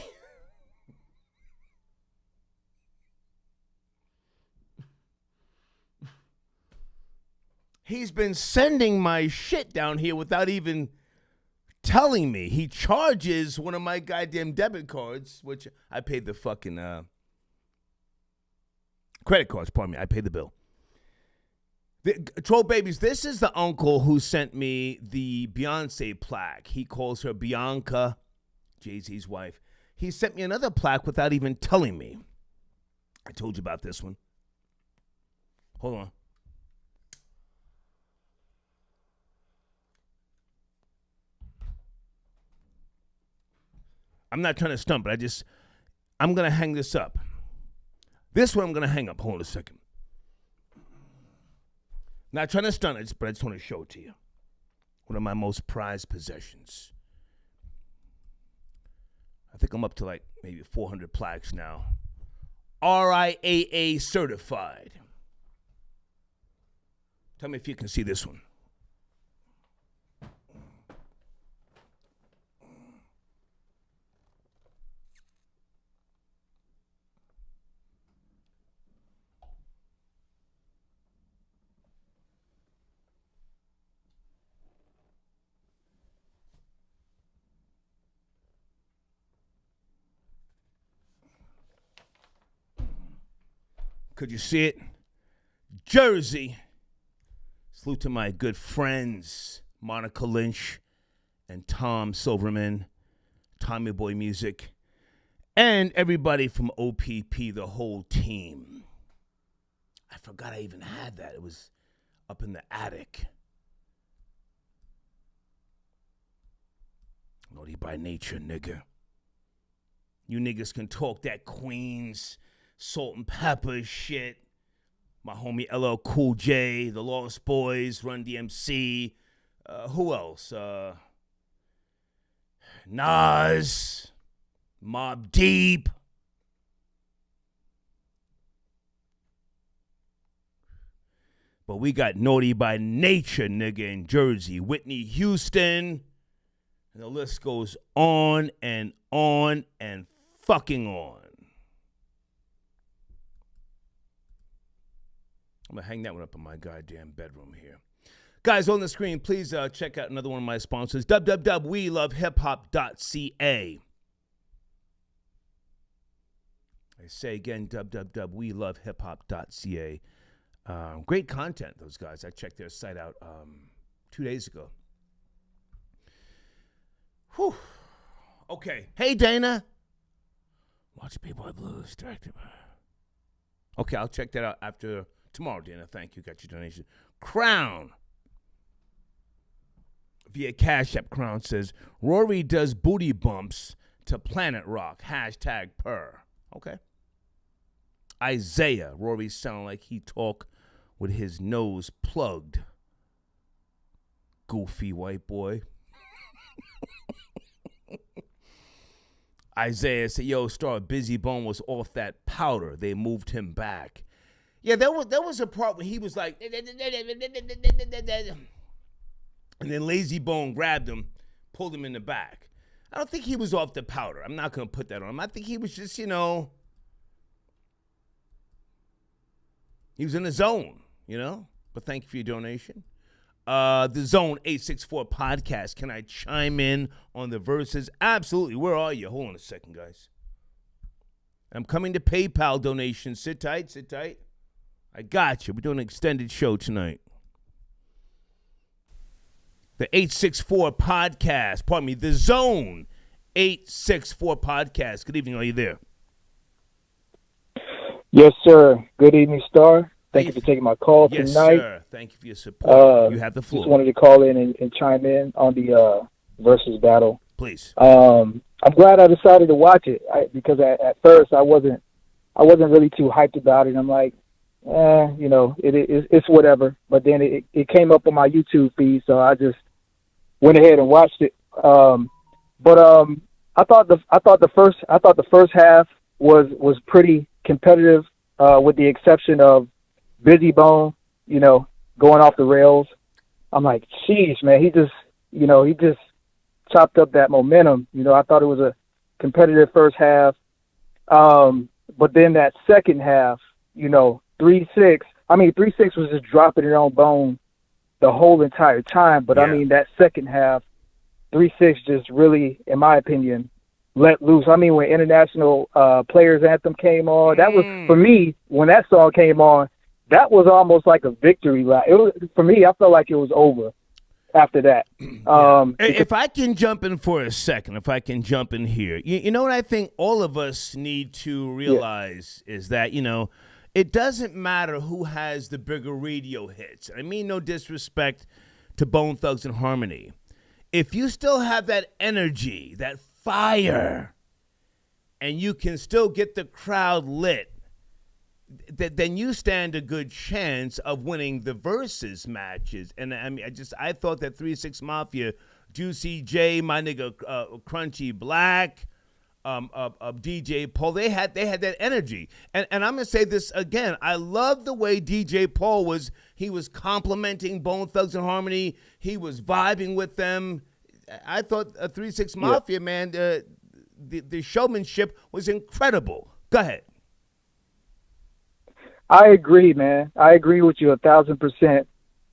A: He's been sending my shit down here without even telling me. He charges one of my goddamn debit cards, which I paid the fucking credit cards, pardon me. I paid the bill. Troll babies, this is the uncle who sent me the Beyonce plaque. He calls her Bianca, Jay-Z's wife. He sent me another plaque without even telling me. I told you about this one. Hold on. I'm not trying to stump, but I'm going to hang this up. This one I'm going to hang up. Hold on a second. Not trying to stunt it, but I just want to show it to you. One of my most prized possessions. I think I'm up to like maybe 400 plaques now. RIAA certified. Tell me if you can see this one. Could you see it? Jersey. Salute to my good friends, Monica Lynch and Tom Silverman, Tommy Boy Music, and everybody from OPP, the whole team. I forgot I even had that. It was up in the attic. Naughty by nature, nigga. You niggas can talk that Queens salt and pepper shit. My homie LL Cool J, the Lost Boys, Run DMC. Who else? Nas, Mobb Deep. But we got Naughty by Nature, nigga, in Jersey. Whitney Houston. And the list goes on and fucking on. I'm going to hang that one up in my goddamn bedroom here. Guys, on the screen, please check out another one of my sponsors, www.welovehip-hop.ca. I say again, www.welovehip-hop.ca. Great content, those guys. I checked their site out 2 days ago. Whew. Okay. Hey, Dana. Watch B-Boy Blues, directed by... Okay, I'll check that out after... tomorrow, Dana. Thank you. Got your donation. Crown. Via Cash App, Crown says, Rory does booty bumps to Planet Rock. Hashtag purr. Okay. Isaiah. Rory sound like he talk with his nose plugged. Goofy white boy. Isaiah said, yo, Star, Busy Bone was off that powder. They moved him back. Yeah, there was a part where he was like, and then Lazy Bone grabbed him, pulled him in the back. I don't think he was off the powder. I'm not going to put that on him. I think he was just, he was in the zone, But thank you for your donation. The Zone 864 podcast. Can I chime in on the Verzuz? Absolutely. Where are you? Hold on a second, guys. I'm coming to PayPal donations. Sit tight, sit tight. I got you. We're doing an extended show tonight. The 864 podcast. Pardon me. The Zone 864 podcast. Good evening. Are you there?
O: Yes, sir. Good evening, Star. Thank you for taking my call tonight.
A: Yes, sir. Thank you for your support. You have the floor.
O: Just wanted to call in and chime in on the Verzuz battle.
A: Please.
O: I'm glad I decided to watch it because at first I wasn't really too hyped about it. I'm like, it's whatever. But then it came up on my YouTube feed, so I just went ahead and watched it. I thought the first half was pretty competitive, with the exception of Busy Bone, going off the rails. I'm like, jeez, man, he just chopped up that momentum. I thought it was a competitive first half. But then that second half, 3-6 was just dropping it on Bone the whole entire time. But I mean, that second half, 3-6 just really, in my opinion, let loose. I mean, when International Players Anthem came on, that was, for me, when that song came on, that was almost like a victory lap. For me, I felt like it was over after that.
A: If I can jump in for a second, here, you know what I think all of us need to realize is that, it doesn't matter who has the bigger radio hits. I mean, no disrespect to Bone Thugs and Harmony. If you still have that energy, that fire, and you can still get the crowd lit, then you stand a good chance of winning the Verzuz matches. And I mean, I thought that 3-6 Mafia, Juicy J, my nigga Crunchy Black, DJ Paul, they had that energy. And I'm gonna say this again. I love the way DJ Paul was complimenting Bone Thugs and Harmony. He was vibing with them. I thought 3-6 Mafia, man, the showmanship was incredible. Go ahead.
O: I agree, man. I agree with you 1,000%.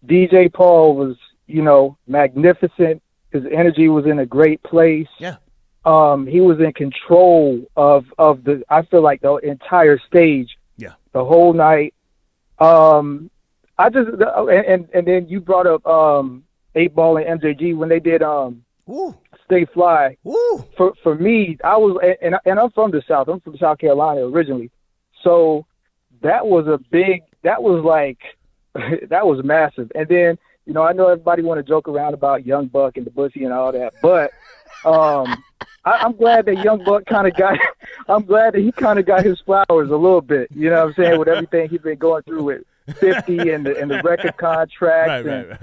O: DJ Paul was, magnificent. His energy was in a great place.
A: Yeah.
O: He was in control of I feel like the entire stage.
A: Yeah.
O: The whole night. And then you brought up 8Ball and MJG when they did Stay Fly.
A: Ooh.
O: For me, I was and I'm from the South. I'm from South Carolina originally. So that was that was massive. And then, I know everybody want to joke around about Young Buck and the Bussy and all that, but I'm glad that Young Buck I'm glad that he kind of got his flowers a little bit, you know what I'm saying, with everything he's been going through with 50 and the record contracts,
A: right.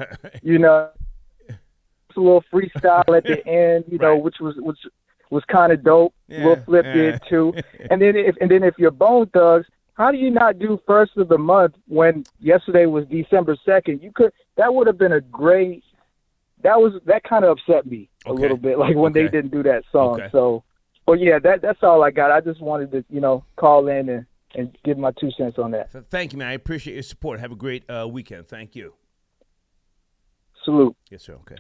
O: It's a little freestyle at the end, which was kind of dope. Lil Flip did too. And then if you're Bone Thugs, how do you not do first of the month when yesterday was December 2nd? That would have been a great. That kind of upset me a little bit, like when they didn't do that song.
A: Okay.
O: So, but yeah, that's all I got. I just wanted to call in and give my 2 cents on that.
A: Thank you, man. I appreciate your support. Have a great weekend. Thank you.
O: Salute.
A: Yes, sir. Okay.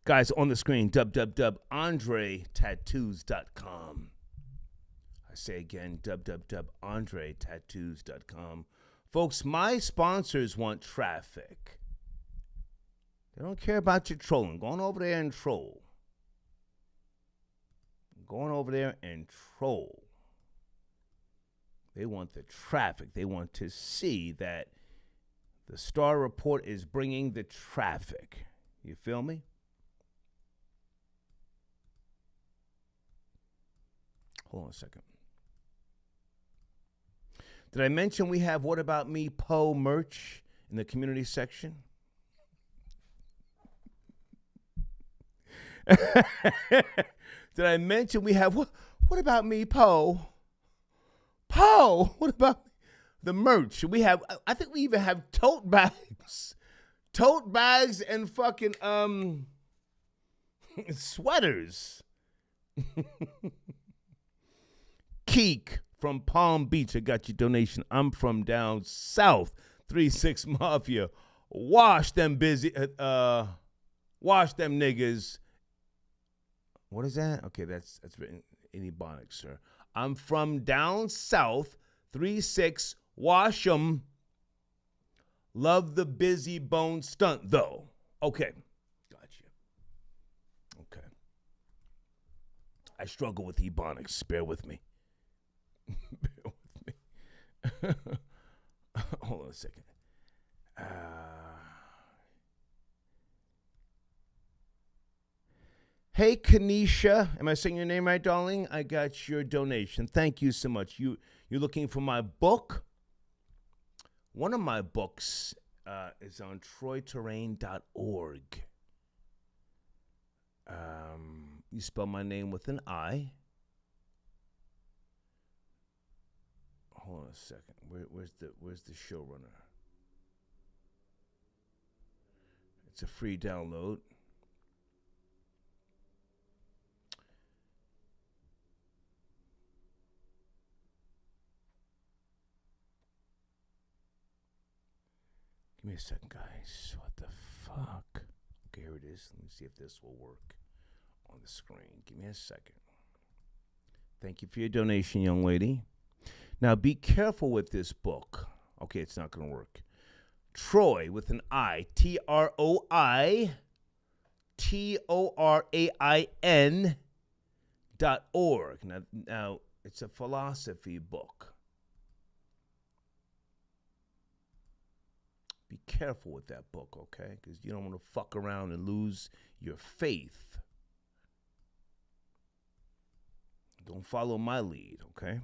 A: Guys, on the screen, www.andretattoos.com. I say again, www.andretattoos.com. Folks, my sponsors want traffic. They don't care about your trolling. Go on over there and troll. They want the traffic. They want to see that the Star Report is bringing the traffic. You feel me? Hold on a second. Did I mention we have What About Me Poe merch in the community section? Did I mention we have What About Me Poe? Poe, what about the merch? We have, I think we even have tote bags. Tote bags and fucking sweaters. Keek from Palm Beach, I got your donation. I'm from down south. 3-6 Mafia. Wash them niggas. What is that? Okay, that's written in Ebonics, sir. I'm from down south. 3-6, wash 'em. Love the busy bone stunt, though. Okay, gotcha. Okay. I struggle with Ebonics. Bear with me. Hold on a second. Hey, Kanisha. Am I saying your name right, darling? I got your donation. Thank you so much. You're looking for my book? One of my books is on troyterrain.org. You spell my name with an I. Hold on a second. Where's the showrunner? It's a free download. Give me a second, guys. What the fuck? Okay, here it is. Let me see if this will work on the screen. Give me a second. Thank you for your donation, young lady. Now, be careful with this book. Okay, it's not going to work. Troy with an I. TROI.org. Now, it's a philosophy book. Be careful with that book, okay? Because you don't want to fuck around and lose your faith. Don't follow my lead, okay?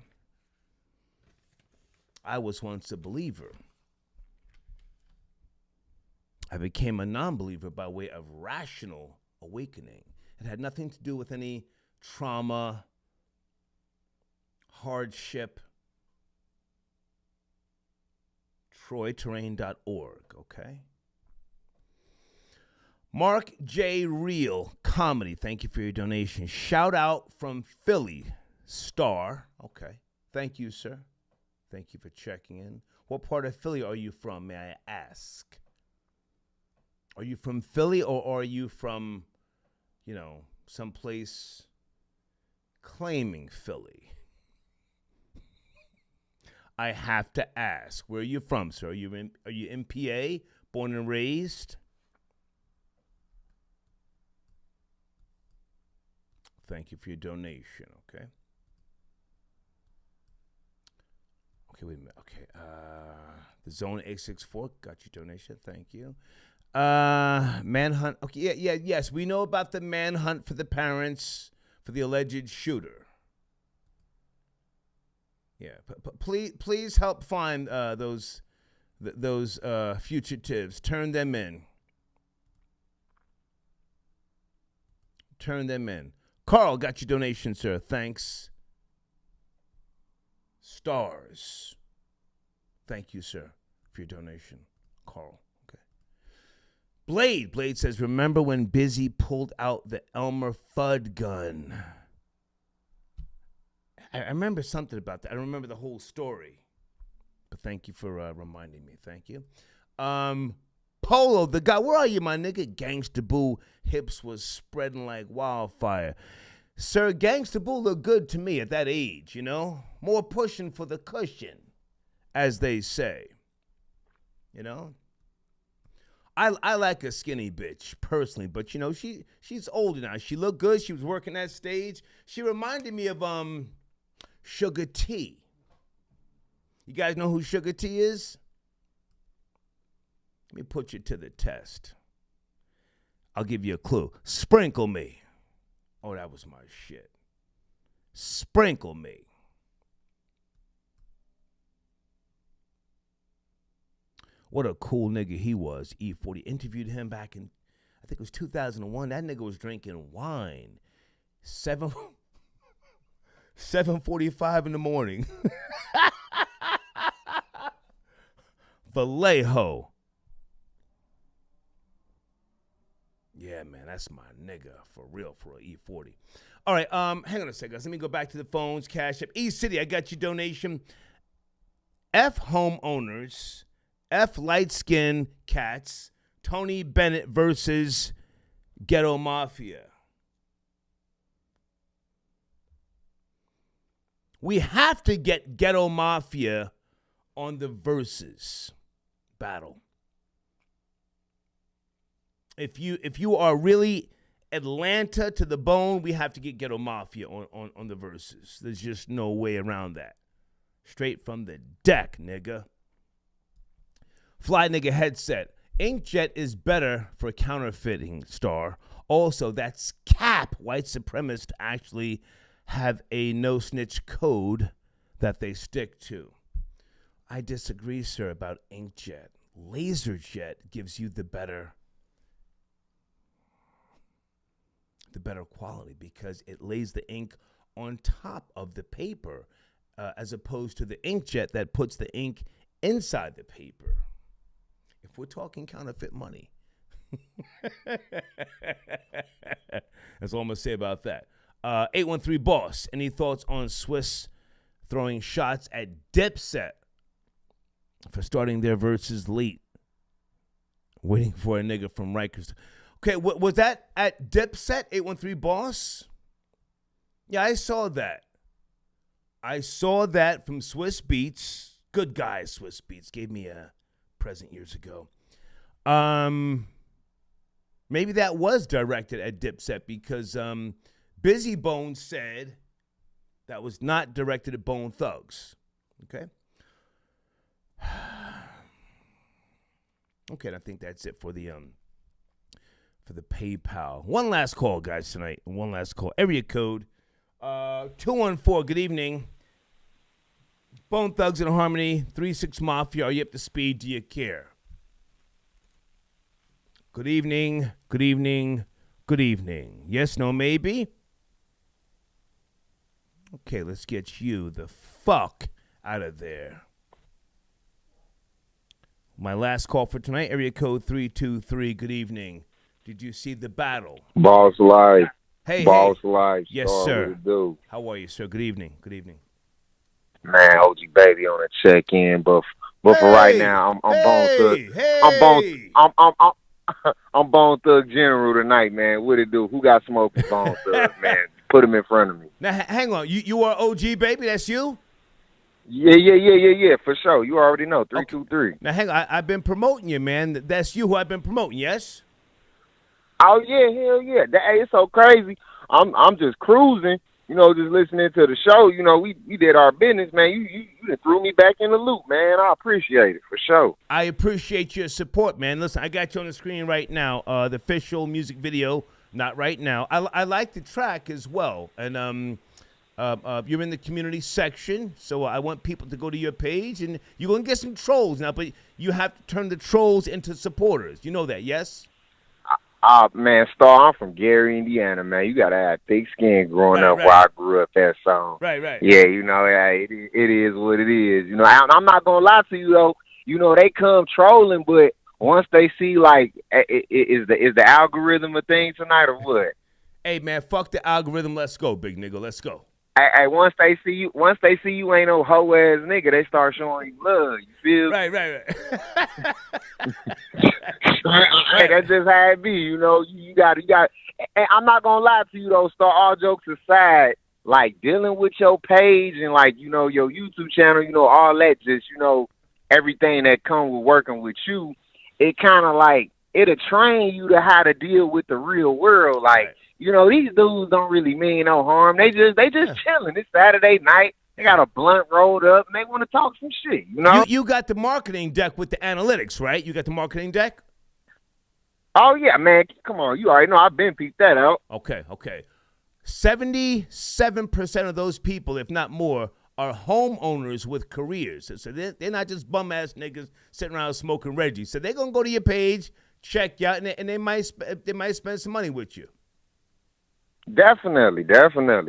A: I was once a believer. I became a non-believer by way of rational awakening. It had nothing to do with any trauma, hardship. TroyTerrain.org, okay? Mark J. Real Comedy, thank you for your donation. Shout out from Philly, Star. Okay, thank you, sir. Thank you for checking in. What part of Philly are you from, may I ask? Are you from Philly or are you from, someplace claiming Philly? I have to ask, where are you from, sir? Are you in PA, born and raised? Thank you for your donation, okay? Okay, wait a minute. Okay, the Zone 864 got your donation. Thank you. Manhunt. Okay, yes. We know about the manhunt for the parents for the alleged shooter. Yeah, please help find those fugitives. Turn them in. Turn them in. Carl got your donation, sir. Thanks. Stars. Thank you, sir, for your donation, Carl. Okay. Blade says, remember when Busy pulled out the Elmer Fudd gun? I remember something about that. I don't remember the whole story. But thank you for reminding me. Thank you. Polo, the guy, where are you, my nigga? Gangsta Boo hips was spreading like wildfire. Sir, Gangsta Boo looked good to me at that age, More pushing for the cushion, as they say. I like a skinny bitch, personally, but, she's older now. She looked good. She was working that stage. She reminded me of Sugar T. You guys know who Sugar T is? Let me put you to the test. I'll give you a clue. Sprinkle Me. Oh, that was my shit. Sprinkle Me. What a cool nigga he was, E40. Interviewed him back in, I think it was 2001. That nigga was drinking wine. 7:45 in the morning. Vallejo. Yeah, man, that's my nigga for real, for an E40. All right, hang on a second, guys. Let me go back to the phones. Cash App. East City, I got your donation. F homeowners, F light skin cats, Tony Bennett versus Ghetto Mafia. We have to get Ghetto Mafia on the Verzuz battle. If you are really Atlanta to the bone, we have to get Ghetto Mafia on the Verzuz. There's just no way around that. Straight from the deck, nigga. Fly nigga headset. Inkjet is better for counterfeiting, Star. Also, that's cap. White supremacists actually have a no-snitch code that they stick to. I disagree, sir, about Inkjet. LaserJet gives you the better quality because it lays the ink on top of the paper as opposed to the inkjet that puts the ink inside the paper. If we're talking counterfeit money. That's all I'm going to say about that. 813 Boss, any thoughts on Swiss throwing shots at Dipset for starting their verses late? Waiting for a nigga from Rikers. Okay, was that at Dipset, 813 Boss? Yeah, I saw that. I saw that from Swiss Beats. Good guy, Swiss Beats. Gave me a present years ago. Maybe that was directed at Dipset because Busy Bone said that was not directed at Bone Thugs. Okay? Okay, and I think that's it for the PayPal. One last call, guys, tonight. One last call. Area code 214. Good evening. Bone Thugs and Harmony, 3-6 Mafia. Are you up to speed? Do you care? Good evening. Good evening. Good evening. Yes, no, maybe? Okay, let's get you the fuck out of there. My last call for tonight, area code 323. Good evening. Did you see the battle?
M: Balls Live.
A: Hey,
M: Balls
A: hey.
M: Live.
A: Yes,
M: Star,
A: sir.
M: what it do?
A: How are you, sir? Good evening. Good evening.
M: Man, OG Baby on a check-in, but for right now, I'm Bone Thug. I'm Bone Thug General tonight, man. What it do? Who got smoke for Bone Thug, man? Put him in front of me.
A: Now, hang on. You are OG Baby? That's you?
M: Yeah, for sure. You already know, 323.
A: Now, hang on. I've been promoting you, man. That's you who I've been promoting, yes?
M: Oh, yeah, hell yeah. Hey, it's so crazy. I'm just cruising, just listening to the show. We did our business, man. You just threw me back in the loop, man. I appreciate it, for sure.
A: I appreciate your support, man. Listen, I got you on the screen right now, the official music video. Not right now. I like the track as well. And you're in the community section, so I want people to go to your page, and you're going to get some trolls now, but you have to turn the trolls into supporters. You know that, yes?
M: Man, Star, I'm from Gary, Indiana, man. You got to have thick skin growing up where I grew up that song.
A: Right.
M: Yeah, it is what it is. I'm not going to lie to you, though. They come trolling, but once they see, like, is the algorithm a thing tonight or what?
A: Hey, man, fuck the algorithm. Let's go, big nigga. Let's go.
M: Hey, once they see you ain't no hoe ass nigga, they start showing you love. You feel?
A: Right.
M: Hey, that's just how it be. You got. And I'm not gonna lie to you though. Star, all jokes aside, like dealing with your page and like your YouTube channel, all that, just everything that comes with working with you, it kind of like it'll train you to how to deal with the real world, like. Right. These dudes don't really mean no harm. They just chilling. It's Saturday night. They got a blunt rolled up, and they want to talk some shit,
A: You got the marketing deck with the analytics, right? You got the marketing deck?
M: Oh, yeah, man. Come on. You already know I've been peeped that out.
A: Okay. 77% of those people, if not more, are homeowners with careers. So they're not just bum-ass niggas sitting around smoking Reggie. So they're going to go to your page, check you out, and they might spend some money with you.
M: Definitely.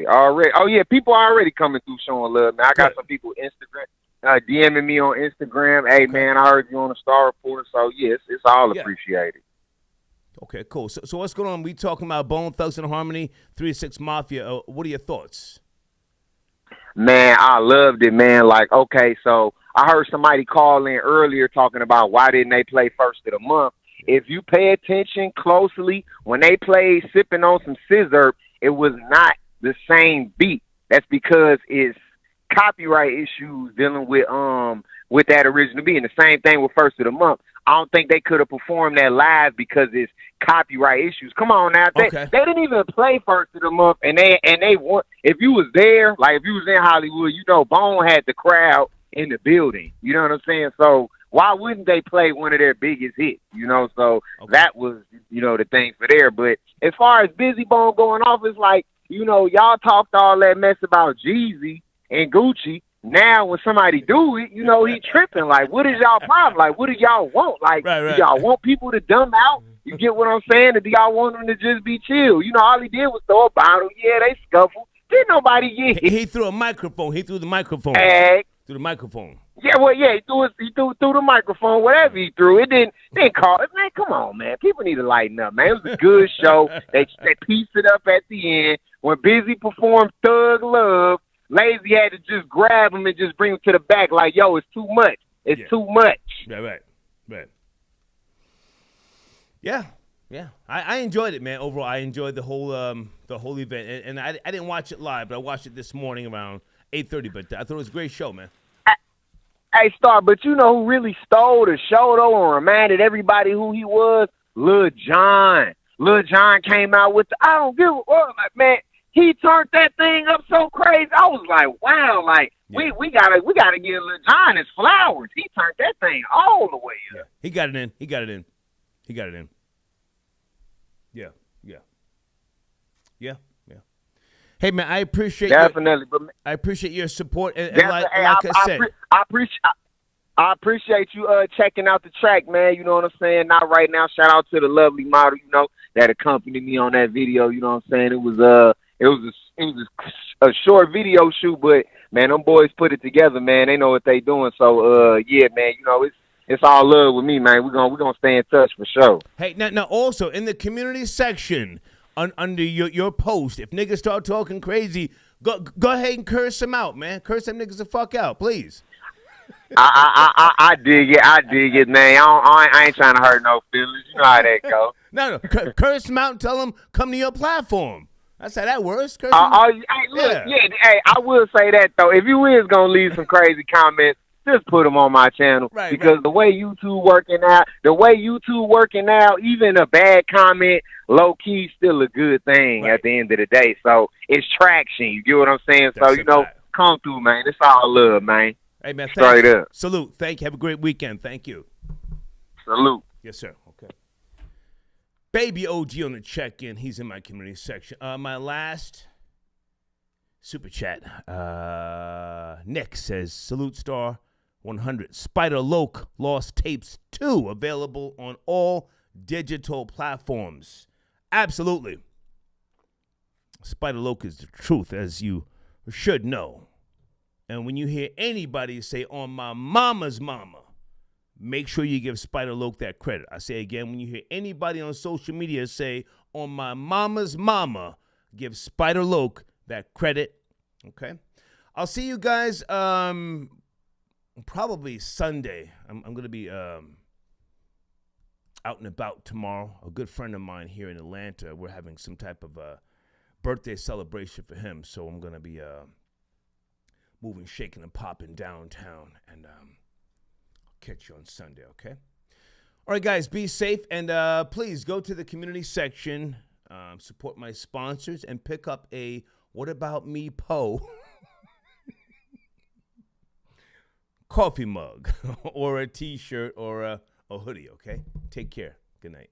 M: Already. Oh yeah, people are already coming through showing love. Man, I got some people Instagram DMing me on Instagram. Hey man, I heard you on the Star Reporter. So yes, it's all appreciated.
A: Okay, cool. So what's going on? We talking about Bone Thugs and Harmony, 3-6 Mafia. What are your thoughts?
M: Man, I loved it, man. Like, okay, so I heard somebody call in earlier talking about why didn't they play first of the month. If you pay attention closely, when they played Sipping on Some Scissor, it was not the same beat. That's because it's copyright issues dealing with that original beat. And the same thing with First of the Month. I don't think they could have performed that live because it's copyright issues. Come on now. They didn't even play First of the Month, and they want, if you was there, like if you was in Hollywood, Bone had the crowd in the building. You know what I'm saying? So why wouldn't they play one of their biggest hits? So that was, the thing for there. But as far as Busy Bone going off, it's like, y'all talked all that mess about Jeezy and Gucci. Now when somebody do it, he tripping. Like, what is y'all problem? Like, what do y'all want? Like, do y'all want people to dumb out? You get what I'm saying? Or do y'all want them to just be chill? All he did was throw a bottle. Yeah, they scuffled. Didn't nobody get hit.
A: He threw a microphone. He threw the microphone. Through the microphone.
M: Yeah, well, yeah, he threw the microphone, whatever he threw. It didn't call it. Man, come on, man. People need to lighten up, man. It was a good show. They pieced it up at the end. When Busy performed Thug Love, Lazy had to just grab him and just bring him to the back like, yo, it's too much. It's too much.
A: Right. Yeah. I enjoyed it, man. Overall, I enjoyed the whole event. And I didn't watch it live, but I watched it this morning around 8:30. But I thought it was a great show, man.
M: Hey, Star, but you know who really stole the show, though, and reminded everybody who he was? Lil Jon. Lil Jon came out with the, I don't give a fuck. Like, man, he turned that thing up so crazy. I was like, wow, like, we gotta give Lil Jon his flowers. He turned that thing all the way up.
A: Yeah. He got it in. Yeah. Hey, man, I appreciate
M: definitely, but
A: I appreciate your support. And
M: like I said, I appreciate you checking out the track, man. You know what I'm saying? Not right now. Shout out to the lovely model, you know, that accompanied me on that video. You know what I'm saying? It was a short video shoot, but man, them boys put it together, man. They know what they doing. So yeah, man, you know, it's all love with me, man. We're gonna stay in touch for sure.
A: Hey, now also in the community section under your post, if niggas start talking crazy, go ahead and curse them out, man. Curse them niggas the fuck out, please.
M: I dig it, man. I ain't trying to hurt no feelings. You know how that go.
A: No, curse them out and tell them come to your platform. That's how that works.
M: Hey, I will say that though. If you is gonna leave some crazy comments, just put them on my channel, because the way YouTube working out, even a bad comment, low key, still a good thing at the end of the day. So it's traction. You get what I'm saying?
A: That's
M: so come through, man. It's all love, man.
A: Hey, man,
M: straight up.
A: Salute. Thank you. Have a great weekend. Thank you.
M: Salute.
A: Yes, sir. Okay. Baby OG on the check-in. He's in my community section. My last super chat. Nick says, salute star 100. Spider Loc Lost Tapes 2 available on all digital platforms. Absolutely. Spider Loc is the truth, as you should know. And when you hear anybody say, on my mama's mama, make sure you give Spider Loc that credit. I say again, when you hear anybody on social media say, on my mama's mama, give Spider Loc that credit. Okay? I'll see you guys probably Sunday. I'm going to be out and about tomorrow. A good friend of mine here in Atlanta, we're having some type of birthday celebration for him. So I'm going to be moving, shaking, and popping downtown. And I'll catch you on Sunday, okay? All right, guys, be safe. And please go to the community section, support my sponsors, and pick up a What About Me Poe coffee mug or a T-shirt or a hoodie, okay? Take care. Good night.